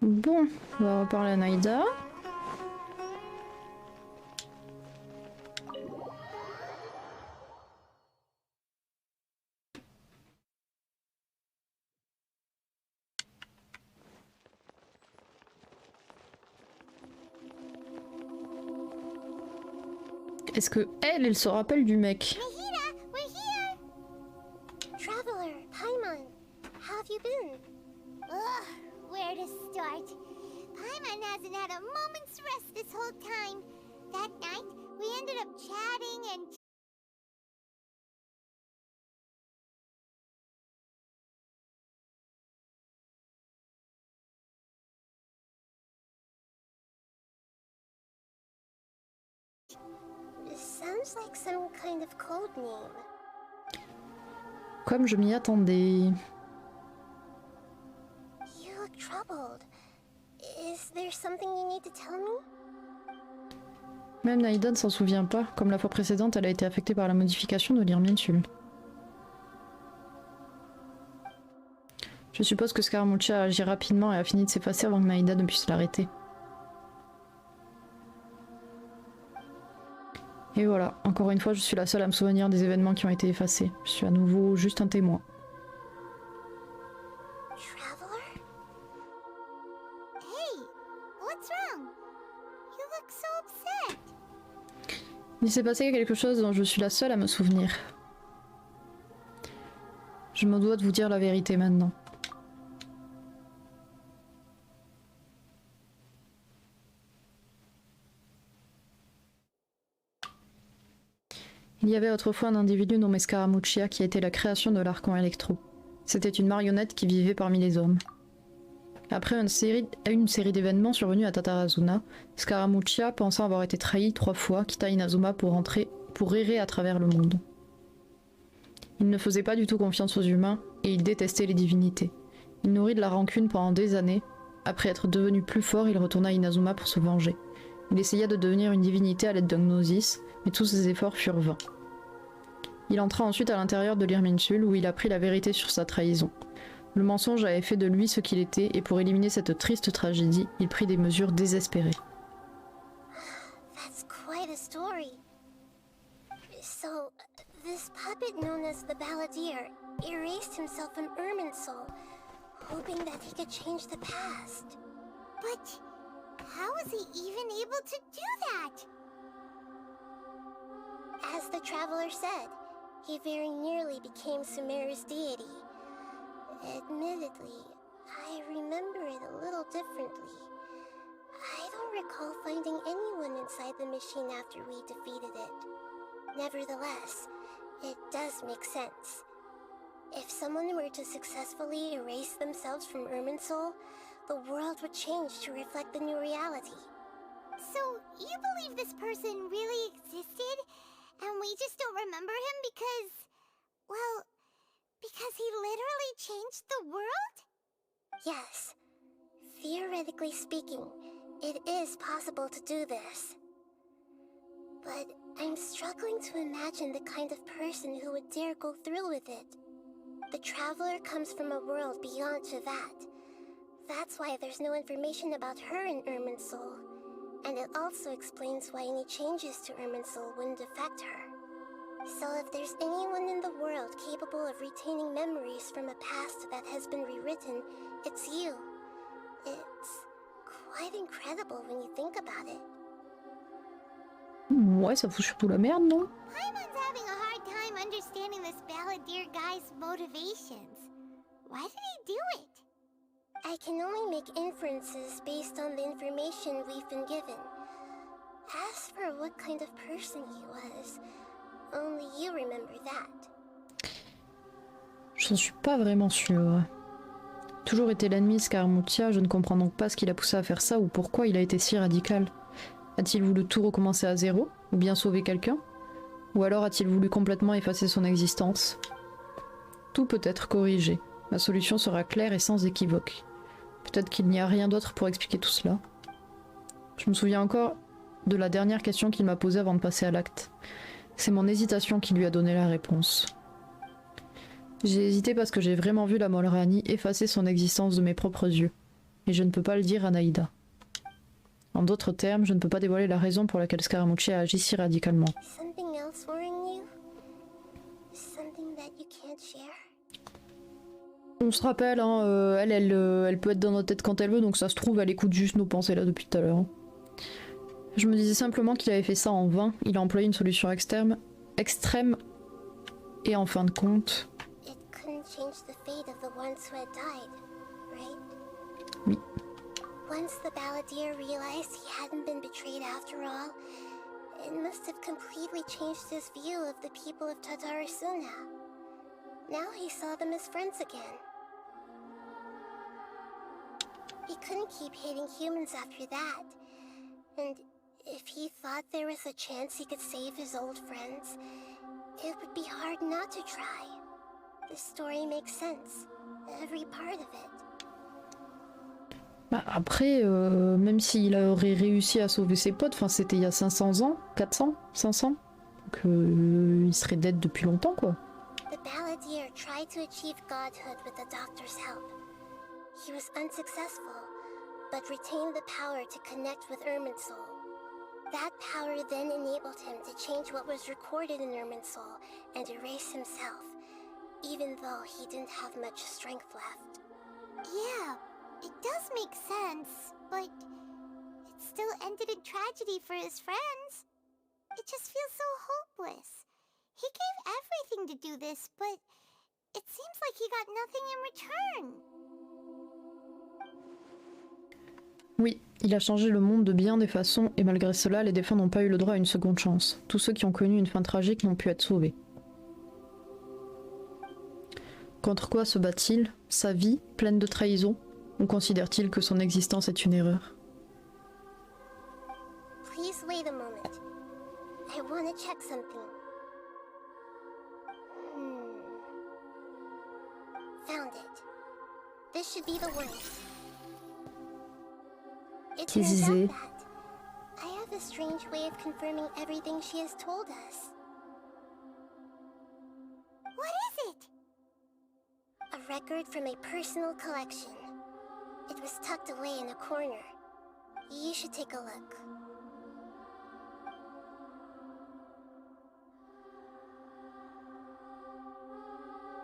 Bon, on va reparler à Naïda. Est-ce que elle se rappelle du mec? Mahita, we're here. Traveler, Paimon, how have you been? Ugh, where to start? Paimon hasn't had a moment's rest this whole time. That night, we ended up chatting and... Sounds like some kind of code name. Comme je m'y attendais. You look troubled. Is there something you need to tell me? Même Naïda ne s'en souvient pas. Comme la fois précédente, elle a été affectée par la modification de l'Irminsul. Je suppose que Scaramucci a agi rapidement et a fini de s'effacer avant que Naïda ne puisse l'arrêter. Et voilà, encore une fois, je suis la seule à me souvenir des événements qui ont été effacés. Je suis à nouveau juste un témoin. Traveler? Hey, what's wrong? You look so upset. Il s'est passé quelque chose dont je suis la seule à me souvenir. Je me dois de vous dire la vérité maintenant. Il y avait autrefois un individu nommé Scaramuccia qui a été la création de l'Archon Electro. C'était une marionnette qui vivait parmi les hommes. Après une série d'événements survenus à Tatarazuna, Scaramuccia, pensant avoir été trahi 3 fois, quitta Inazuma pour errer à travers le monde. Il ne faisait pas du tout confiance aux humains et il détestait les divinités. Il nourrit de la rancune pendant des années. Après être devenu plus fort, il retourna à Inazuma pour se venger. Il essaya de devenir une divinité à l'aide d'un gnosis, mais tous ses efforts furent vains. Il entra ensuite à l'intérieur de l'Irminsul où il apprit la vérité sur sa trahison. Le mensonge avait fait de lui ce qu'il était et pour éliminer cette triste tragédie, il prit des mesures désespérées. That's quite a story. So, this puppet known as the Balladeer erased himself from Irminsul, hoping that he could change the past. But how was he even able to do that? As the traveler said, he very nearly became Sumeru's deity. Admittedly, I remember it a little differently. I don't recall finding anyone inside the machine after we defeated it. Nevertheless, it does make sense. If someone were to successfully erase themselves from Irminsul, the world would change to reflect the new reality. So, you believe this person really existed, and we just don't remember him because, well, because he literally changed the world? Yes. Theoretically speaking, it is possible to do this. But I'm struggling to imagine the kind of person who would dare go through with it. The Traveler comes from a world beyond to that. That's why there's no information about her in Irminsul. And it also explains why any changes to Irminsul wouldn't affect her. So if there's anyone in the world capable of retaining memories from a past that has been rewritten, it's you. It's quite incredible when you think about it. Ouais, ça fout surtout la merde, non? Paimon's having a hard time understanding this Balladeer guy's motivations. Why did he do it? I can only make inferences based on the information we've been given. As for what kind of person he was, only you remember that. Je n'en suis pas vraiment sûre. Toujours été l'ennemi de Scaramuccia, je ne comprends donc pas ce qui l'a poussé à faire ça ou pourquoi il a été si radical. A-t-il voulu tout recommencer à zéro, ou bien sauver quelqu'un? Ou alors a-t-il voulu complètement effacer son existence? Tout peut être corrigé. Ma solution sera claire et sans équivoque. Peut-être qu'il n'y a rien d'autre pour expliquer tout cela. Je me souviens encore de la dernière question qu'il m'a posée avant de passer à l'acte. C'est mon hésitation qui lui a donné la réponse. J'ai hésité parce que j'ai vraiment vu la Molrani effacer son existence de mes propres yeux. Et je ne peux pas le dire à Naïda. En d'autres termes, je ne peux pas dévoiler la raison pour laquelle Scaramucci a agi si radicalement. Something else worrying you? Something that you can't share? On se rappelle, hein, elle peut être dans notre tête quand elle veut, donc ça se trouve, elle écoute juste nos pensées là depuis tout à l'heure. Je me disais simplement qu'il avait fait ça en vain, il a employé une solution extrême, et en fin de compte... It couldn't change the fate of the ones who had died, right? Oui. Once the Balladeer realized he hadn't been betrayed after all, It must have completely changed his view of the people of Tatarasuna. Now he saw them as friends again. He couldn't keep hating humans after that. And if he thought there was a chance he could save his old friends, it would be hard not to try. This story makes sense. Every part of it. Bah après, même s'il aurait réussi à sauver ses potes, enfin c'était il y a 500 ans, 400, 500, donc il serait dead depuis longtemps quoi. The Balladeer tried to achieve godhood with the doctor's help. He was unsuccessful, but retained the power to connect with Irminsul. That power then enabled him to change what was recorded in Irminsul and erase himself, even though he didn't have much strength left. Yeah, it does make sense, but it still ended in tragedy for his friends. It just feels so hopeless. He gave everything to do this, but it seems like he got nothing in return. Oui, il a changé le monde de bien des façons, et malgré cela, les défunts n'ont pas eu le droit à une seconde chance. Tous ceux qui ont connu une fin tragique n'ont pu être sauvés. Contre quoi se bat-il? Sa vie, pleine de trahison? Ou considère-t-il que son existence est une erreur? Please wait a moment. I want to check something. Found it. This should be the one. It turns out that I have a strange way of confirming everything she has told us. What is it? A record from a personal collection. It was tucked away in a corner. You should take a look.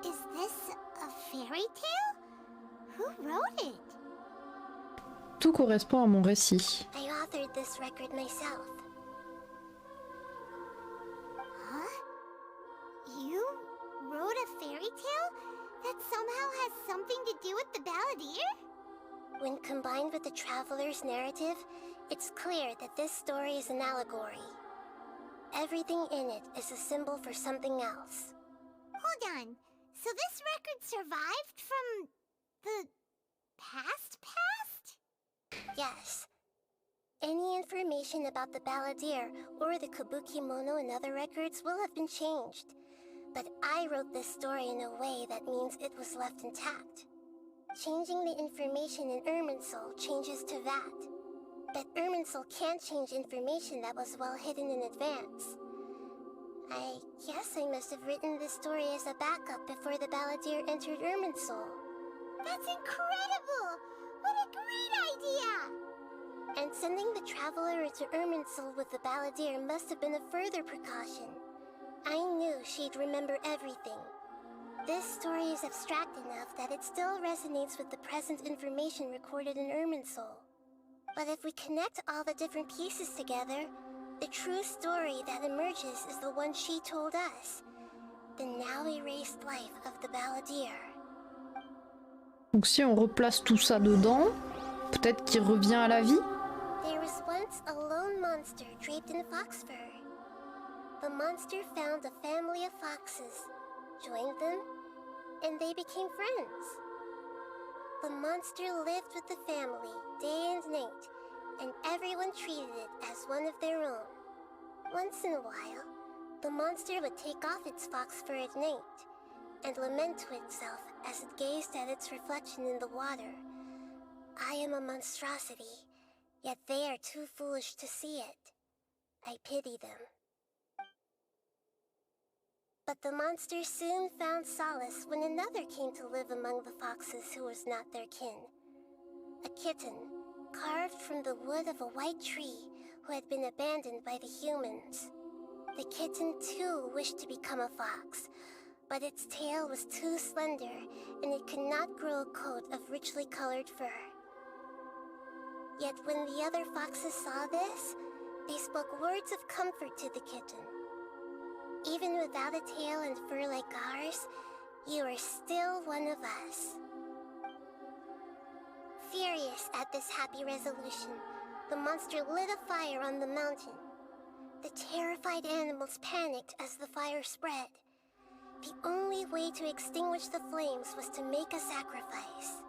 Is this a fairy tale? Who wrote it? Tout correspond à mon récit. I authored this record myself. Huh? You wrote a fairy tale that somehow has something to do with the Balladeer? When combined with the Traveler's narrative, it's clear that this story is an allegory. Everything in it is a symbol for something else. Hold on. So this record survived from the past? Yes. Any information about the Balladeer or the Kabuki Mono in other records will have been changed. But I wrote this story in a way that means it was left intact. Changing the information in Irminsul changes to that. But Irminsul can't change information that was well hidden in advance. I guess I must have written this story as a backup before the Balladeer entered Irminsul. That's incredible! What a great idea! And sending the Traveler into Irminsul with the Balladeer must have been a further precaution. I knew she'd remember everything. This story is abstract enough that it still resonates with the present information recorded in Irminsul. But if we connect all the different pieces together, the true story that emerges is the one she told us. The now erased life of the Balladeer. Donc si on replace tout ça dedans, peut-être qu'il revient à la vie? There was once a lone monster draped in fox fur. The monster found a family of foxes, joined them, and they became friends. The monster lived with the family day and night, and everyone treated it as one of their own. Once in a while, the monster would take off its fox fur at night, and lament to itself as it gazed at its reflection in the water. I am a monstrosity, yet they are too foolish to see it. I pity them. But the monster soon found solace when another came to live among the foxes who was not their kin. A kitten, carved from the wood of a white tree who had been abandoned by the humans. The kitten too wished to become a fox, but its tail was too slender and it could not grow a coat of richly colored fur. Yet when the other foxes saw this, they spoke words of comfort to the kitten. Even without a tail and fur like ours, you are still one of us. Furious at this happy resolution, the monster lit a fire on the mountain. The terrified animals panicked as the fire spread. The only way to extinguish the flames was to make a sacrifice.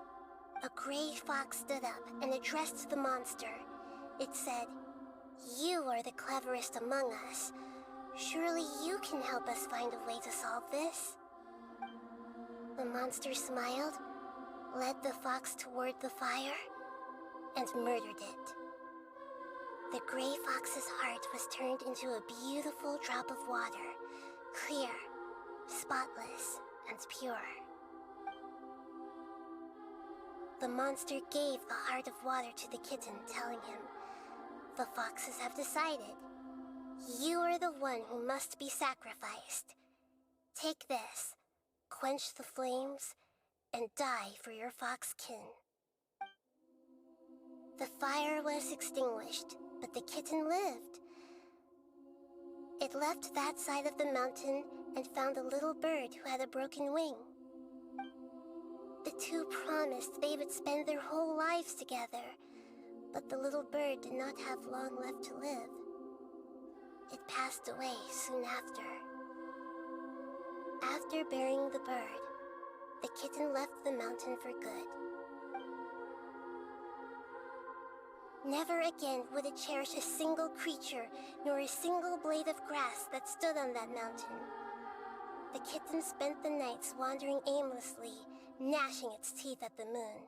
A gray fox stood up and addressed the monster. It said, "You are the cleverest among us. Surely you can help us find a way to solve this." The monster smiled, led the fox toward the fire, and murdered it. The gray fox's heart was turned into a beautiful drop of water, clear, spotless, and pure. The monster gave the heart of water to the kitten, telling him, "The foxes have decided. You are the one who must be sacrificed. Take this, quench the flames, and die for your fox kin." The fire was extinguished, but the kitten lived. It left that side of the mountain and found a little bird who had a broken wing. The two promised they would spend their whole lives together, but the little bird did not have long left to live. It passed away soon after. After burying the bird, the kitten left the mountain for good. Never again would it cherish a single creature, nor a single blade of grass that stood on that mountain. The kitten spent the nights wandering aimlessly, gnashing its teeth at the moon.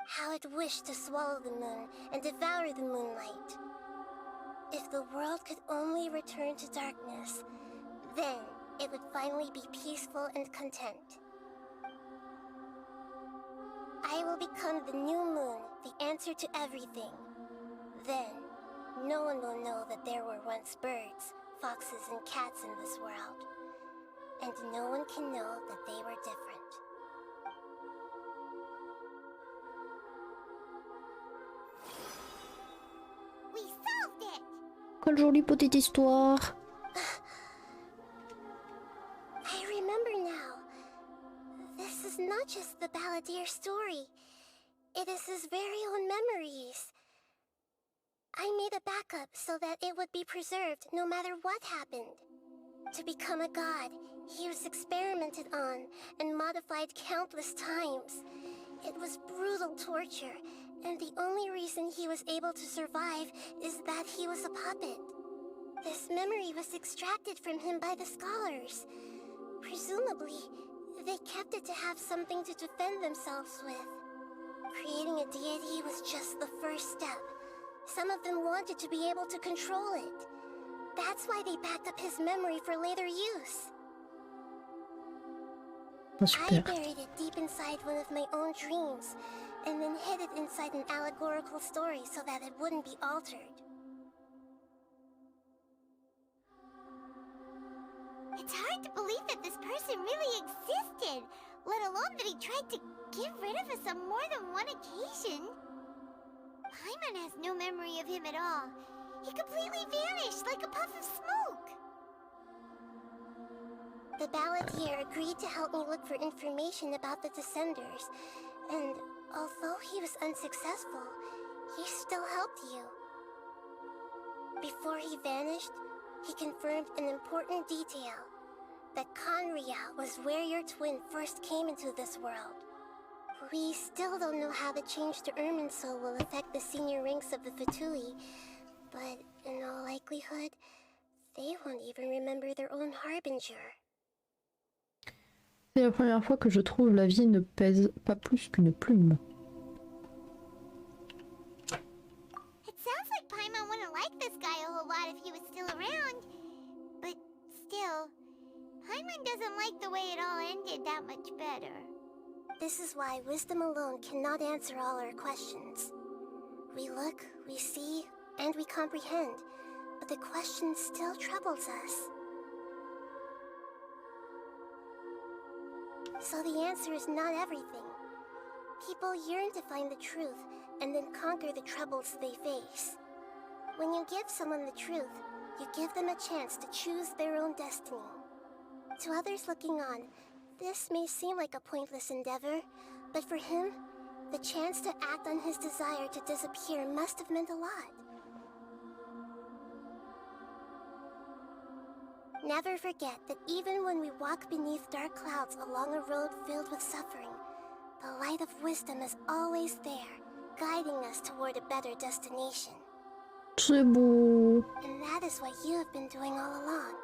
How it wished to swallow the moon and devour the moonlight. If the world could only return to darkness, then it would finally be peaceful and content. I will become the new moon, the answer to everything. Then, no one will know that there were once birds, foxes, and cats in this world. And no one can know that they were different. We solved it! Quelle jolie petite histoire. I remember now. This is not just the balladeer story. It is his very own memories. I made a backup so that it would be preserved no matter what happened. To become a god, he was experimented on and modified countless times. It was brutal torture, and the only reason he was able to survive is that he was a puppet. This memory was extracted from him by the scholars. Presumably, they kept it to have something to defend themselves with. Creating a deity was just the first step. Some of them wanted to be able to control it. That's why they backed up his memory for later use. I buried it deep inside one of my own dreams, and then hid it inside an allegorical story so that it wouldn't be altered. It's hard to believe that this person really existed, let alone that he tried to get rid of us on more than one occasion. Paimon has no memory of him at all. He completely vanished like a puff of smoke. The balladeer agreed to help me look for information about the Descenders, and although he was unsuccessful, he still helped you. Before he vanished, he confirmed an important detail, that Conria was where your twin first came into this world. We still don't know how the change to Irminsul will affect the senior ranks of the Fatui, but in all likelihood, they won't even remember their own harbinger. C'est la première fois que je trouve la vie ne pèse pas plus qu'une plume. It sounds like Paimon wouldn't like this guy a whole lot if he was still around. But still, Paimon doesn't like the way it all ended that much better. This is why wisdom alone cannot answer all our questions. We look, we see, and we comprehend, but the question still troubles us. So the answer is not everything. People yearn to find the truth and then conquer the troubles they face. When you give someone the truth, you give them a chance to choose their own destiny. To others looking on, this may seem like a pointless endeavor, but for him, the chance to act on his desire to disappear must have meant a lot. Never forget that even when we walk beneath dark clouds along a road filled with suffering, the light of wisdom is always there, guiding us toward a better destination. C'est beau. And that is what you have been doing all along.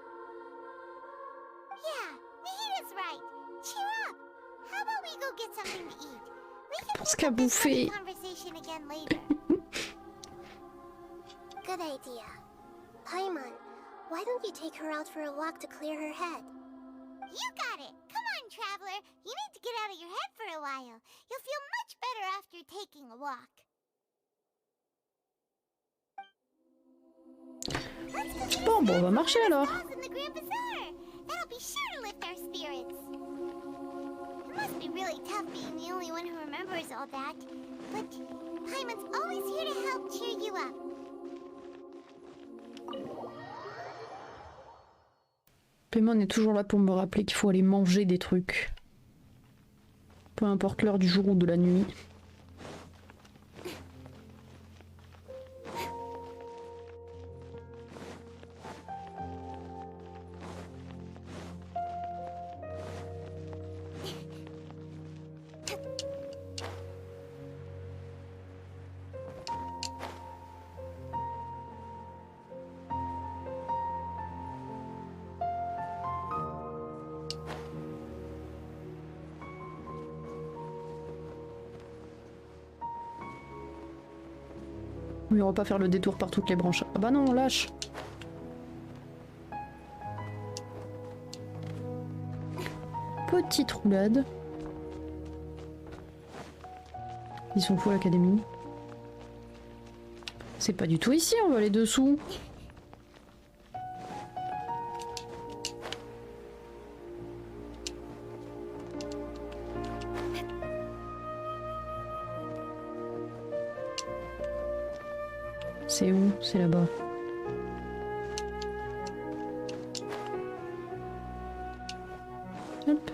Yeah, Nahita's right. Cheer up. How about we go get something to eat? We can Pense pick qu'à up this bouffer. conversation again later. Good idea. Paimon, why don't you take her out for a walk to clear her head? You got it. Come on, traveler. You need to get out of your head for a while. You'll feel much better after taking a walk. Bon, on va marcher alors. In the Grand Bazaar. That'll be sure to lift our spirits. It must be really tough being the only one who remembers all that. But Paimon's always here to help cheer you up. Paimon est toujours là pour me rappeler qu'il faut aller manger des trucs. Peu importe l'heure du jour ou de la nuit. Mais on va pas faire le détour par toutes les branches. Ah bah non, on lâche. Petite roulade. Ils sont fous à l'académie. C'est pas du tout ici, on va aller dessous. C'est où? C'est là-bas. Hop.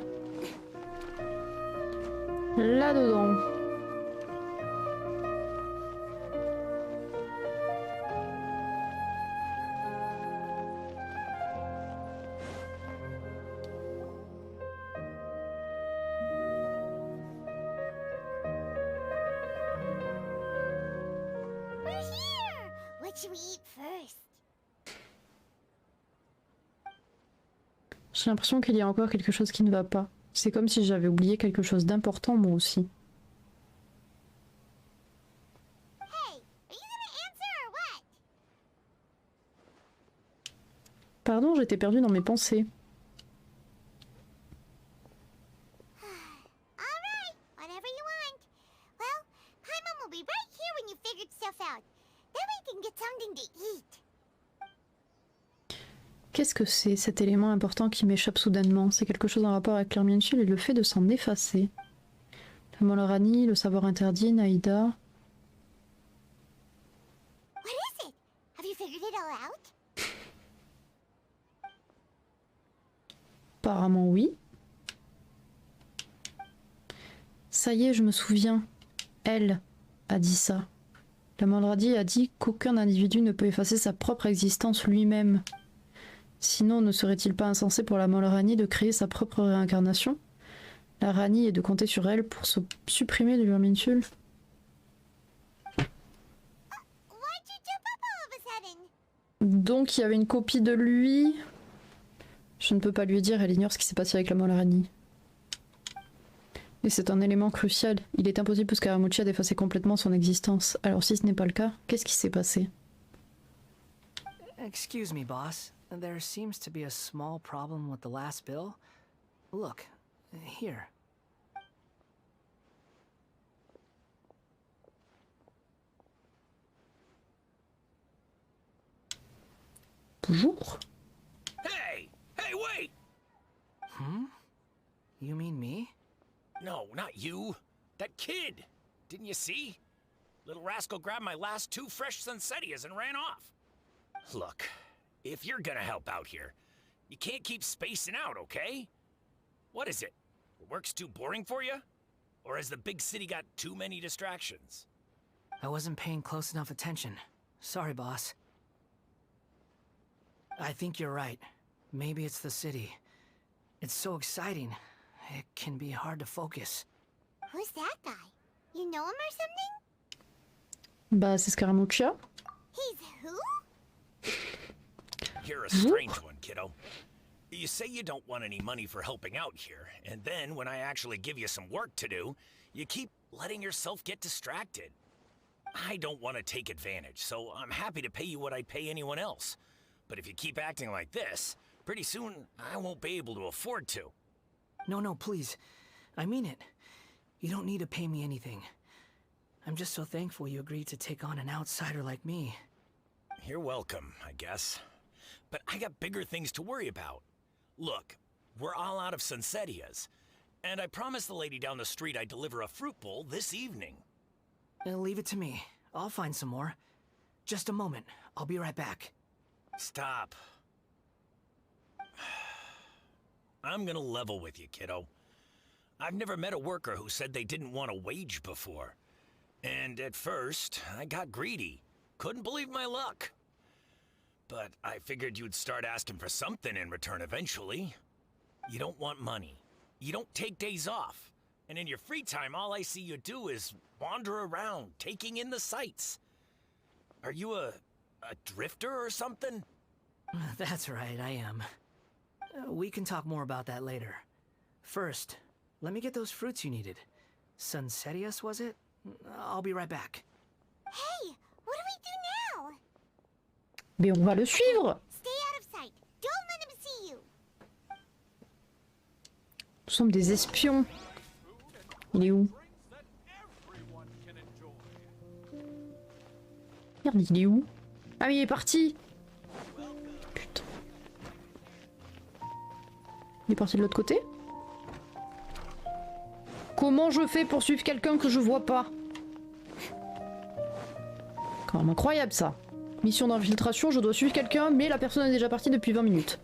Là-dedans. What should we eat first? J'ai l'impression qu'il y a encore quelque chose qui ne va pas. C'est comme si j'avais oublié quelque chose d'important moi aussi. Hey, are you gonna answer or what? Pardon, j'étais perdue dans mes pensées. All right, whatever you want. Well, Paimon will be right here when you figured stuff out. Then we can get something to eat. Qu'est-ce que c'est cet élément important qui m'échappe soudainement? C'est quelque chose en rapport avec Clermienchil et le fait de s'en effacer. La Molorani, le savoir interdit, Naïda. What is it? Have you figured it all out? Apparemment oui. Ça y est, je me souviens. Elle a dit ça. La Molorani a dit qu'aucun individu ne peut effacer sa propre existence lui-même. Sinon, ne serait-il pas insensé pour la Molorani de créer sa propre réincarnation? La Rani est de compter sur elle pour se supprimer de l'Urminsul. Donc il y avait une copie de lui. Je ne peux pas lui dire, elle ignore ce qui s'est passé avec la Molorani. Et c'est un élément crucial. Il est impossible pour Scaramuccia d'effacer complètement son existence. Alors si ce n'est pas le cas, qu'est-ce qui s'est passé? Excuse me, boss. There seems to be a small problem with the last bill. Look, here. Bonjour. Hey! Hey, wait! Hmm? You mean me? No, not you. That kid. Didn't you see? Little rascal grabbed my last 2 fresh Sunsettias and ran off. Look, if you're gonna help out here, you can't keep spacing out, okay? What is it? Work's too boring for you? Or has the big city got too many distractions? I wasn't paying close enough attention. Sorry, boss. I think you're right. Maybe it's the city. It's so exciting. It can be hard to focus. Who's that guy? You know him or something? Bah, c'est Scaramuccia. He's who? You're a strange one, kiddo. You say you don't want any money for helping out here, and then when I actually give you some work to do, you keep letting yourself get distracted. I don't want to take advantage, so I'm happy to pay you what I'd pay anyone else. But if you keep acting like this, pretty soon I won't be able to afford to. No, please. I mean it. You don't need to pay me anything. I'm just so thankful you agreed to take on an outsider like me. You're welcome, I guess. But I got bigger things to worry about. Look, we're all out of Sunsetias, and I promised the lady down the street I'd deliver a fruit bowl this evening. Leave it to me. I'll find some more. Just a moment. I'll be right back. Stop. I'm gonna level with you, kiddo. I've never met a worker who said they didn't want a wage before. And at first, I got greedy. Couldn't believe my luck. But I figured you'd start asking for something in return eventually. You don't want money. You don't take days off. And in your free time, all I see you do is wander around, taking in the sights. Are you a drifter or something? That's right, I am. We can talk more about that later. First, let me get those fruits you needed. Sunsetias, was it? I'll be right back. Hey, what do we do now? Mais on va le suivre. Stay out of sight. Don't let him see you. Nous sommes des espions. Il est où? Merde, il est où? Ah mais il est parti. Putain. Il est parti de l'autre côté? Comment je fais pour suivre quelqu'un que je vois pas? Quand même incroyable ça. Mission d'infiltration, je dois suivre quelqu'un, mais la personne est déjà partie depuis 20 minutes.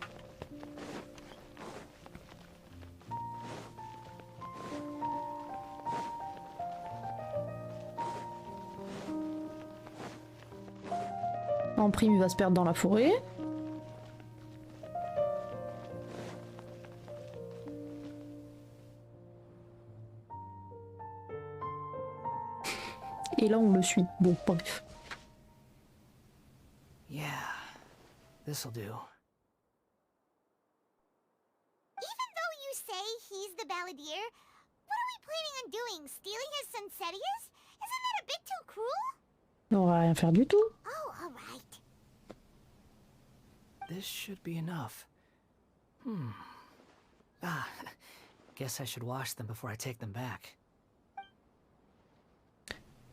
En prime, il va se perdre dans la forêt. Et là, on le suit. Bon, bref. Yeah, this'll do. Even though you say he's the balladeer, what are we planning on doing? Stealing his Sunsetias? Isn't that a bit too cruel? On va rien faire du tout. Oh, alright. This should be enough. Guess I should wash them before I take them back.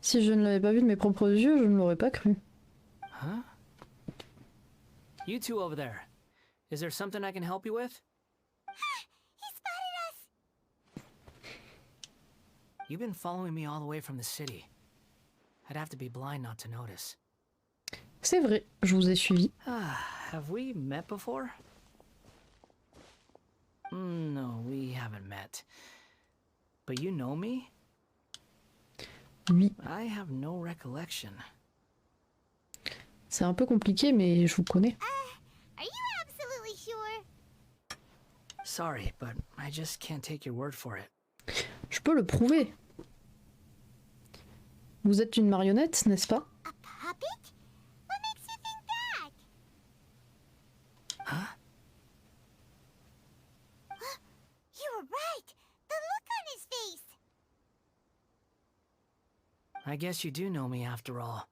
Si je ne l'avais pas vu de mes propres yeux, je ne l'aurais pas cru. Huh? You two over there. Is there something I can help you with? He spotted us! You've been following me all the way from the city. I'd have to be blind not to notice. C'est vrai, je vous ai suivi. Have we met before? No, we haven't met. But you know me? Oui. I have no recollection. C'est un peu compliqué, mais je vous connais. Are you absolutely sure? Sorry, but I just can't take your word for it. Je peux le prouver. Vous êtes une marionnette, n'est-ce pas? A puppet? What makes you think that? Huh? You were right! The look on his face! I guess you do know me after all.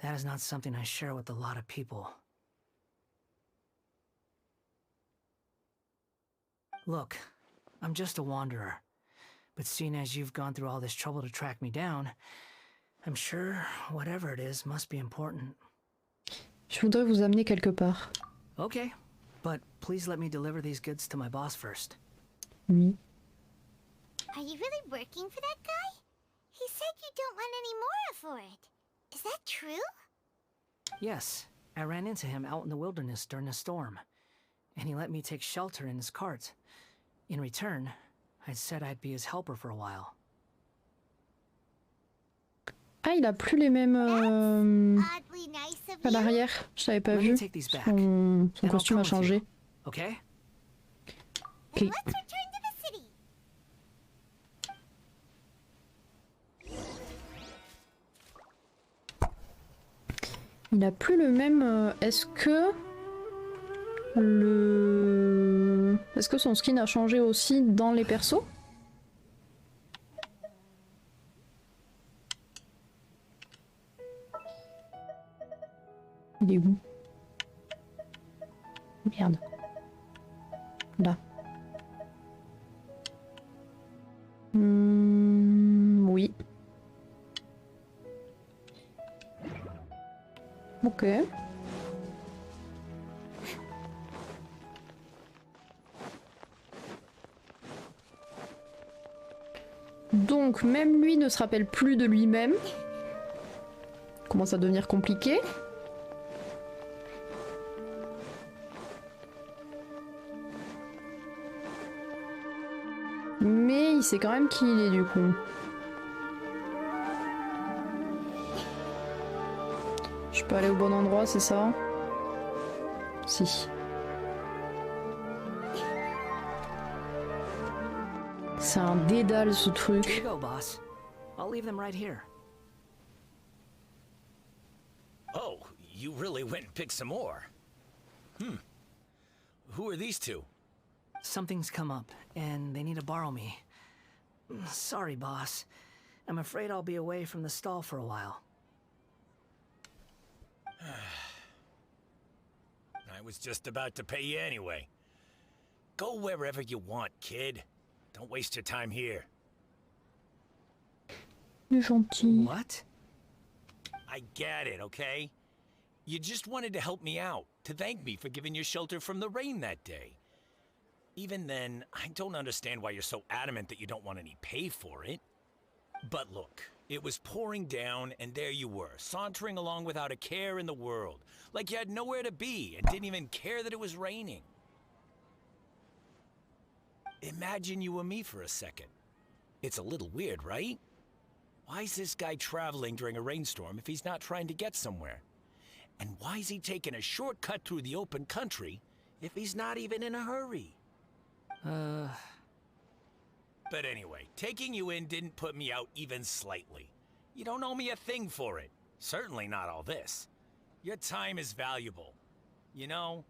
That is not something I share with a lot of people. Look, I'm just a wanderer. But seeing as you've gone through all this trouble to track me down, I'm sure whatever it is must be important. Je voudrais vous amener quelque part. Okay, but please let me deliver these goods to my boss first. Oui. Are you really working for that guy? He said you don't want any more for it. Is that true? Yes, I ran into him out in the wilderness during a storm, and he let me take shelter in his cart. In return, I said I'd be his helper for a while. Ah, il a plus les mêmes Oddly nice of à you. l'arrière. Je l'avais pas Let vu. me take these back. Son And I'll costume come a with you, changé. Okay? Ok. Let's return to the city. Il a plus le même. Est-ce que son skin a changé aussi dans les persos? Il est où? Merde. Là. Oui. Ok. Donc même lui ne se rappelle plus de lui-même. Commence à devenir compliqué. Mais il sait quand même qui il est du coup. Je peux aller au bon endroit, c'est ça? Si. C'est un dédale ce Here truc. you go, boss. I'll leave them right here. Oh, you really went and picked some more. Who are these two? Something's come up, and they need to borrow me. Sorry, boss. I'm afraid I'll be away from the stall for a while. I was just about to pay you anyway. Go wherever you want, kid. Don't waste your time here. Il est gentil. What? I get it, okay? You just wanted to help me out, to thank me for giving you shelter from the rain that day. Even then, I don't understand why you're so adamant that you don't want any pay for it. But look, it was pouring down, and there you were, sauntering along without a care in the world, like you had nowhere to be and didn't even care that it was raining. Imagine you were me for a second. It's a little weird, right? Why is this guy traveling during a rainstorm if he's not trying to get somewhere? And why is he taking a shortcut through the open country if he's not even in a hurry? But anyway, taking you in didn't put me out even slightly. You don't owe me a thing for it. Certainly not all this. Your time is valuable. You know,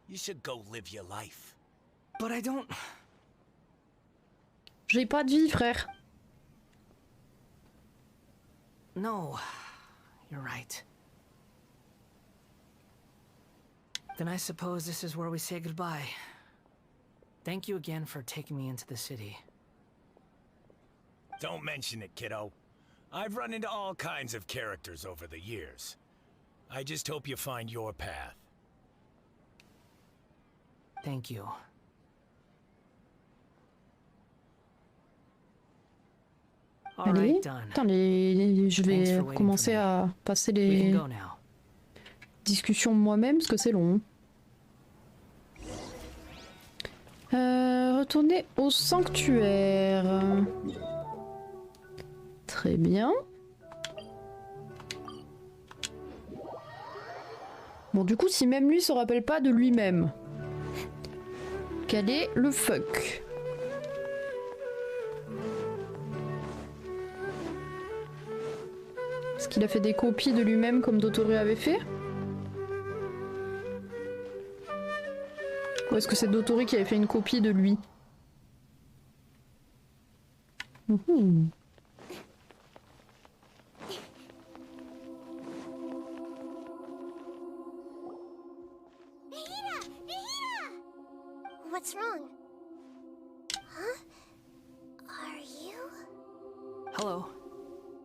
you should go live your life. But I don't... J'ai pas de vie, frère. No, you're right. Then I suppose this is where we say goodbye. Thank you again for taking me into the city. Don't mention it, kiddo. I've run into all kinds of characters over the years. I just hope you find your path. Thank you. All Allez. right, done. Putain, je Thanks vais for waiting commencer for me. à passer We les can go now. discussions moi-même parce que c'est long. Retourner au sanctuaire. Très bien. Bon, du coup, si même lui se rappelle pas de lui-même, quel est le fuck? Est-ce qu'il a fait des copies de lui-même comme Dotori avait fait? Ou est-ce que c'est Dotori qui avait fait une copie de lui? Mmh. What's wrong? Huh? Are you? Hello.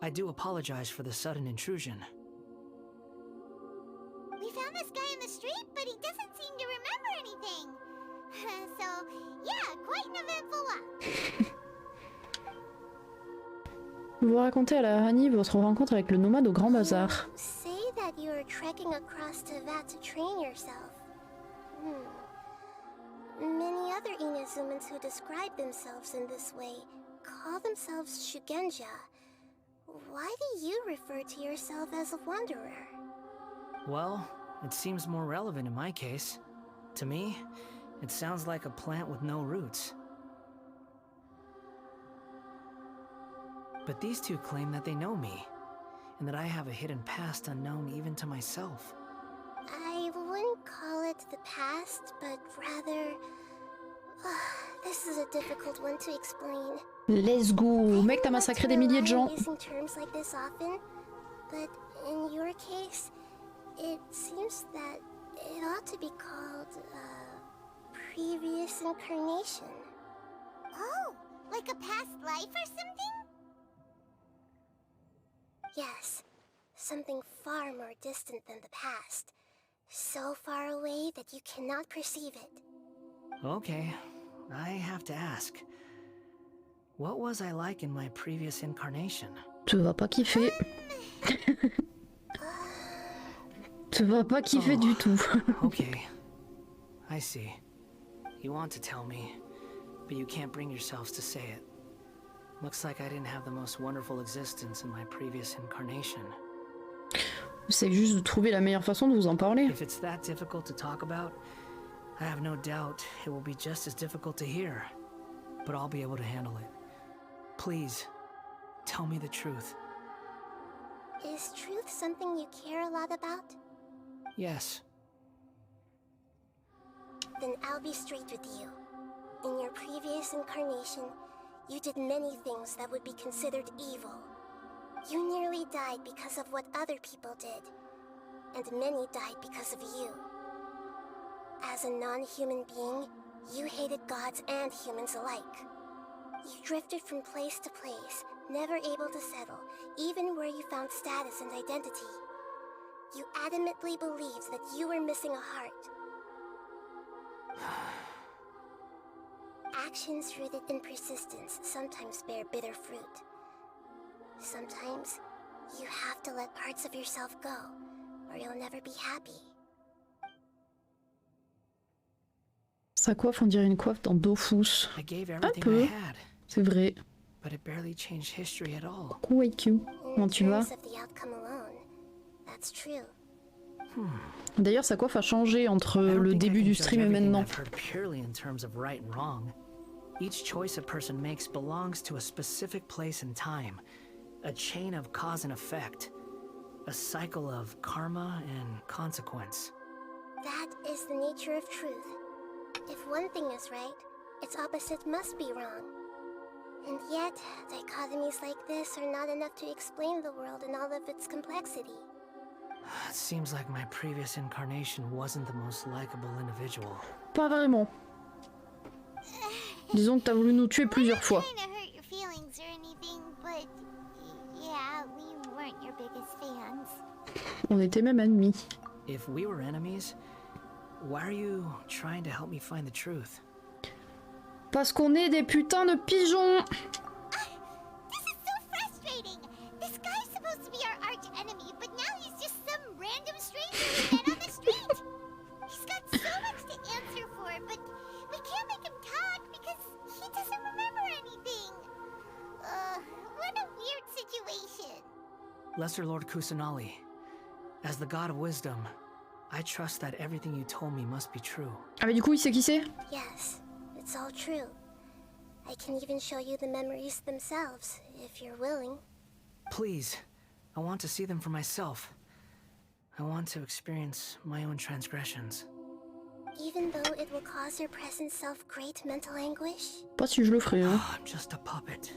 I do apologize for the sudden intrusion. We found this guy in the street, but he doesn't seem to remember anything. So, yeah, quite an eventful walk. Vous racontez à la Hani votre rencontre avec le nomade au Grand Bazar. Say that you are trekking across Teyvat to train yourself. Many other Inazumans who describe themselves in this way call themselves Shugenja, Why do you refer to yourself as a wanderer? Well, it seems more relevant in my case. To me, it sounds like a plant with no roots. But these two claim that they know me, and that I have a hidden past unknown even to myself. I wouldn't call it the past, but rather... this is a difficult one to explain. Let's go. Mec, t'as massacré des milliers de gens. Using terms like this often, but in your case, it seems that it ought to be called previous incarnation. Oh, like a past life or something? Yes, something far more distant than the past. So far away that you cannot perceive it. Okay, I have to ask. What was I like in my previous incarnation? Tu vas pas kiffer. Tu vas pas kiffer du tout. Okay, I see. You want to tell me, but you can't bring yourselves to say it. Looks like I didn't have the most wonderful existence in my previous incarnation. C'est juste de trouver la meilleure façon de vous en parler. If it's that difficult to talk about, I have no doubt it will be just as difficult to hear. But I'll be able to handle it. Please, tell me the truth. Is truth something you care a lot about? Yes. Then I'll be straight with you. In your previous incarnation, you did many things that would be considered evil. You nearly died because of what other people did, and many died because of you. As a non-human being, you hated gods and humans alike. You drifted from place to place, never able to settle, even where you found status and identity. You adamantly believed that you were missing a heart. Actions rooted in persistence sometimes bear bitter fruit. Sometimes, you have to let parts of yourself go, or you'll never be happy. Sa coiffe, on dirait une coiffe dans Dofus. Un peu, c'est vrai. But it barely changed history at all. Coucou IQ, comment tu vas? D'ailleurs, sa coiffe a changé entre le début du stream et maintenant. Each choice a person makes belongs to a specific place and time. A chain of cause and effect. A cycle of karma and consequence. That is the nature of truth. If one thing is right, its opposite must be wrong. And yet, dichotomies like this are not enough to explain the world in all of its complexity. It seems like my previous incarnation wasn't the most likable individual. Pas vraiment. Disons que t'as voulu nous tuer plusieurs fois. On était même ennemis. If we were enemies, why are you trying to help me find the truth? Parce qu'on est des putains de pigeons. This is so frustrating. This guy's supposed to be our arch enemy, but now he's just some random stranger we met on the street. He's got so much to answer for, but we can't make him talk because he doesn't remember anything. What a weird situation. Lesser Lord Kusanali, as the god of wisdom, I trust that everything you told me must be true. Ah mais du coup, il sait qui c'est? Yes, it's all true. I can even show you the memories themselves, if you're willing. Please, I want to see them for myself. I want to experience my own transgressions. Even though it will cause your present self great mental anguish? Pas si je le ferais, hein. I'm just a puppet,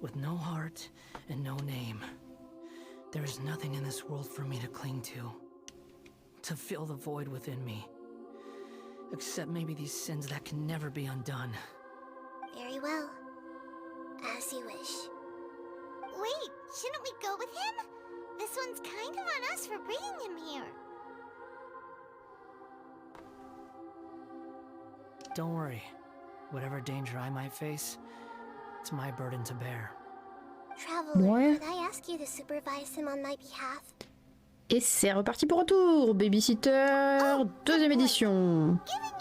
with no heart and no name. There is nothing in this world for me to cling to fill the void within me. Except maybe these sins that can never be undone. Very well. As you wish. Wait, shouldn't we go with him? This one's kind of on us for bringing him here. Don't worry. Whatever danger I might face, it's my burden to bear. Traveler, could I ask you to supervise him on my behalf? Et c'est reparti pour retour. Babysitter, deuxième édition. Given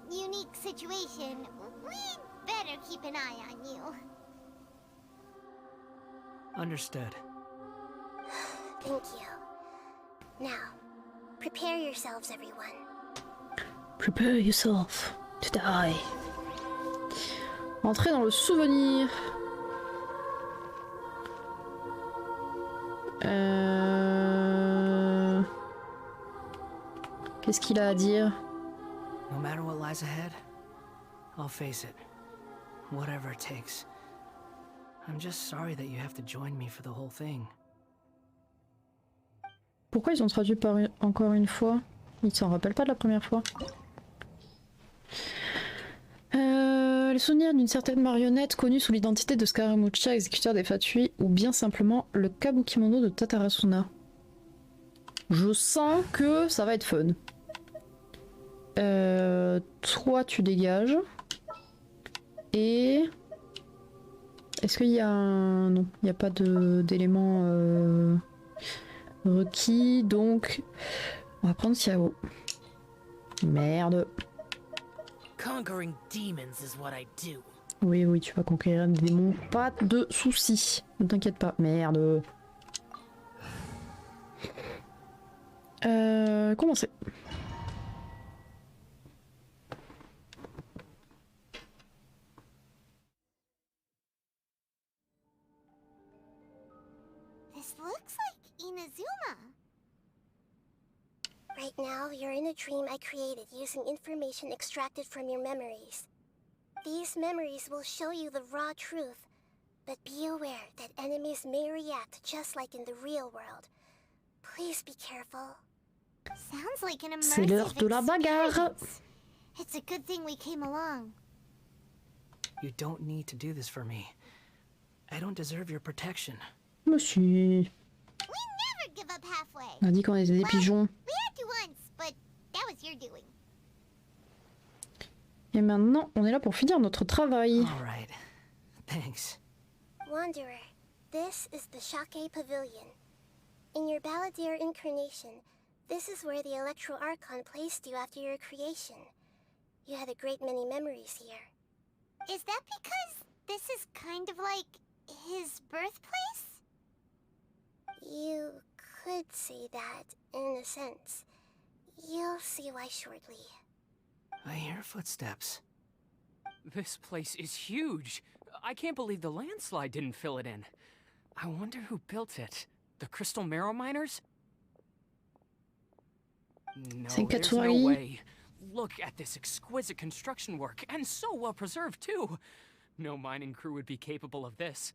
your, unique situation, we'd better keep an eye on you. Understood. Thank you. Now, prepare yourselves, everyone. Prepare yourself to die. Entrez dans le souvenir. Qu'est-ce qu'il a à dire? No matter what lies ahead, I'll face it. Whatever it takes. I'm just sorry that you have to join me for the whole thing. Pourquoi ils ont traduit par encore une fois? Ils s'en rappellent pas de la première fois. Les souvenirs d'une certaine marionnette connue sous l'identité de Scaramuccia, exécuteur des Fatui, ou bien simplement le Kabukimono de Tatarasuna. Je sens que ça va être fun. Toi tu dégages. Et... Est-ce qu'il y a un... Non, il n'y a pas d'élément requis, donc... On va prendre Xiao. Merde. Conquering demons is what I do. Oui, oui, tu vas conquérir des démons, pas de soucis. Ne t'inquiète pas. Merde. Commencez. This looks like Inazuma. Right now, you're in a dream I created using information extracted from your memories. These memories will show you the raw truth, but be aware that enemies may react just like in the real world. Please be careful. Sounds like an C'est l'heure de la bagarre. experience. It's a good thing we came along. You don't need to do this for me. I don't deserve your protection. Monsieur. We never give up halfway. On a dit qu'on était des pigeons. We had to once, but that was your doing. Et maintenant, on est là pour finir notre travail. All right. Thanks. Wanderer, this is the Shake Pavilion. In your Balladeer incarnation, this is where the Electro Archon placed you after your creation. You had a great many memories here. Is that because this is kind of like his birthplace? You could say that, in a sense. You'll see why shortly. I hear footsteps. This place is huge. I can't believe the landslide didn't fill it in. I wonder who built it. The Crystal Marrow Miners? No, there's no way. Look at this exquisite construction work, and so well preserved too. No mining crew would be capable of this.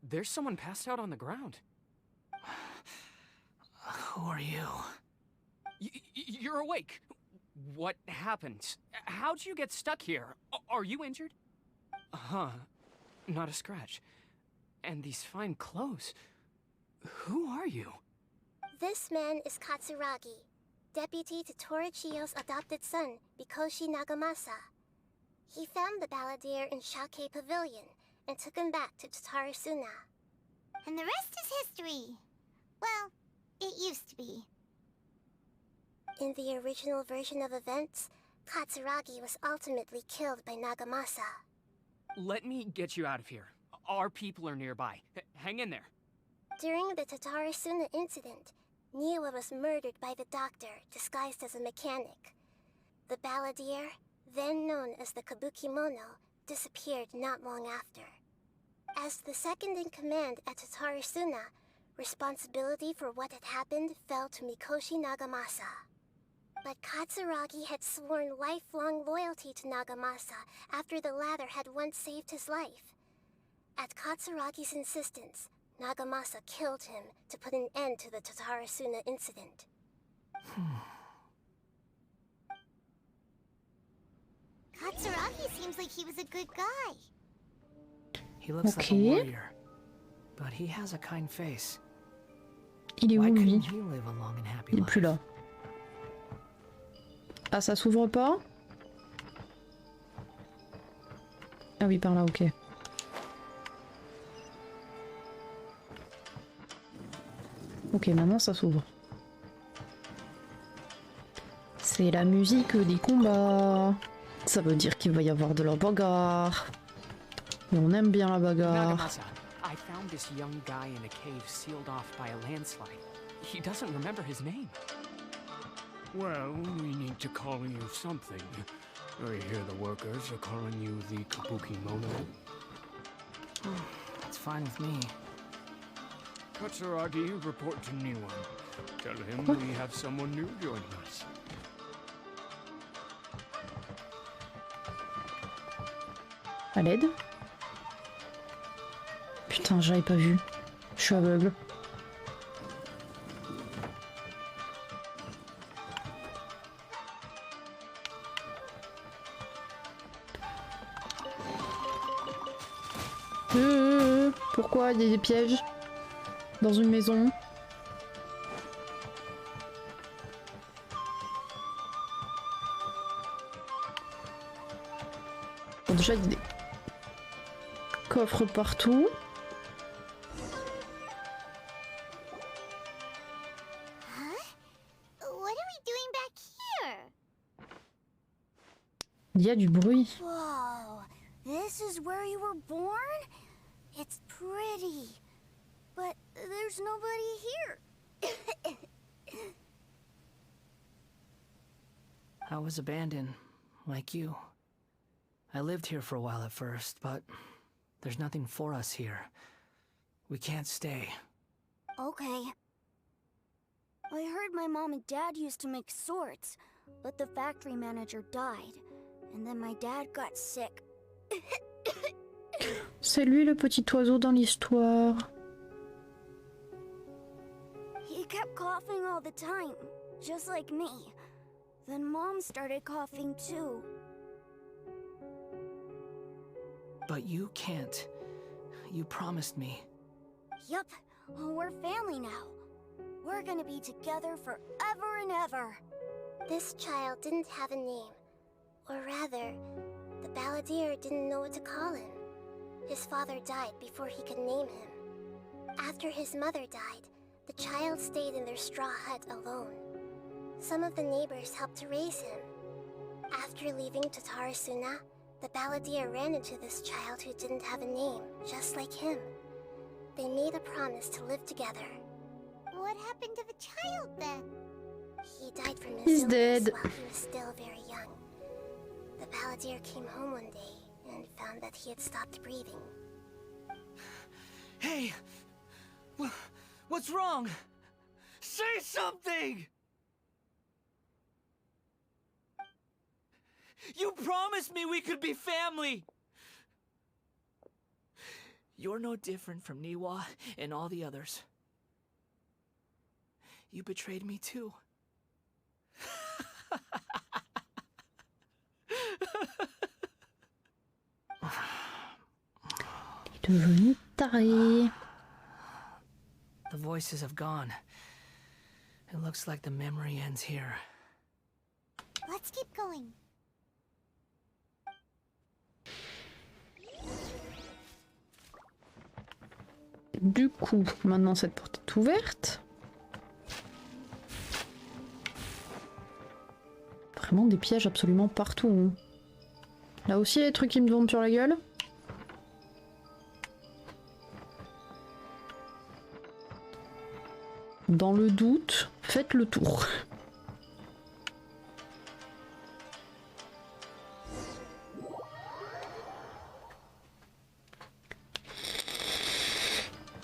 There's someone passed out on the ground. Who are you? You're awake. What happened? How'd you get stuck here? Are you injured? Huh. Not a scratch. And these fine clothes. Who are you? This man is Katsuragi, deputy to Torichiyo's adopted son, Mikoshi Nagamasa. He found the Balladeer in Shake Pavilion and took him back to Tatarasuna. And the rest is history. Well, it used to be. In the original version of events, Katsuragi was ultimately killed by Nagamasa. Let me get you out of here. Our people are nearby. Hang in there. During the Tatarasuna incident, Niwa was murdered by the doctor disguised as a mechanic. The Balladeer, then known as the Kabukimono, disappeared not long after. As the second in command at Tatarasuna, responsibility for what had happened fell to Mikoshi Nagamasa. But Katsuragi had sworn lifelong loyalty to Nagamasa after the latter had once saved his life. At Katsuragi's insistence, Nagamasa killed him to put an end to the Tatarasuna incident. Katsuragi seems like he was a good guy. He looks like a warrior, but he has a kind face. Il est où, Why lui? couldn't he live a long and happy Il est life? plus là. Ah, ça s'ouvre pas? Ah oui, par là, ok. Ok, maintenant ça s'ouvre. C'est la musique des combats. Ça veut dire qu'il va y avoir de la bagarre. Et on aime bien la bagarre. Nagamasa, I found this young guy in a cave sealed off by a landslide. He doesn't remember his name. Well, we need to call you something. I hear the workers are calling you the Kabuki Mono. It's fine with me. Katsuragi, report to Niwan. Tell him we have someone new joining us. À l'aide. Putain, j'avais pas vu. Je suis aveugle. Pourquoi il y a des pièges dans une maison? Bon, déjà il y a des coffres partout. Il y a du bruit. Whoa, this is where you were born? It's pretty, but there's nobody here. I was abandoned, like you. I lived here for a while at first, but there's nothing for us here. We can't stay. Okay. I heard my mom and dad used to make swords, but the factory manager died, and then my dad got sick. C'est lui le petit oiseau dans l'histoire. He kept coughing all the time, just like me. Then Mom started coughing too. But you can't. You promised me. Yup, we're family now. We're gonna be together forever and ever. This child didn't have a name. Or rather, the balladeer didn't know what to call him. His father died before he could name him. After his mother died, the child stayed in their straw hut alone. Some of the neighbors helped to raise him. After leaving Tatarasuna, the balladeer ran into this child who didn't have a name, just like him. They made a promise to live together. What happened to the child then? He died from his He's illness dead. while he was still very young. The balladeer came home one day and found that he had stopped breathing. Hey! What's wrong? Say something! You promised me we could be family! You're no different from Niwa and all the others. You betrayed me too. Il est devenu taré. The voices have gone. It looks like the memory ends here. Let's keep going. Du coup, maintenant cette porte est ouverte. Vraiment des pièges absolument partout. Hein. Là aussi, il y a des trucs qui me tombent sur la gueule. Dans le doute, faites le tour.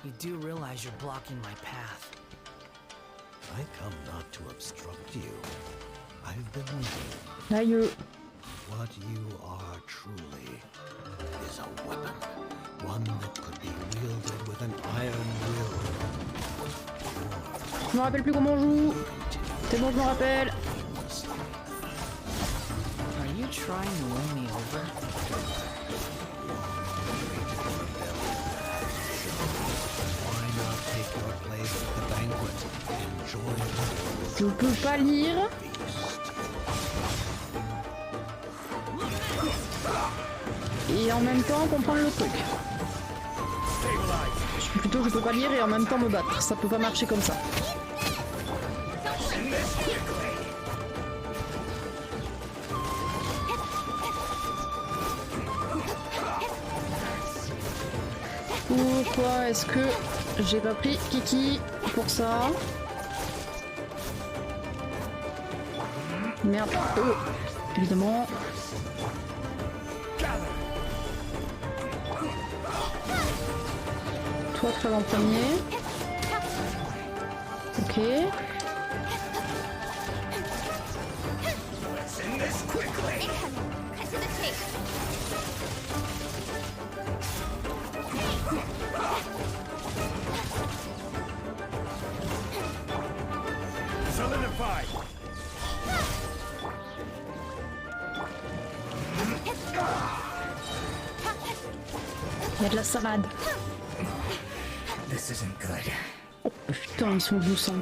You do realize you're blocking my path. I come not to obstruct you. I've been waiting. Là, What you are truly is a weapon. One that could be wielded with an iron will. Je me rappelle plus comment on joue. C'est bon, je me rappelle. Are you trying to win me over? Why not take your place at the banquet? Enjoy the Je peux pas lire. Et en même temps comprendre le truc. Plutôt je peux pas lire et en même temps me battre. Ça peut pas marcher comme ça. coup, toi, est-ce que j'ai pas pris Kiki pour ça? Merde. Évidemment. Toi, crève en premier. Ok. Il y a de la salade. Oh putain, ils sont douces. Hein.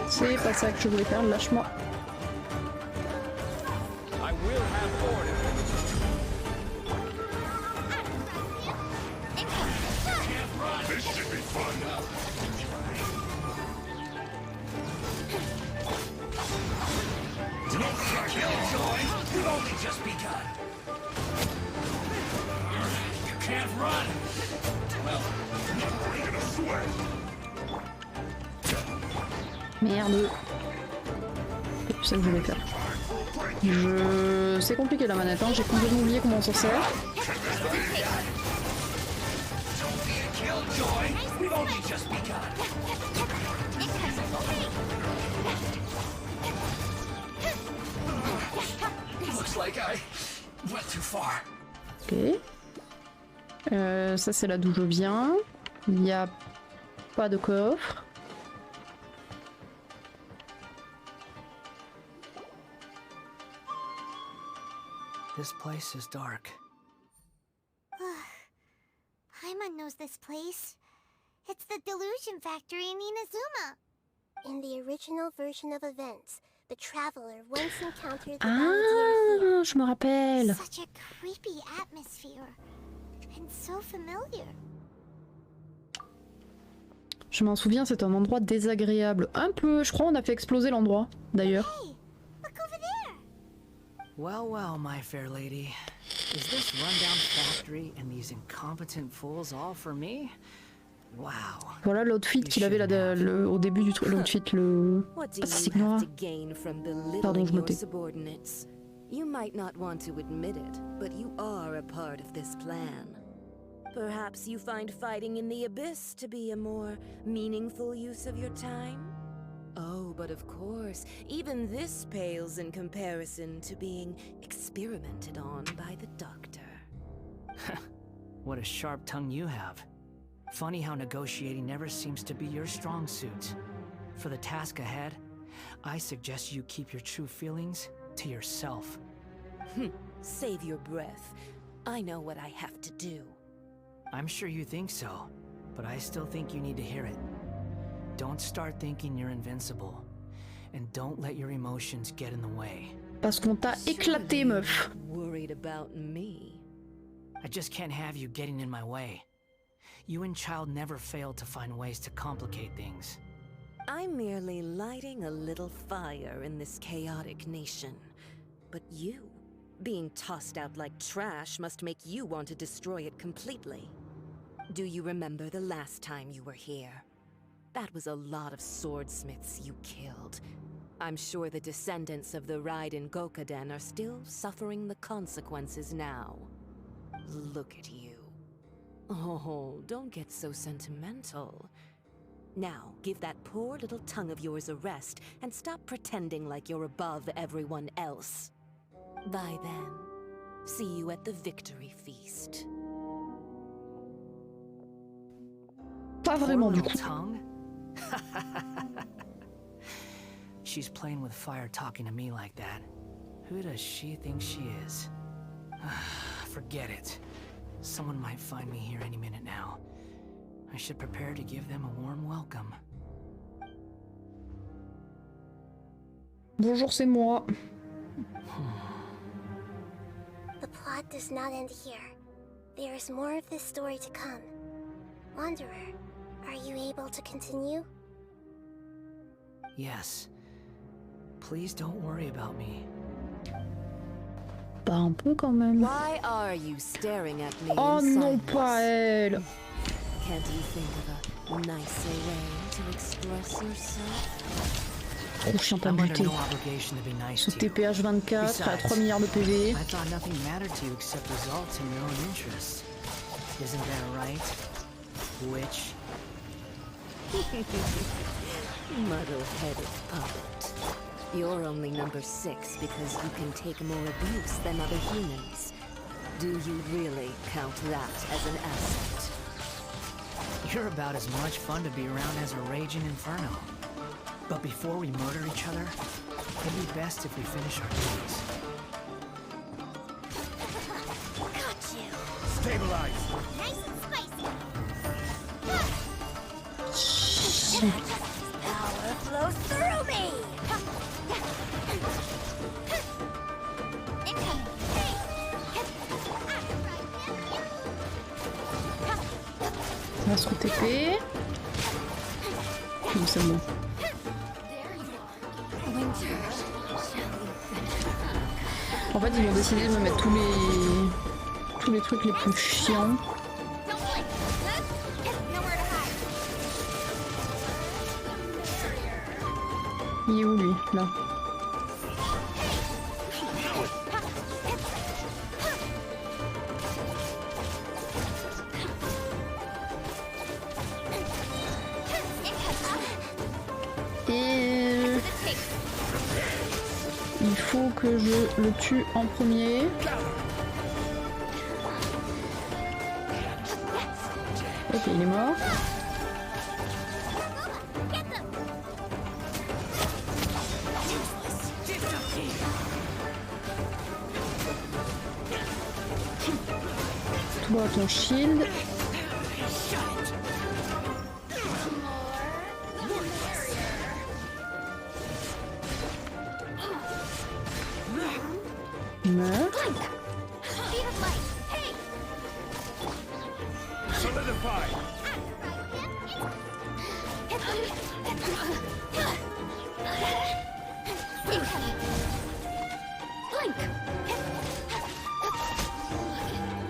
C'est pas ça que je voulais faire, lâche-moi. Merde. C'est ça que je voulais faire. C'est compliqué la manette, hein. J'ai complètement oublié comment on s'en sert. Ok. Ça c'est là d'où je viens. Il n'y a pas de coffre. This place is dark. Paimon knows this place. It's the Delusion Factory in Inazuma. In the original version of events, the traveler once encountered the Balladeer here. Je me rappelle. Such a creepy atmosphere. And so familiar. Je m'en souviens, c'est un endroit désagréable. Un peu, je crois on a fait exploser l'endroit, d'ailleurs. Hey, look over there. Well, well, my fair lady. Is this rundown factory and these incompetent fools all for me? Wow. Voilà l'outfit qu'il avait là, au début du truc. L'outfit, le... Ah, c'est noir. Pardon, je me tais. You might not want to admit it, but you are a part of this plan. Perhaps you find fighting in the abyss to be a more meaningful use of your time? Oh, but of course, even this pales in comparison to being experimented on by the doctor. What a sharp tongue you have. Funny how negotiating never seems to be your strong suit. For the task ahead, I suggest you keep your true feelings to yourself. Save your breath. I know what I have to do. I'm sure you think so, but I still think you need to hear it. Don't start thinking you're invincible, and don't let your emotions get in the way. Parce qu'on t'a éclaté, meuf. Worried about me? I just can't have you getting in my way. You and Child never fail to find ways to complicate things. I'm merely lighting a little fire in this chaotic nation. But you, being tossed out like trash, must make you want to destroy it completely. Do you remember the last time you were here? That was a lot of swordsmiths you killed. I'm sure the descendants of the Raiden Gokaden are still suffering the consequences now. Look at you. Oh, don't get so sentimental. Now, give that poor little tongue of yours a rest and stop pretending like you're above everyone else. By then, see you at the victory feast. Pas vraiment du coup. Tongue? She's playing with fire talking to me like that. Who does she think she is? Forget it. Someone might find me here any minute now. I should prepare to give them a warm welcome. Bonjour, c'est moi. The plot does not end here. There is more of this story to come. Wanderer, are you able to continue? Yes. Please don't worry about me. Pas un peu quand même. Why are you staring at me Oh in non, silence? pas elle. Can't you think of a nicer way to express yourself? Trop chiant à buter. Sous TPH 24 à 3 milliards de PV. I thought nothing mattered to you except results in your own interests. Isn't that right? Witch? Muddle-headed puppet. You're only number 6 because you can take more abuse than other humans. Do you really count that as an asset? You're about as much fun to be around as a raging inferno. But before we murder each other, it'd be best if we finish our duties. Got you. Stabilize. Nice and spicy. Power flows through me. On va se re-TP. Comme ça, bon. En fait, ils ont décidé de me mettre tous les trucs les plus chiants. Il est où lui? Là. Et il faut que je le tue en premier. Ok, il est mort. Toi, ton shield. Meurs.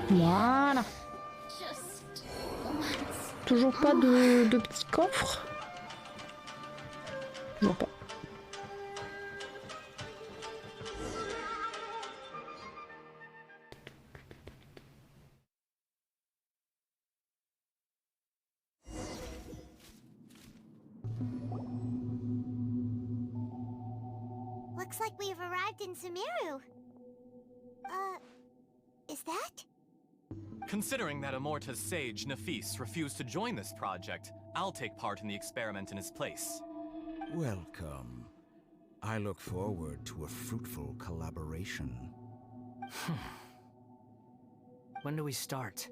Voilà. Toujours pas de petit coffre. Toujours pas. Looks like we've arrived in Sumeru. Is that? Considering that Amorta's sage, Nafis, refused to join this project, I'll take part in the experiment in his place. Welcome. I look forward to a fruitful collaboration. When do we start?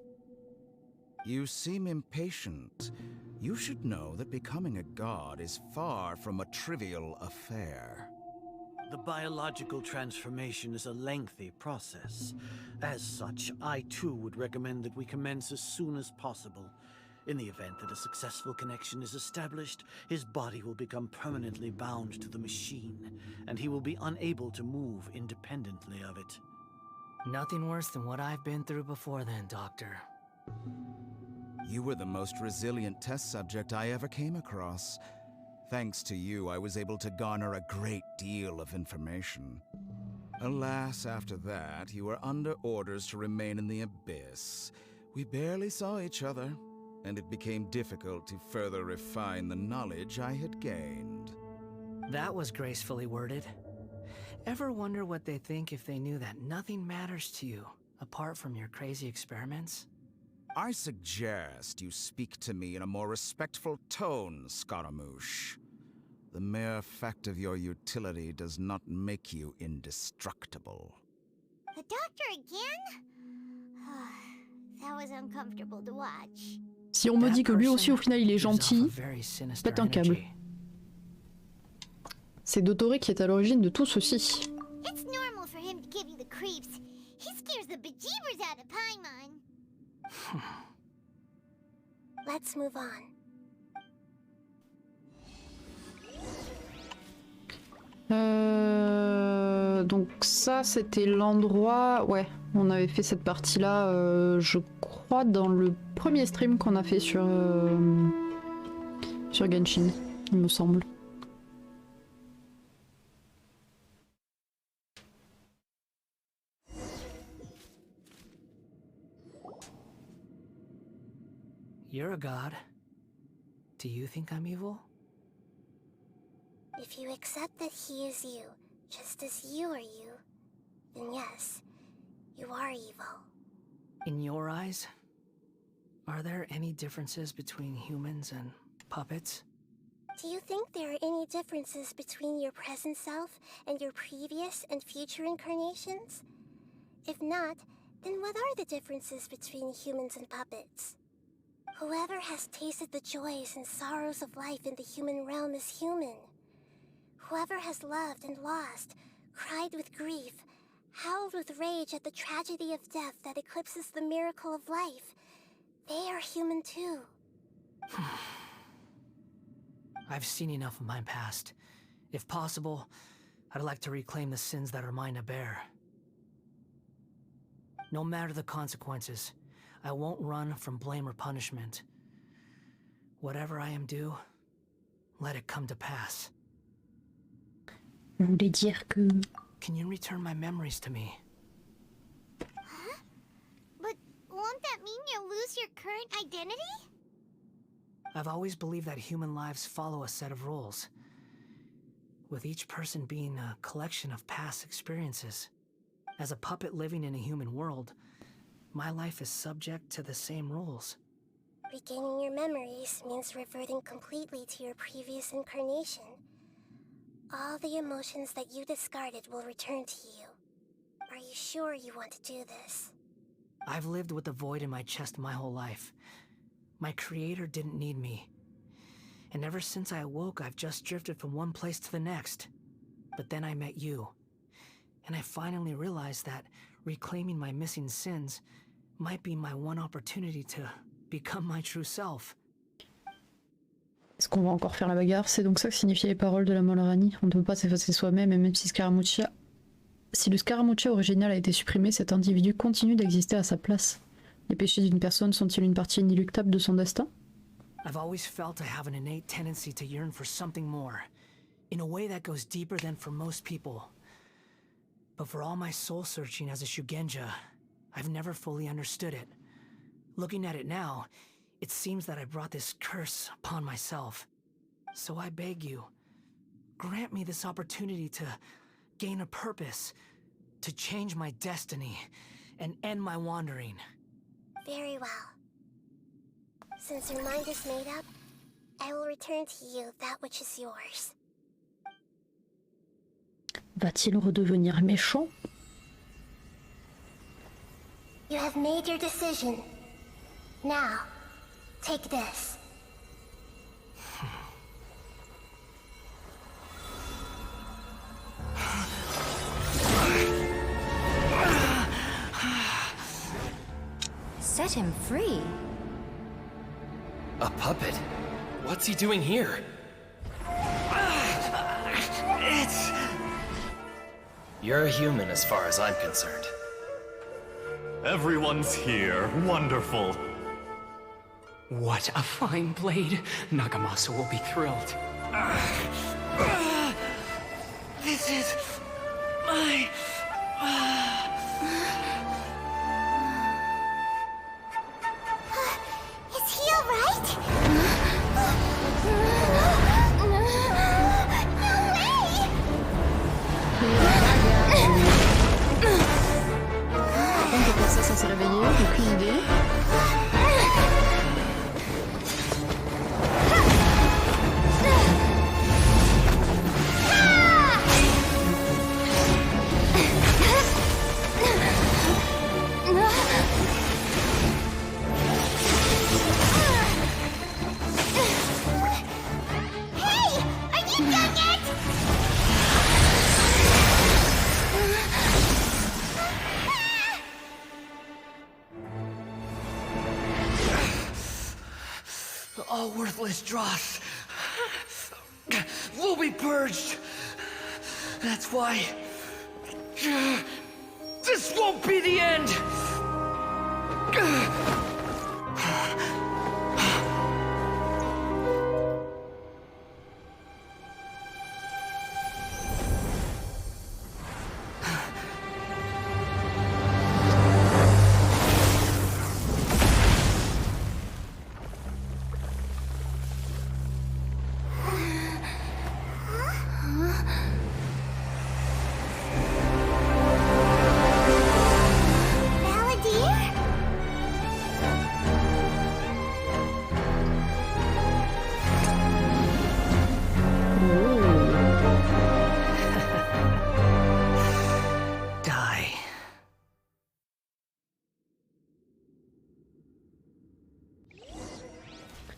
You seem impatient. You should know that becoming a god is far from a trivial affair. The biological transformation is a lengthy process. As such, I too would recommend that we commence as soon as possible. In the event that a successful connection is established, his body will become permanently bound to the machine, and he will be unable to move independently of it. Nothing worse than what I've been through before then, Doctor. You were the most resilient test subject I ever came across. Thanks to you, I was able to garner a great deal of information. Alas, after that, you were under orders to remain in the abyss. We barely saw each other, and it became difficult to further refine the knowledge I had gained. That was gracefully worded. Ever wonder what they think if they knew that nothing matters to you, apart from your crazy experiments? I suggest you speak to me in a more respectful tone, Scaramouche. The mere fact of your utility does not make you indestructible. The doctor again? That was uncomfortable to watch. Si on me dit que lui aussi au final il est gentil, pète un câble. C'est Dottore qui est à l'origine de tout ceci. It's normal for him to give you the creeps. He scares the bejeebers out of Paimon. Let's move on. Donc ça, c'était l'endroit... Ouais, on avait fait cette partie-là, je crois, dans le premier stream qu'on a fait sur Genshin, il me semble. You're a god. Do you think I'm evil? If you accept that he is you, just as you are you, then yes, you are evil. In your eyes, are there any differences between humans and puppets? Do you think there are any differences between your present self and your previous and future incarnations? If not, then what are the differences between humans and puppets? Whoever has tasted the joys and sorrows of life in the human realm is human. Whoever has loved and lost, cried with grief, howled with rage at the tragedy of death that eclipses the miracle of life, they are human too. I've seen enough of my past. If possible, I'd like to reclaim the sins that are mine to bear. No matter the consequences, I won't run from blame or punishment. Whatever I am due, let it come to pass. Je voulais dire que... Can you return my memories to me? Huh? But won't that mean you'll lose your current identity? I've always believed that human lives follow a set of rules, with each person being a collection of past experiences. As a puppet living in a human world, my life is subject to the same rules. Regaining your memories means reverting completely to your previous incarnation. All the emotions that you discarded will return to you. Are you sure you want to do this? I've lived with the void in my chest my whole life. My creator didn't need me. And ever since I awoke, I've just drifted from one place to the next. But then I met you. And I finally realized that reclaiming my missing sins might be my one opportunity to become my true self. Est-ce qu'on va encore faire la bagarre? C'est donc ça que signifiaient les paroles de la Molrani. On ne peut pas s'effacer soi-même, et même si si le Scaramuccia original a été supprimé, cet individu continue d'exister à sa place. Les péchés d'une personne sont-ils une partie inéluctable de son destin? I've always felt I have an innate tendency to yearn for something more, in a way that goes deeper than for most people. But for all my soul-searching as a Shugenja, I've never fully understood it. Looking at it now, it seems that I brought this curse upon myself. So I beg you, grant me this opportunity to gain a purpose, to change my destiny, and end my wandering. Very well. Since your mind is made up, I will return to you that which is yours. Va-t-il redevenir méchant? You have made your decision. Now, take this. Set him free. A puppet? What's he doing here? It's... You're a human as far as I'm concerned. Everyone's here. Wonderful. What a fine blade. Nagamasa will be thrilled. This is... my... Is he alright? Ça s'est réveillé, aucune idée. All worthless dross will be purged. That's why this won't be the end.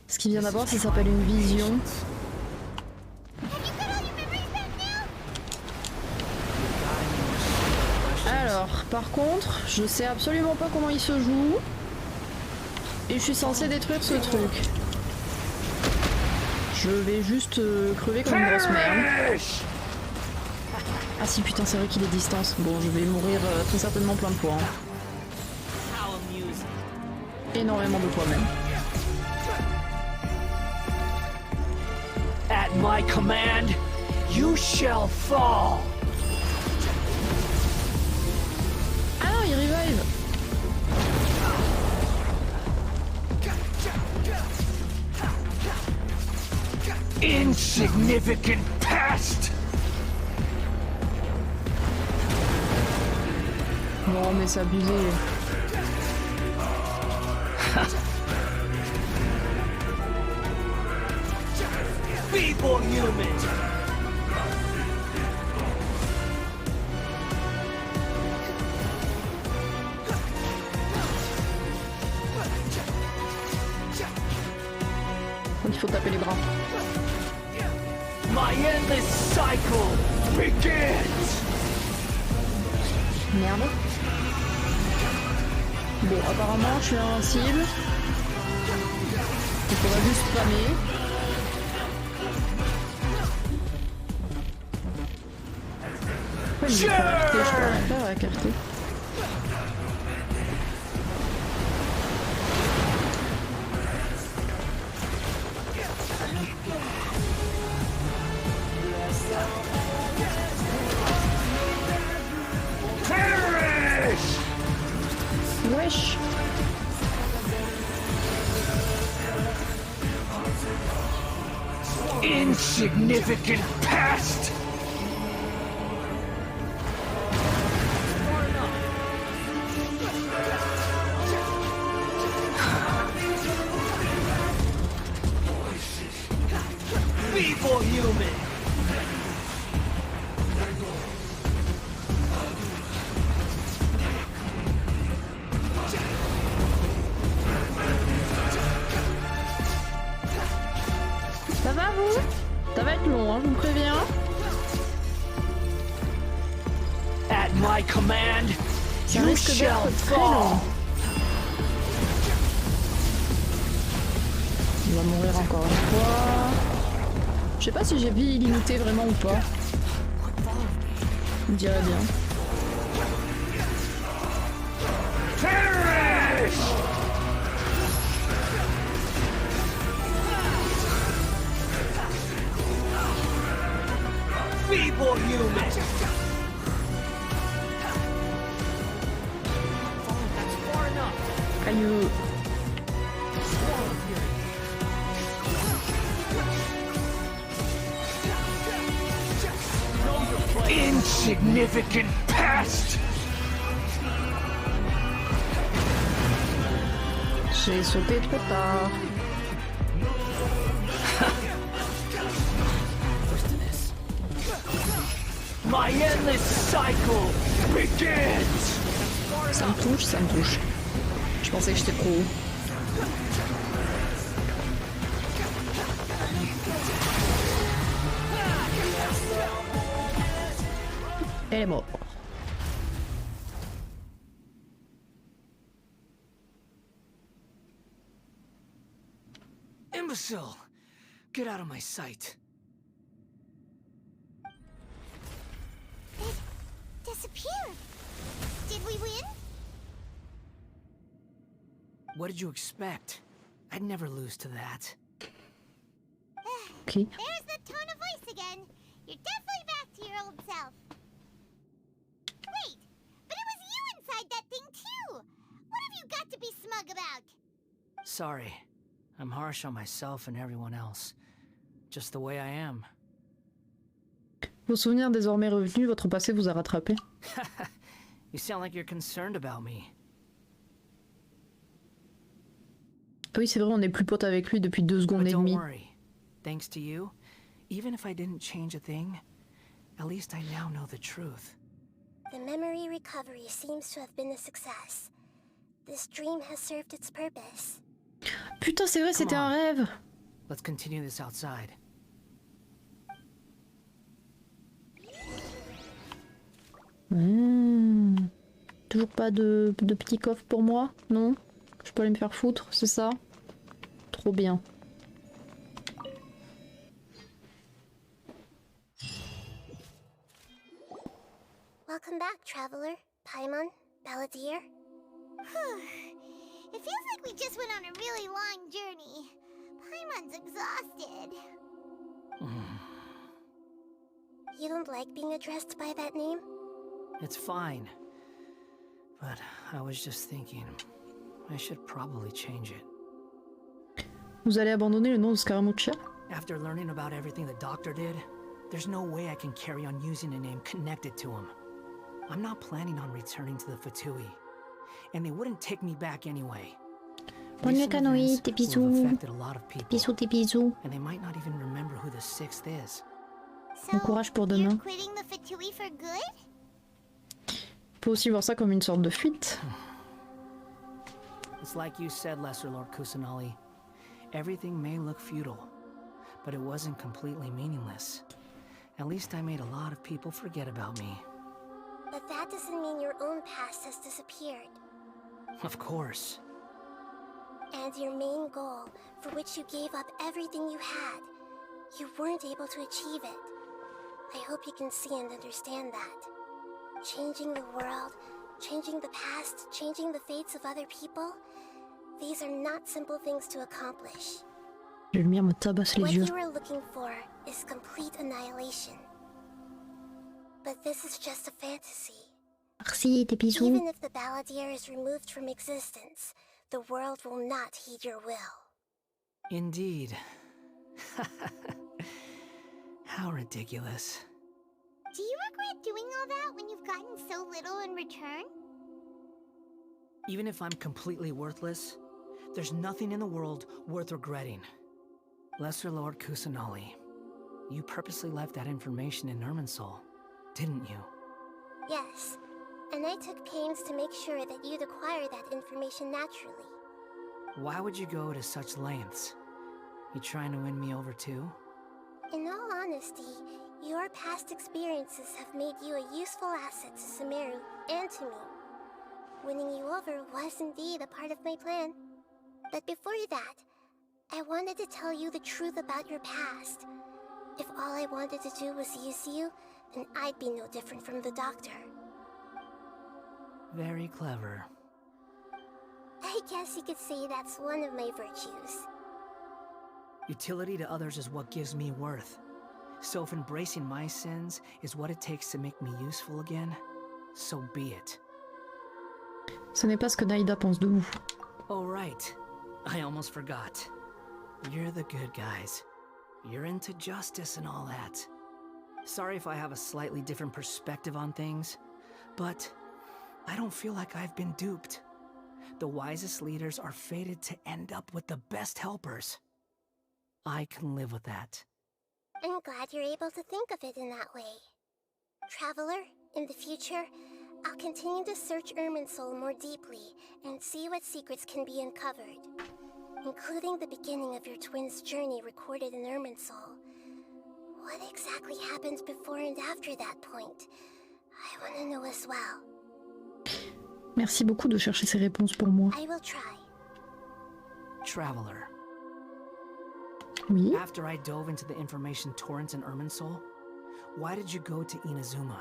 Ce qui vient d'abord, ça s'appelle une vision. Alors, par contre, je sais absolument pas comment il se joue. Et je suis censée détruire ce truc. Je vais juste crever comme une grosse merde. Ah si, putain, c'est vrai qu'il est distance. Bon, je vais mourir très certainement plein de fois. Hein. Énormément de fois même. At my command, you shall fall. Ah non, il revive. Insignificant past. Non mais c'est abusé. Feeble human. Il faut taper les bras. My endless cycle begins. Merde. Bon, apparemment, je suis invincible. Il faudra juste spammer. Pourquoi il me fait alerter? Je peux rien faire avec alerter. Wesh. Insignificant past. Feeble human. Ça va vous? Ça va être long, hein, je vous préviens. At my command, Ça you risque shall d'être très long. fall. Il va mourir encore une fois. Je sais pas si j'ai vie illimitée vraiment ou pas. Je dirais bien. Perish! Feeble human. Aïe. Insignificant past. J'ai sauté trop tard. My endless cycle begins. Ça me touche, ça me touche. Je pensais que j'étais trop haut. Elle est morte. Imbecile! Get out of my sight. It disappeared. Did we win? What did you expect? I'd never lose to that. Okay. There's the tone of voice again. You're definitely back to your old self. Wait, but it was you inside that thing too. What have you got to be smug about? Sorry. I'm harsh on myself and everyone else. Just the way I am. Vos souvenirs désormais revenus, votre passé vous a rattrapé. You sound like you're concerned about me. Oui, c'est vrai, on n'est plus potes avec lui depuis 2 secondes But et don't demie. worry. Thanks to you, even if I didn't change a thing, at least I now know the truth. The memory recovery seems to have been a success. This dream has served its purpose. Putain, c'est vrai, c'était un rêve. Let's continue this outside. Toujours pas de petit coffre pour moi, non? Je peux aller me faire foutre, c'est ça? Trop bien. Welcome back, traveler. Paimon, Balladeer. It feels like we just went on a really long journey. Paimon's exhausted. You don't like being addressed by that name? It's fine. But I was just thinking, I should probably change it. Vous allez abandonner le nom de Scaramuccia? After learning about everything the doctor did, there's no way I can carry on using a name connected to him. I'm not planning on returning to the Fatui, and they wouldn't take me back anyway. Bonne nuit, Kanoï, tes bisous. Affected a lot of people, Bisous, tes bisous. and they might not even remember who the 6th is. Bon courage pour demain. You're quitting the Fatui for good? On peut aussi voir ça comme une sorte de fuite. It's like you said, Lesser Lord Kusanali. Everything may look futile, but it wasn't completely meaningless. At least I made a lot of people forget about me. But that doesn't mean your own past has disappeared. Of course. And your main goal, for which you gave up everything you had, you weren't able to achieve it. I hope you can see and understand that. Changing the world, changing the past, changing the fates of other people, these are not simple things to accomplish. La lumière me tabasse les What yeux. you were looking for is complete annihilation. But this is just a fantasy. Merci, tes bisous. Even if the Balladeer is removed from existence, the world will not heed your will. Indeed. How ridiculous. Do you regret doing all that when you've gotten so little in return? Even if I'm completely worthless, there's nothing in the world worth regretting. Lesser Lord Kusanali, you purposely left that information in Irminsul, didn't you? Yes, and I took pains to make sure that you'd acquire that information naturally. Why would you go to such lengths? You trying to win me over too? In all honesty, your past experiences have made you a useful asset to Sumeru and to me. Winning you over was indeed a part of my plan. But before that, I wanted to tell you the truth about your past. If all I wanted to do was use you, then I'd be no different from the doctor. Very clever. I guess you could say that's one of my virtues. Utility to others is what gives me worth. So if embracing my sins is what it takes to make me useful again, so be it. Ce n'est pas ce que Naïda pense de vous. Oh right, I almost forgot. You're the good guys. You're into justice and all that. Sorry if I have a slightly different perspective on things, but I don't feel like I've been duped. The wisest leaders are fated to end up with the best helpers. I can live with that. I'm glad you're able to think of it in that way. Traveler, in the future, I'll continue to search Irminsul more deeply and see what secrets can be uncovered, including the beginning of your twins' journey recorded in Irminsul. What exactly happened before and after that point? I want to know as well. Merci beaucoup de chercher ces réponses pour moi. I will try. Traveler. Oui. After I dove into the information torrents in Irminsul, why did you go to Inazuma?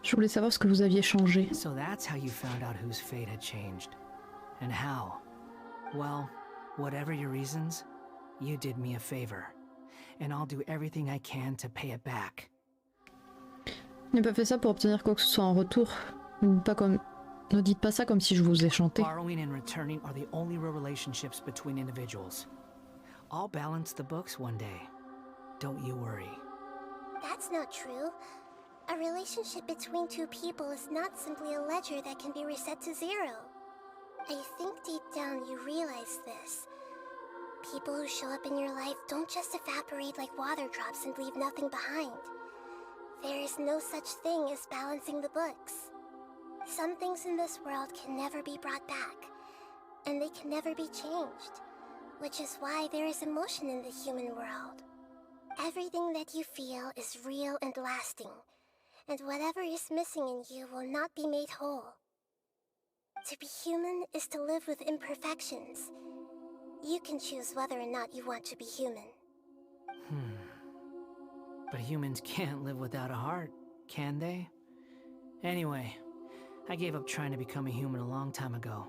Je voulais savoir ce que vous aviez changé. So that's how you found out whose fate had changed. And how? Well, whatever your reasons, you did me a favor. And I'll do everything I can to pay it back. Je n'ai pas fait ça pour obtenir quoi que ce soit en retour. Pas comme... Ne dites pas ça comme si je vous ai chanté. Borrowing and returning are the only real relationships between individuals. I'll balance the books one day. Don't you worry. That's not true. A relationship between two people is not simply a ledger that can be reset to zero. I think deep down you realize this. People who show up in your life don't just evaporate like water drops and leave nothing behind. There is no such thing as balancing the books. Some things in this world can never be brought back, and they can never be changed, which is why there is emotion in the human world. Everything that you feel is real and lasting, and whatever is missing in you will not be made whole. To be human is to live with imperfections. You can choose whether or not you want to be human. But humans can't live without a heart, can they? Anyway, I gave up trying to become a human a long time ago.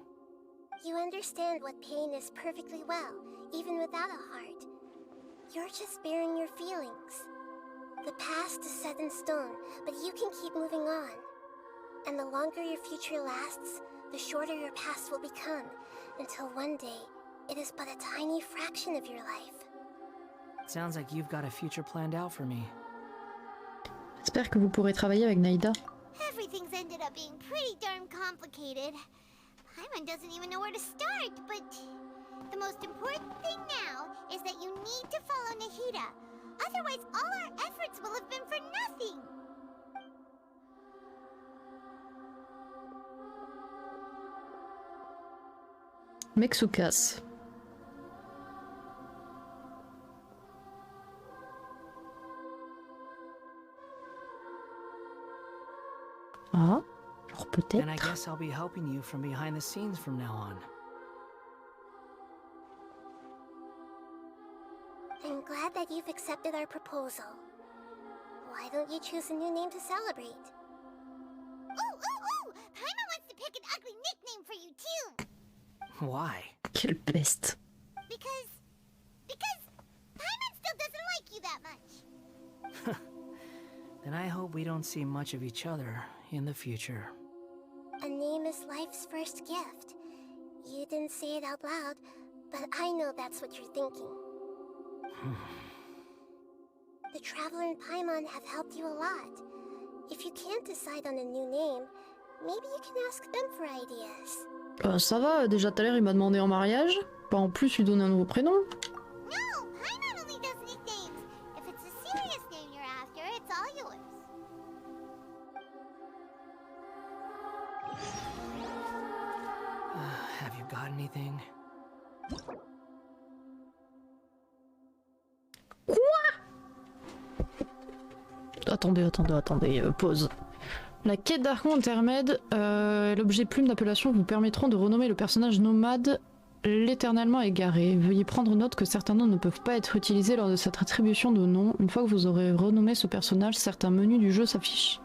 You understand what pain is perfectly well, even without a heart. You're just bearing your feelings. The past is set in stone, but you can keep moving on. And the longer your future lasts, the shorter your past will become, until one day, it is but a tiny fraction of your life. Sounds like you've got a future planned out for me. J'espère que vous pourrez travailler avec Naïda. Everything's ended up being pretty darn complicated. Paimon doesn't even know where to start, but the most important thing now is that you need to follow Nahida. Otherwise, all our efforts will have been for nothing. Mexucas. Ah, alors peut-être. And I guess I'll be helping you from behind the scenes from now on. I'm glad that you've accepted our proposal. Why don't you choose a new name to celebrate? Ooh! Paimon wants to pick an ugly nickname for you too! Why? Quelle peste. Because Paimon still doesn't like you that much. Then I hope we don't see much of each other in the future. A name is life's first gift. You didn't say it out loud, but I know that's what you're thinking. The Traveler and Paimon have helped you a lot. If you can't decide on a new name, maybe you can ask them for ideas. Ça va, déjà tout à l'heure il m'a demandé en mariage. Pas en plus lui donner un nouveau prénom. No, Paimon only does nicknames. If it's a serious name you're after, it's all yours. Have you got anything? Attendez, pause. La quête d'Archon intermède, l'objet plume d'appellation vous permettront de renommer le personnage nomade l'éternellement égaré. Veuillez prendre note que certains noms ne peuvent pas être utilisés lors de cette attribution de nom. Une fois que vous aurez renommé ce personnage, certains menus du jeu s'affichent.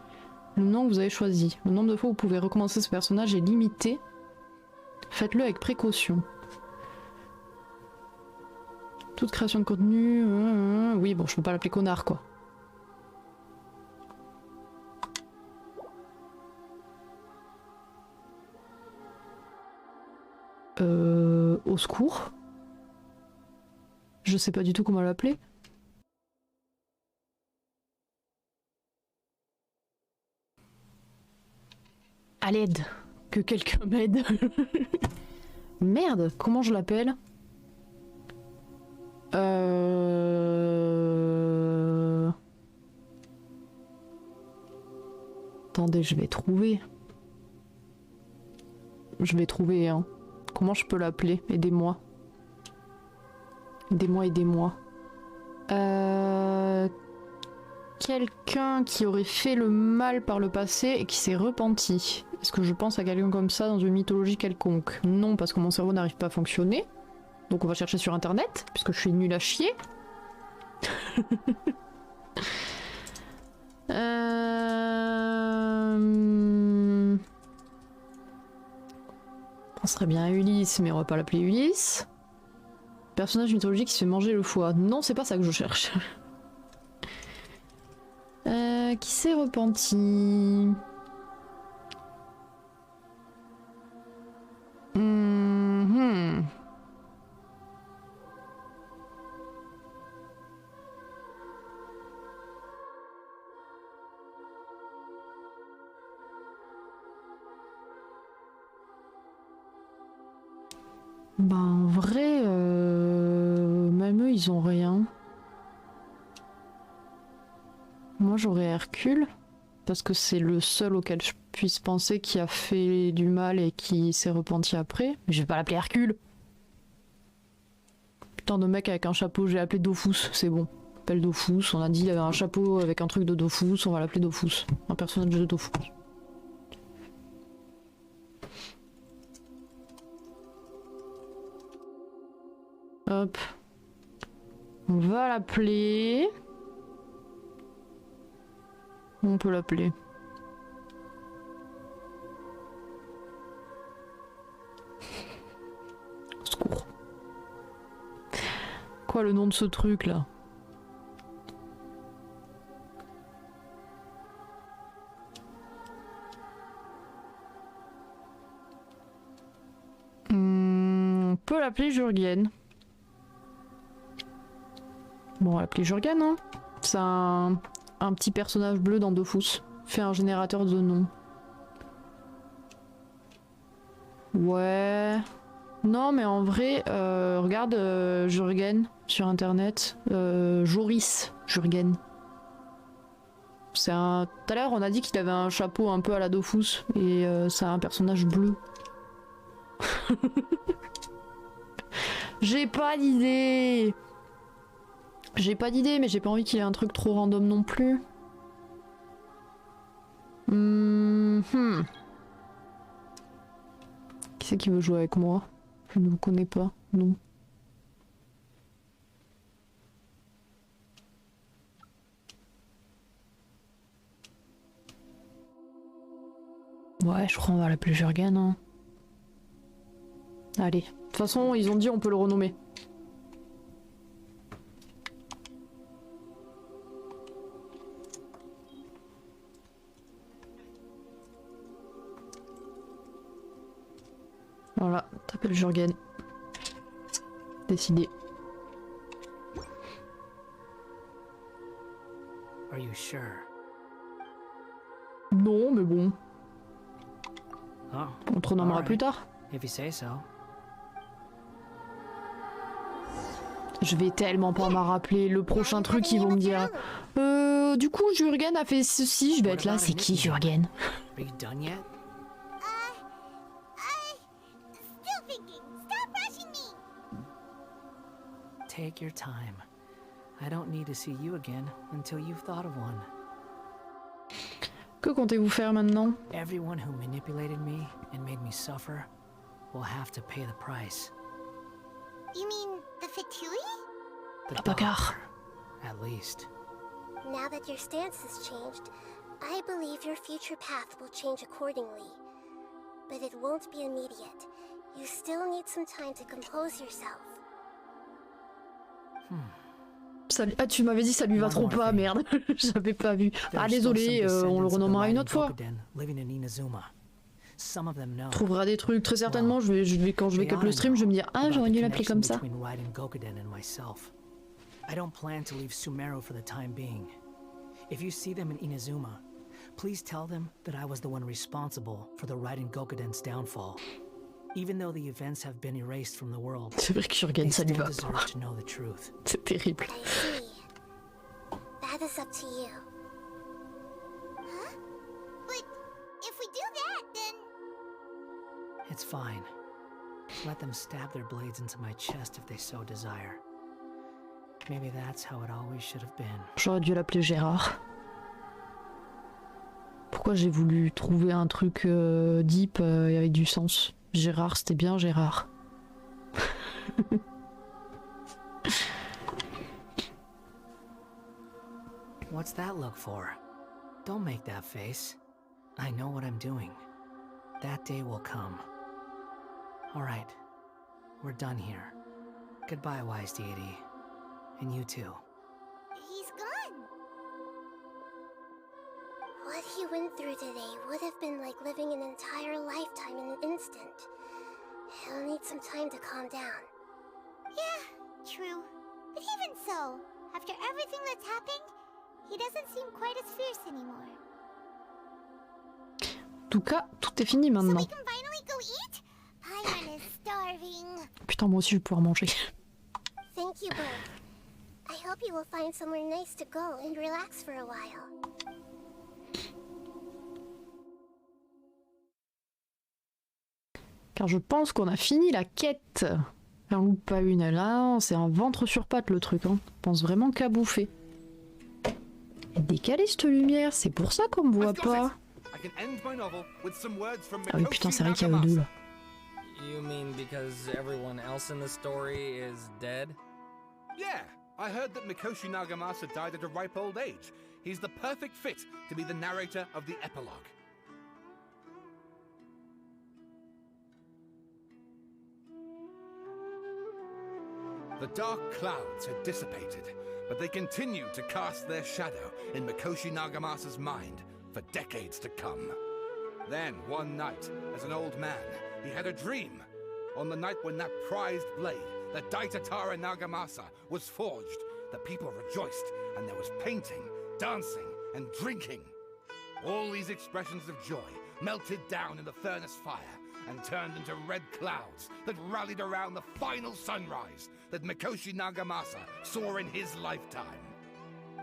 Le nom que vous avez choisi. Le nombre de fois où vous pouvez recommencer ce personnage est limité. Faites-le avec précaution. Toute création de contenu... Oui, bon, je peux pas l'appeler connard, quoi. Au secours. Je sais pas du tout comment l'appeler. À l'aide. Que quelqu'un m'aide. Merde, comment je l'appelle? Attendez, je vais trouver. Hein. Comment je peux l'appeler? Aidez-moi. Aidez-moi. Quelqu'un qui aurait fait le mal par le passé et qui s'est repenti. Est-ce que je pense à quelqu'un comme ça dans une mythologie quelconque? Non, parce que mon cerveau n'arrive pas à fonctionner. Donc on va chercher sur internet, puisque je suis nulle à chier. On serait bien Ulysse, mais on va pas l'appeler Ulysse. Personnage mythologique qui se fait manger le foie. Non, c'est pas ça que je cherche. Qui s'est repenti? Ben en vrai, même eux ils ont rien. Moi j'aurais Hercule, parce que c'est le seul auquel je puisse penser qui a fait du mal et qui s'est repenti après. Mais je vais pas l'appeler Hercule. Putain de mec avec un chapeau, j'ai appelé Dofus, c'est bon. On appelle Dofus, on a dit il avait un chapeau avec un truc de Dofus, on va l'appeler Dofus. Un personnage de Dofus. Hop. On va l'appeler... On peut l'appeler. Au secours. Quoi le nom de ce truc là? On peut l'appeler Jurgen. Bon, on va l'appeler Jurgen, hein. C'est un petit personnage bleu dans Dofus. Fait un générateur de noms. Ouais. Non, mais en vrai, regarde Jurgen sur internet. Joris Jurgen. C'est un... Tout à l'heure, on a dit qu'il avait un chapeau un peu à la Dofus. Et c'est un personnage bleu. J'ai pas d'idée. J'ai pas d'idée, mais j'ai pas envie qu'il ait un truc trop random non plus. Qui c'est qui veut jouer avec moi? Je ne vous connais pas, non. Ouais, je crois qu'on va l'appeler Jurgen. Hein. Allez. De toute façon, ils ont dit on peut le renommer. Voilà, t'appelles Jurgen. Décidé. Are you sure? Non, mais bon. Oh, on te renommera plus tard. If you say so. Je vais tellement pas m'en rappeler le prochain truc ils vont me dire. Du coup Jurgen a fait ceci, je vais être là, c'est qui Jurgen? Are you done yet? Still thinking. Stop rushing me. Take your time. I don't need to see you again until you've thought of one. Que comptez-vous faire maintenant? Everyone who manipulated me and made me suffer will have to pay the price. You mean the Fatui? The bagarre. At least. Now that your stance has changed, I believe your future path will change accordingly. But it won't be immediate. You still need some time to compose yourself. Ah, tu m'avais dit ça lui va trop pas, merde. J'avais pas vu. Ah désolé, on le renommera une autre fois. On trouvera des trucs, très certainement, je vais quand je vais cap le stream, je vais me dire ah j'aurais dû l'appeler comme ça. I don't plan to leave Sumeru for the time being. If you see them in Inazuma, please tell them that I was the one responsible for the Raiden Gokuden's downfall. Even though the events have been erased from the world, c'est vrai que Jurgen ça lui va pas. C'est terrible. That is up to you. Huh? But if we do that, then... It's fine. Let them stab their blades into my chest if they so desire. Maybe that's how it always should have been. J'aurais dû l'appeler Gérard. Pourquoi j'ai voulu trouver un truc deep avec du sens? Gérard, c'était bien Gérard. What's that look for? Don't make that face. I know what I'm doing. That day will come. Alright. We're done here. Goodbye, wise deity. And you too. He's gone. What he went through today would have been like living an entire lifetime in an instant. He'll need some time to calm down. Yeah, true. But even so, after everything that's happened, he doesn't seem quite as fierce anymore. En tout cas, tout est fini maintenant. So we can finally go eat? Paimon is starving. Putain, moi aussi je vais pouvoir manger. Thank you both. I hope you will find somewhere nice to go and relax for a while. Car je pense qu'on a fini la quête. Et on loupe pas une là, c'est un ventre sur pattes le truc. Hein. On pense vraiment qu'à bouffer. Et décalé cette lumière, c'est pour ça qu'on me voit pas. Ah oui putain, c'est vrai qu'il y a eux deux là. You mean because everyone else in the story is dead? Yeah, I heard that Mikoshi Nagamasa died at a ripe old age. He's the perfect fit to be the narrator of the epilogue. The dark clouds had dissipated, but they continued to cast their shadow in Mikoshi Nagamasa's mind for decades to come. Then, one night, as an old man, he had a dream. On the night when that prized blade, the Daitatara Nagamasa, was forged, the people rejoiced, and there was painting, dancing, and drinking. All these expressions of joy melted down in the furnace fire and turned into red clouds that rallied around the final sunrise that Mikoshi Nagamasa saw in his lifetime.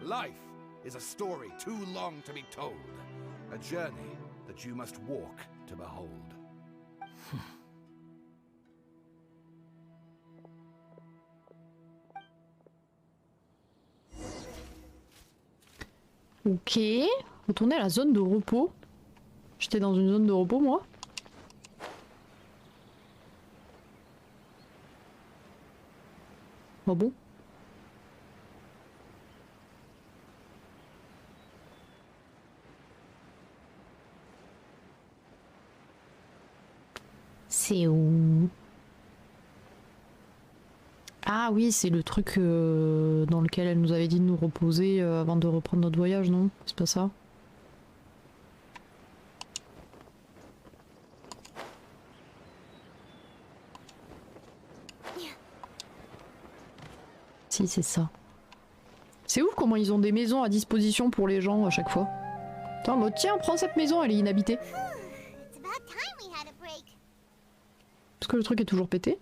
Life is a story too long to be told, a journey that you must walk to behold. Ok, retourner à la zone de repos. J'étais dans une zone de repos moi. Oh bon? C'est où? Ah oui, c'est le truc dans lequel elle nous avait dit de nous reposer avant de reprendre notre voyage, non? C'est pas ça? Si, c'est ça. C'est ouf comment ils ont des maisons à disposition pour les gens à chaque fois. Attends, mode, tiens, prends cette maison, elle est inhabitée. Parce que le truc est toujours pété.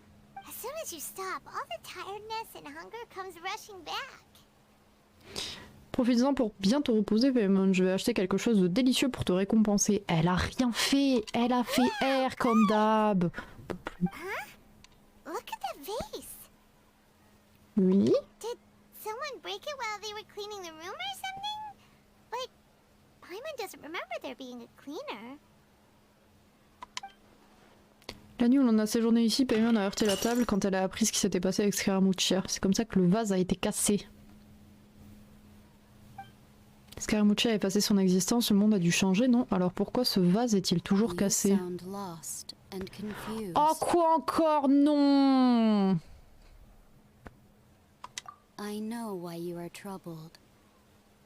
Profites-en pour bien te reposer, Paimon. Je vais acheter quelque chose de délicieux pour te récompenser. Elle a rien fait. Elle a fait R comme d'hab. Oui. Did someone break it while they were cleaning the room or something? But Paimon doesn't remember there being a cleaner. La nuit où l'on a séjourné ici, Paimon a heurté la table quand elle a appris ce qui s'était passé avec Scaramuccia. C'est comme ça que le vase a été cassé. Scaramuccia a effacé son existence, le monde a dû changer, non? Alors pourquoi ce vase est-il toujours cassé? Oh quoi encore? Non! I know why you are troubled.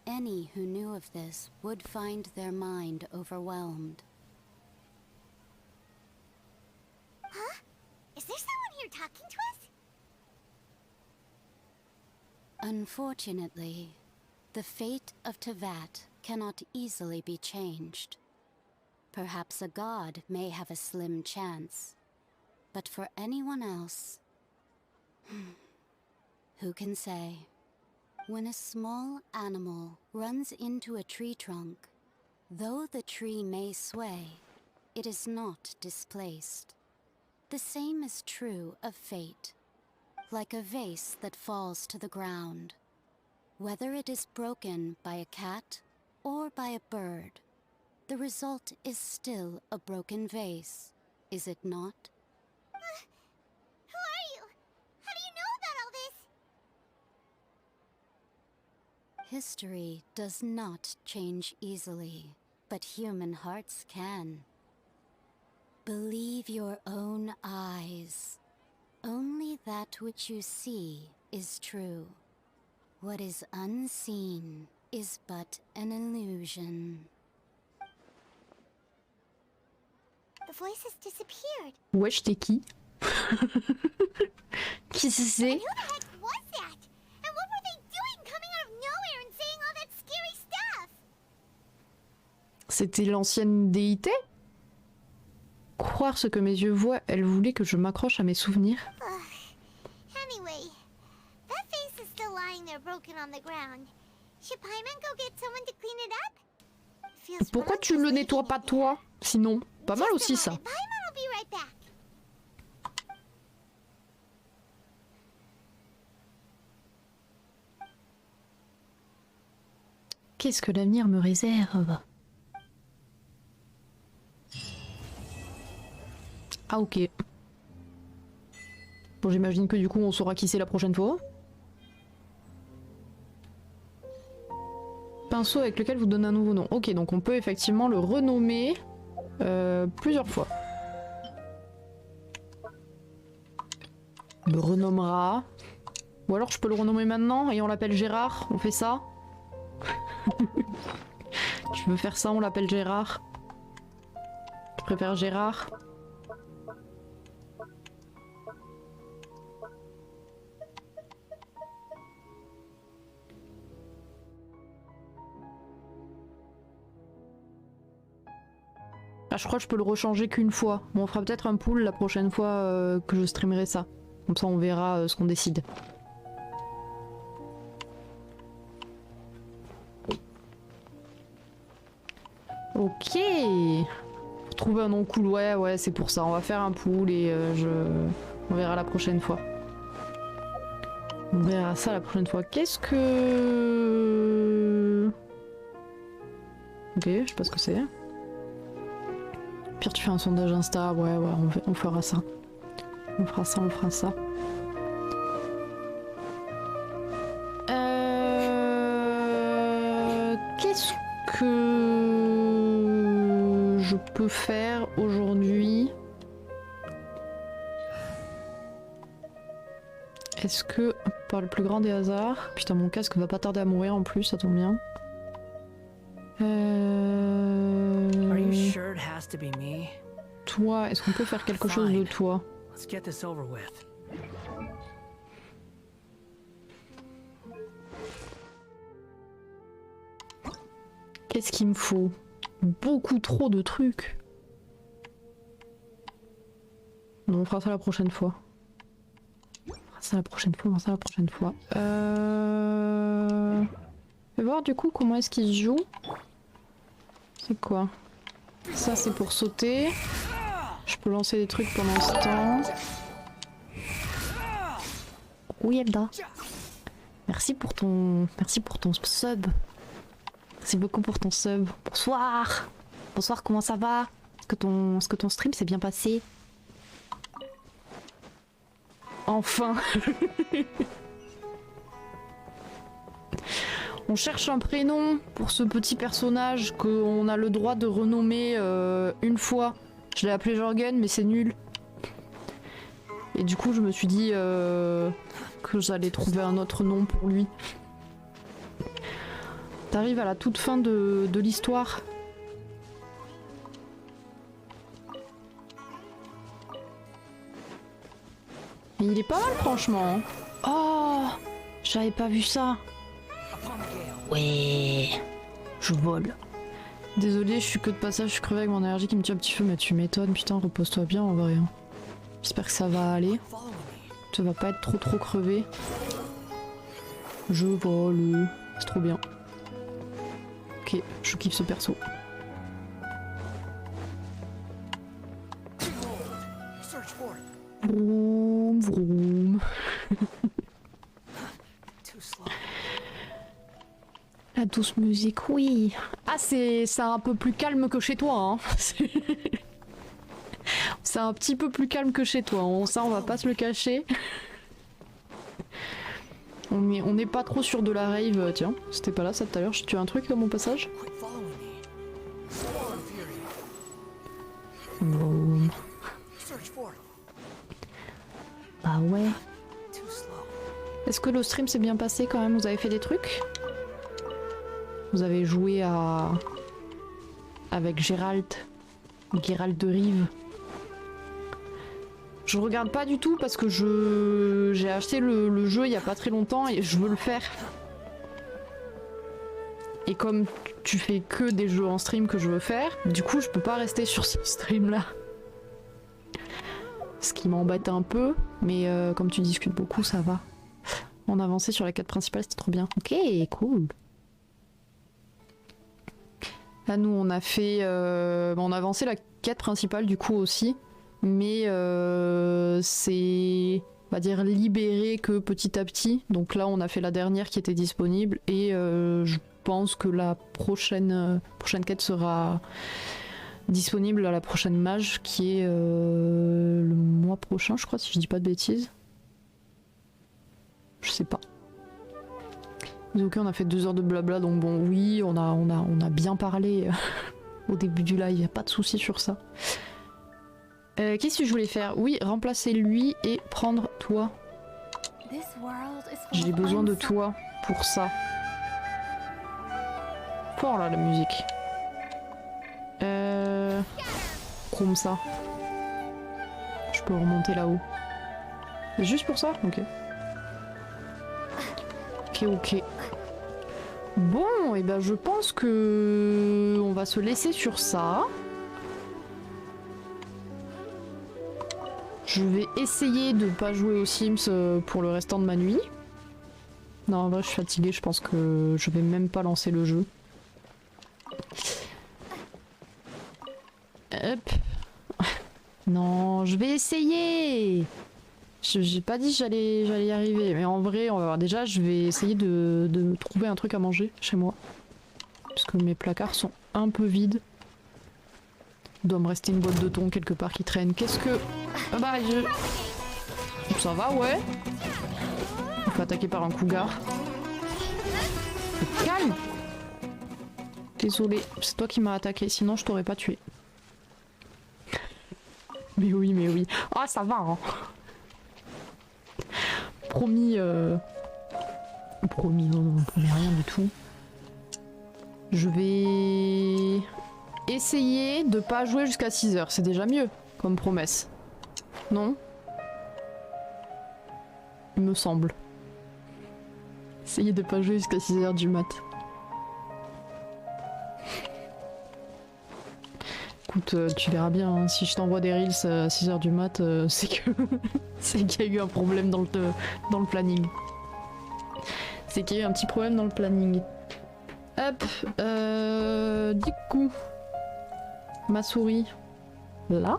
Any who knew of this would find their mind overwhelmed. Huh? Is there someone here talking to us? Unfortunately, the fate of Tevat cannot easily be changed. Perhaps a god may have a slim chance, but for anyone else... Who can say? When a small animal runs into a tree trunk, though the tree may sway, it is not displaced. The same is true of fate, like a vase that falls to the ground. Whether it is broken by a cat or by a bird, the result is still a broken vase, is it not? Who are you? How do you know about all this? History does not change easily, but human hearts can. Believe your own eyes. Only that which you see is true. What is unseen is but an illusion. The voice has disappeared. Wesh, t'es qui? Qui c'est? Who the heck was that? And what were they doing coming out of nowhere and saying all that scary stuff? C'était l'ancienne déité? Croire ce que mes yeux voient, elle voulait que je m'accroche à mes souvenirs. Anyway, that face is still lying there broken on the ground. Should Paimon go get someone to clean it up? Feels Pourquoi tu le nettoies pas toi? Sinon, pas mal aussi ça. Paimon will be right back. Qu'est-ce que l'avenir me réserve? Ah ok. Bon, j'imagine que du coup on saura qui c'est la prochaine fois. Pinceau avec lequel vous donnez un nouveau nom. Ok, donc on peut effectivement le renommer plusieurs fois. On le renommera. Ou alors je peux le renommer maintenant et on l'appelle Gérard. On fait ça. Tu veux faire ça, on l'appelle Gérard. Je préfère Gérard. Ah, je crois que je peux le rechanger qu'une fois. Bon, on fera peut-être un pool la prochaine fois que je streamerai ça. Comme ça on verra ce qu'on décide. Ok. Trouver un nom cool, ouais, c'est pour ça. On va faire un pool et on verra la prochaine fois. On verra ça la prochaine fois. Qu'est-ce que... Ok, je sais pas ce que c'est. Pire, tu fais un sondage Insta, ouais, on fera ça. On fera ça. Qu'est-ce que je peux faire aujourd'hui? Est-ce que, par le plus grand des hasards... Putain, mon casque va pas tarder à mourir en plus, ça tombe bien. Are you sure it has to be me? Toi, est-ce qu'on peut faire quelque chose de toi? Let's get this over with. Qu'est-ce qu'il me faut? Beaucoup trop de trucs. Non, on fera ça la prochaine fois. On fera ça la prochaine fois. Je vais voir du coup comment est-ce qu'il se joue. C'est quoi? Ça c'est pour sauter. Je peux lancer des trucs pendant ce temps. Oui Elda. Merci pour ton sub. Merci beaucoup pour ton sub. Bonsoir. Bonsoir, comment ça va? Est-ce que ton stream s'est bien passé? Enfin. On cherche un prénom pour ce petit personnage qu'on a le droit de renommer une fois. Je l'ai appelé Jorgen, mais c'est nul. Et du coup, je me suis dit que j'allais trouver un autre nom pour lui. T'arrives à la toute fin de l'histoire. Et il est pas mal, franchement. Oh, j'avais pas vu ça. Ouais, je vole. Désolée, je suis que de passage, je suis crevée avec mon allergie qui me tire un petit peu, mais tu m'étonnes, putain, repose-toi bien en vrai. J'espère que ça va aller. Ça va pas être trop crevé. Je vole, c'est trop bien. Ok, je kiffe ce perso. Vroom, vroom. La douce musique, oui. Ah, c'est un peu plus calme que chez toi, hein. C'est un petit peu plus calme que chez toi. Ça, on va pas se le cacher. On n'est pas trop sûr de la rave. Tiens, c'était pas là ça tout à l'heure. Je tue un truc dans mon passage. Boum. Bah ouais. Est-ce que le stream s'est bien passé quand même? Vous avez fait des trucs? Vous avez joué à... avec Gérald de Rive. Je regarde pas du tout parce que j'ai acheté le jeu il y a pas très longtemps et je veux le faire. Et comme tu fais que des jeux en stream que je veux faire, du coup je peux pas rester sur ce stream là. Ce qui m'embête un peu, mais comme tu discutes beaucoup, ça va. On avançait sur la quête principale, c'était trop bien. Ok, cool. Là nous on a fait... on a avancé la quête principale du coup aussi. Mais c'est, on va dire, libéré que petit à petit. Donc là on a fait la dernière qui était disponible. Et je pense que la prochaine quête sera disponible à la prochaine mage qui est le mois prochain, je crois, si je dis pas de bêtises. Je sais pas. Mais ok, on a fait 2 heures de blabla, donc bon, oui, on a bien parlé au début du live, y a pas de souci sur ça. Qu'est-ce que je voulais faire? Oui, remplacer lui et prendre toi. J'ai besoin de toi pour ça. Fort là la musique. Comme ça. Je peux remonter là-haut. Juste pour ça? Ok. Ok. Bon, et ben je pense que on va se laisser sur ça. Je vais essayer de pas jouer aux Sims pour le restant de ma nuit. Non, en vrai, je suis fatiguée, je pense que je vais même pas lancer le jeu. Hop. Non, je vais essayer. J'ai pas dit que j'allais y arriver, mais en vrai, on va voir. Déjà, je vais essayer de trouver un truc à manger chez moi. Parce que mes placards sont un peu vides. Il doit me rester une boîte de thon quelque part qui traîne. Qu'est-ce que... Ah bah, ça va, ouais. On fait attaquer par un cougar. Calme. Désolé, c'est toi qui m'as attaqué, sinon je t'aurais pas tué. Mais oui. Ah, ça va, hein. Promis, Promis, non, promis rien du tout. Je vais... essayer de pas jouer jusqu'à 6 heures, c'est déjà mieux, comme promesse. Non? Il me semble. Essayer de pas jouer jusqu'à 6 heures du mat. Écoute, tu verras bien, hein, si je t'envoie des reels à 6 heures du mat, c'est que... c'est qu'il y a eu un problème dans le planning. C'est qu'il y a eu un petit problème dans le planning. Hop, du coup... ma souris, là.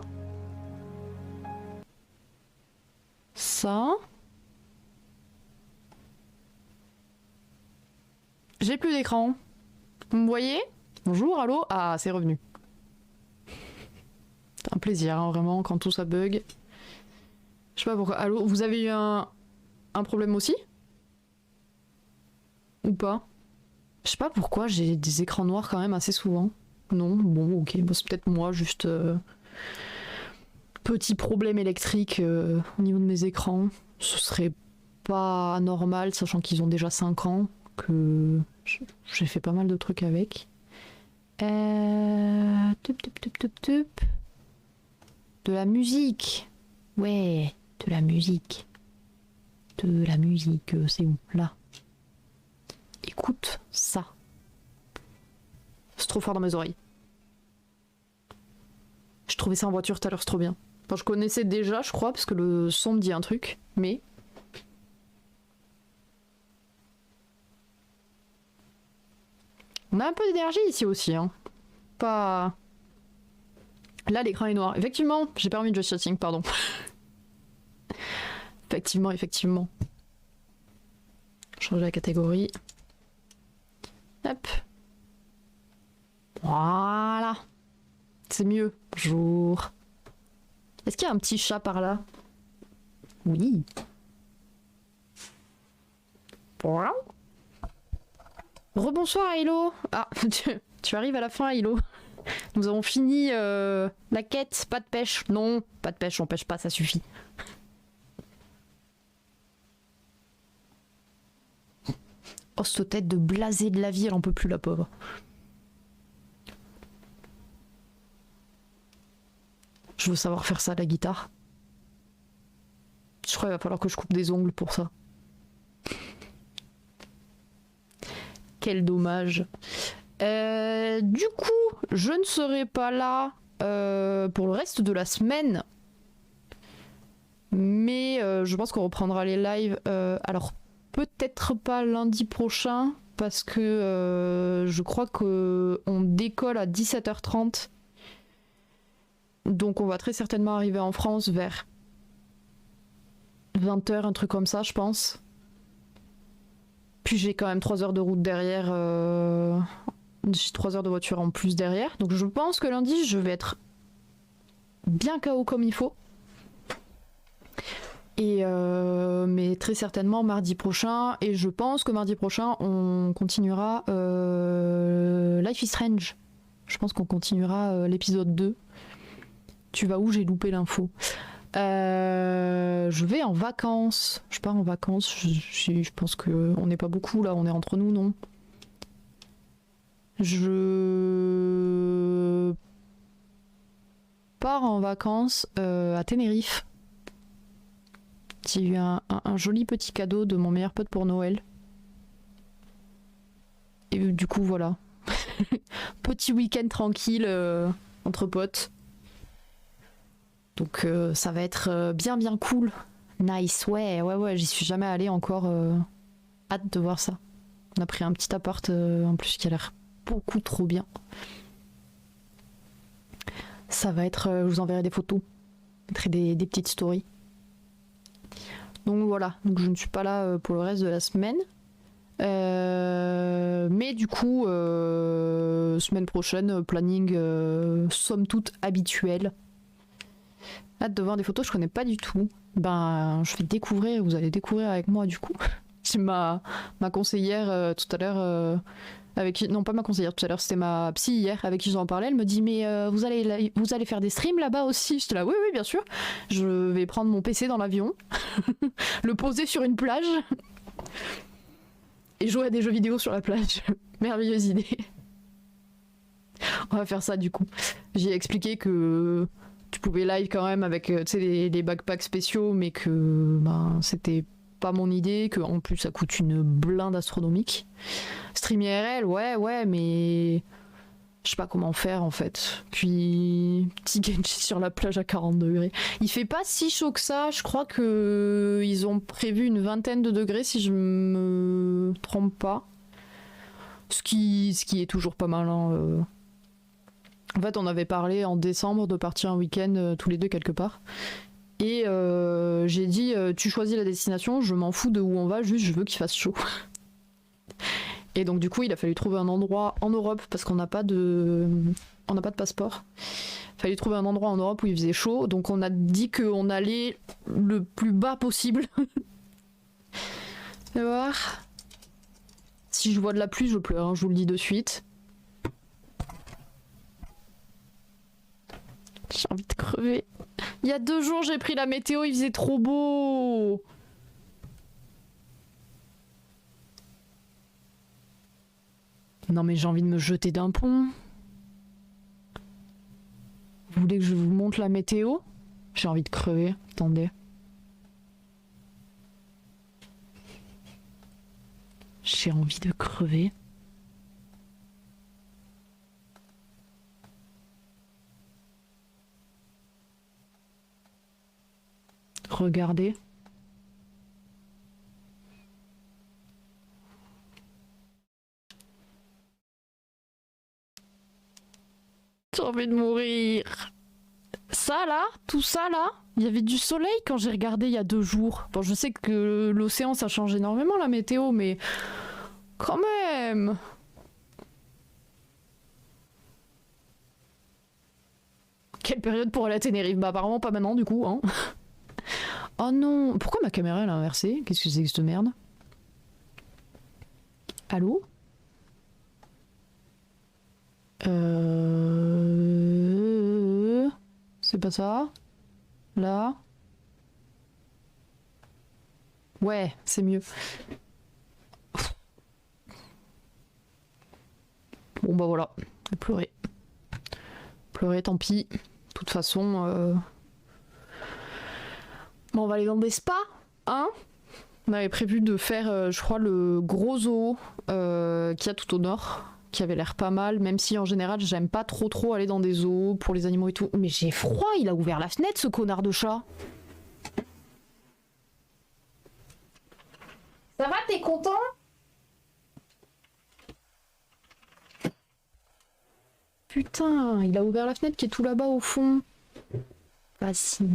Ça. J'ai plus d'écran. Vous me voyez? Bonjour, allô? Ah, c'est revenu. C'est un plaisir, hein, vraiment, quand tout ça bug. Je sais pas pourquoi. Allô, vous avez eu un problème aussi? Ou pas? Je sais pas pourquoi j'ai des écrans noirs quand même assez souvent. Non, bon, ok, bon, c'est peut-être moi, juste... petit problème électrique au niveau de mes écrans. Ce serait pas normal, sachant qu'ils ont déjà 5 ans, que j'ai fait pas mal de trucs avec. Tup. De la musique. Ouais, de la musique. De la musique, c'est où? Là. Écoute ça. C'est trop fort dans mes oreilles. Je trouvais ça en voiture tout à l'heure, c'est trop bien. Enfin, je connaissais déjà, je crois, parce que le son me dit un truc, mais... on a un peu d'énergie ici aussi, hein. Pas... Là, l'écran est noir. Effectivement, j'ai pas remis de just chatting, pardon. Effectivement. Changer la catégorie. Hop. Voilà. C'est mieux. Bonjour. Est-ce qu'il y a un petit chat par là? Oui. Rebonsoir Hilo. Ah, tu arrives à la fin Hilo. Nous avons fini la quête, pas de pêche. Non, pas de pêche, on pêche pas, ça suffit. Oh, cette tête de blasé de la vie, elle en peut plus la pauvre. Je veux savoir faire ça, la guitare. Je crois qu'il va falloir que je coupe des ongles pour ça. Quel dommage. Du coup, je ne serai pas là pour le reste de la semaine. Mais je pense qu'on reprendra les lives. Alors, peut-être pas lundi prochain, parce que je crois qu'on décolle à 17h30. Donc on va très certainement arriver en France vers 20h, un truc comme ça, je pense. Puis j'ai quand même 3 heures de route derrière. J'ai 3 heures de voiture en plus derrière. Donc je pense que lundi, je vais être bien KO comme il faut. Et mais très certainement mardi prochain. Et je pense que mardi prochain, on continuera Life is Strange. Je pense qu'on continuera l'épisode 2. Tu vas où? J'ai loupé l'info. Je vais en vacances. Je pars en vacances. Je pense qu'on n'est pas beaucoup là. On est entre nous, non? Je pars en vacances à Tenerife. J'ai eu un joli petit cadeau de mon meilleur pote pour Noël. Et du coup, voilà. Petit week-end tranquille entre potes. Donc ça va être bien cool. Nice, ouais, j'y suis jamais allée encore. Hâte de voir ça. On a pris un petit appart en plus qui a l'air beaucoup trop bien. Ça va être, je vous enverrai des photos. Je mettrai des petites stories. Donc voilà, donc je ne suis pas là pour le reste de la semaine. Mais du coup, semaine prochaine, planning somme toute habituel. Hâte de voir des photos, je connais pas du tout. Ben, je vais découvrir, vous allez découvrir avec moi du coup. C'est ma conseillère tout à l'heure, avec qui, non pas ma conseillère tout à l'heure, c'était ma psy hier avec qui j'en parlais. Elle me dit mais vous allez faire des streams là-bas aussi. J'étais là oui bien sûr. Je vais prendre mon PC dans l'avion, le poser sur une plage et jouer à des jeux vidéo sur la plage. Merveilleuse idée. On va faire ça du coup. J'ai expliqué que tu pouvais live quand même avec les backpacks spéciaux, mais que ben, c'était pas mon idée, que en plus ça coûte une blinde astronomique. Stream IRL, ouais, mais je sais pas comment faire en fait. Puis petit genshin sur la plage à 40 degrés. Il fait pas si chaud que ça, je crois que ils ont prévu une 20aine de degrés si je me trompe pas. Ce qui est toujours pas mal, hein. En fait, on avait parlé en décembre de partir un week-end tous les deux quelque part. Et j'ai dit, tu choisis la destination, je m'en fous de où on va, juste je veux qu'il fasse chaud. Et donc du coup, il a fallu trouver un endroit en Europe, parce qu'on n'a pas de passeport. Il a fallu trouver un endroit en Europe où il faisait chaud, donc on a dit qu'on allait le plus bas possible. On va voir. Si je vois de la pluie, je pleure, hein, je vous le dis de suite. J'ai envie de crever. Il y a 2 jours, j'ai pris la météo, il faisait trop beau. Non mais j'ai envie de me jeter d'un pont. Vous voulez que je vous montre la météo? J'ai envie de crever. Attendez. J'ai envie de crever. Regardez. J'ai envie de mourir. Ça là, tout ça là, il y avait du soleil quand j'ai regardé il y a 2 jours. Bon, je sais que l'océan ça change énormément la météo, mais quand même. Quelle période pour aller à Tenerife? Bah apparemment pas maintenant du coup, hein. Oh non, pourquoi ma caméra elle est inversée? Qu'est-ce que c'est que cette merde? Allô? C'est pas ça? Là? Ouais, c'est mieux. Bon bah voilà, pleurer. Pleurer, tant pis. De toute façon... Bon, on va aller dans des spas, hein? On avait prévu de faire, je crois, le gros zoo qu'il y a tout au nord, qui avait l'air pas mal, même si en général j'aime pas trop aller dans des zoos pour les animaux et tout. Mais j'ai froid, il a ouvert la fenêtre ce connard de chat. Ça va, t'es content? Putain, il a ouvert la fenêtre qui est tout là-bas au fond. Vas-y.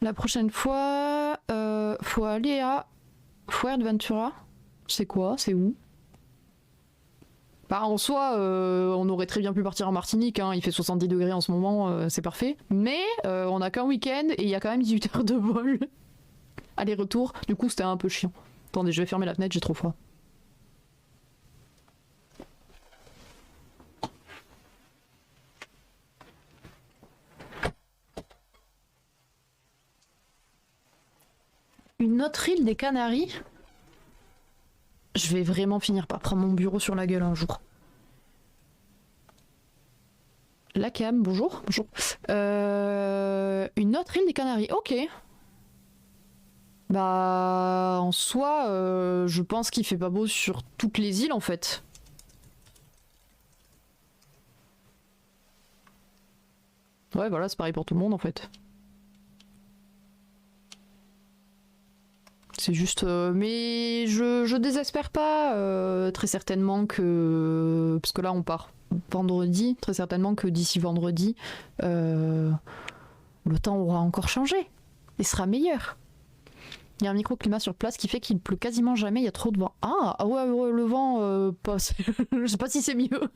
La prochaine fois, faut aller à Fuerteventura. C'est quoi? C'est où? Bah en soi, on aurait très bien pu partir en Martinique, hein. Il fait 70 degrés en ce moment, c'est parfait. Mais on a qu'un week-end et il y a quand même 18 heures de vol. Aller-retour, du coup c'était un peu chiant. Attendez, je vais fermer la fenêtre, j'ai trop froid. Une autre île des Canaries? Je vais vraiment finir par prendre mon bureau sur la gueule un jour. La cam, bonjour. Bonjour. Une autre île des Canaries, ok. Bah, en soi, je pense qu'il fait pas beau sur toutes les îles en fait. Ouais, voilà, c'est pareil pour tout le monde en fait. C'est juste... mais je désespère pas, très certainement que... Parce que là on part vendredi, très certainement que d'ici vendredi, le temps aura encore changé et sera meilleur. Il y a un microclimat sur place qui fait qu'il pleut quasiment jamais, il y a trop de vent. Ah ouais, le vent, je sais pas si c'est mieux.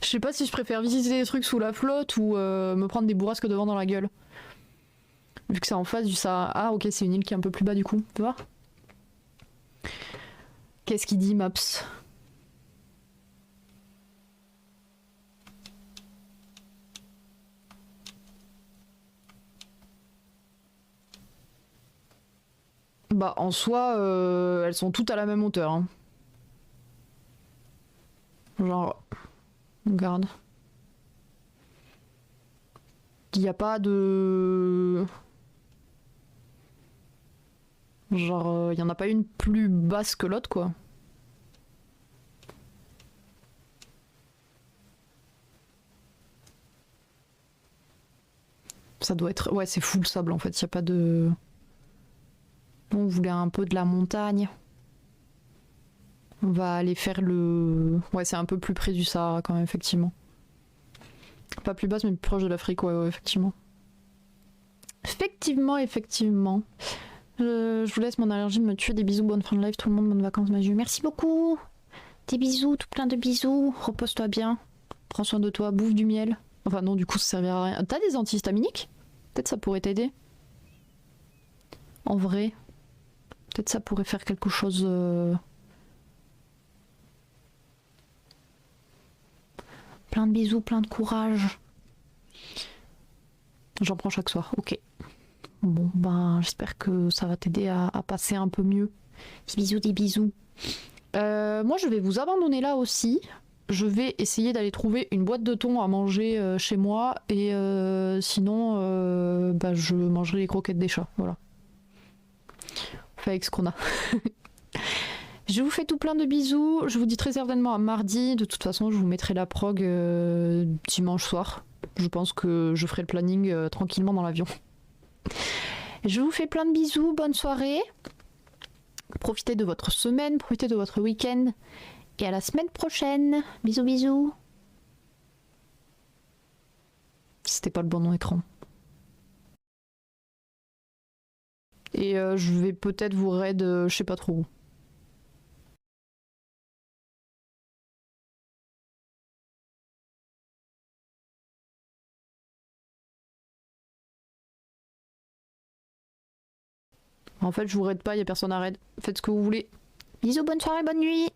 Je sais pas si je préfère visiter des trucs sous la flotte ou me prendre des bourrasques de vent dans la gueule. Vu que c'est en face du Sahara. Ah ok, c'est une île qui est un peu plus bas du coup, tu vois. Qu'est-ce qu'il dit Maps? Bah en soi, elles sont toutes à la même hauteur. Hein. Genre, regarde. Il n'y a pas de... Genre, il y en a pas une plus basse que l'autre, quoi. Ça doit être... Ouais, c'est full sable, en fait. Il n'y a pas de... On voulait un peu de la montagne. On va aller faire le... Ouais, c'est un peu plus près du Sahara, quand même, effectivement. Pas plus basse, mais plus proche de l'Afrique, ouais, effectivement. Effectivement. Je vous laisse, mon allergie de me tuer. Des bisous, bonne fin de live, tout le monde, bonnes vacances, Maju. Merci beaucoup. Des bisous, tout plein de bisous. Repose-toi bien. Prends soin de toi, bouffe du miel. Enfin non, du coup, ça servira à rien. T'as des antihistaminiques? Peut-être ça pourrait t'aider. En vrai. Peut-être ça pourrait faire quelque chose... Plein de bisous, plein de courage. J'en prends chaque soir, ok. Bon, ben, j'espère que ça va t'aider à passer un peu mieux. Des bisous. Moi, je vais vous abandonner là aussi. Je vais essayer d'aller trouver une boîte de thon à manger chez moi. Et sinon, bah, je mangerai les croquettes des chats. Voilà. On fait avec ce qu'on a. Je vous fais tout plein de bisous. Je vous dis très certainement à mardi. De toute façon, je vous mettrai la prog dimanche soir. Je pense que je ferai le planning tranquillement dans l'avion. Je vous fais plein de bisous. Bonne soirée. Profitez de votre semaine. Profitez de votre week-end. Et à la semaine prochaine. Bisous, bisous. C'était pas le bon nom écran. Et je vais peut-être vous raid, je sais pas trop où. En fait, je vous raid pas, y a personne à raid. Faites ce que vous voulez. Bisous, bonne soirée, bonne nuit.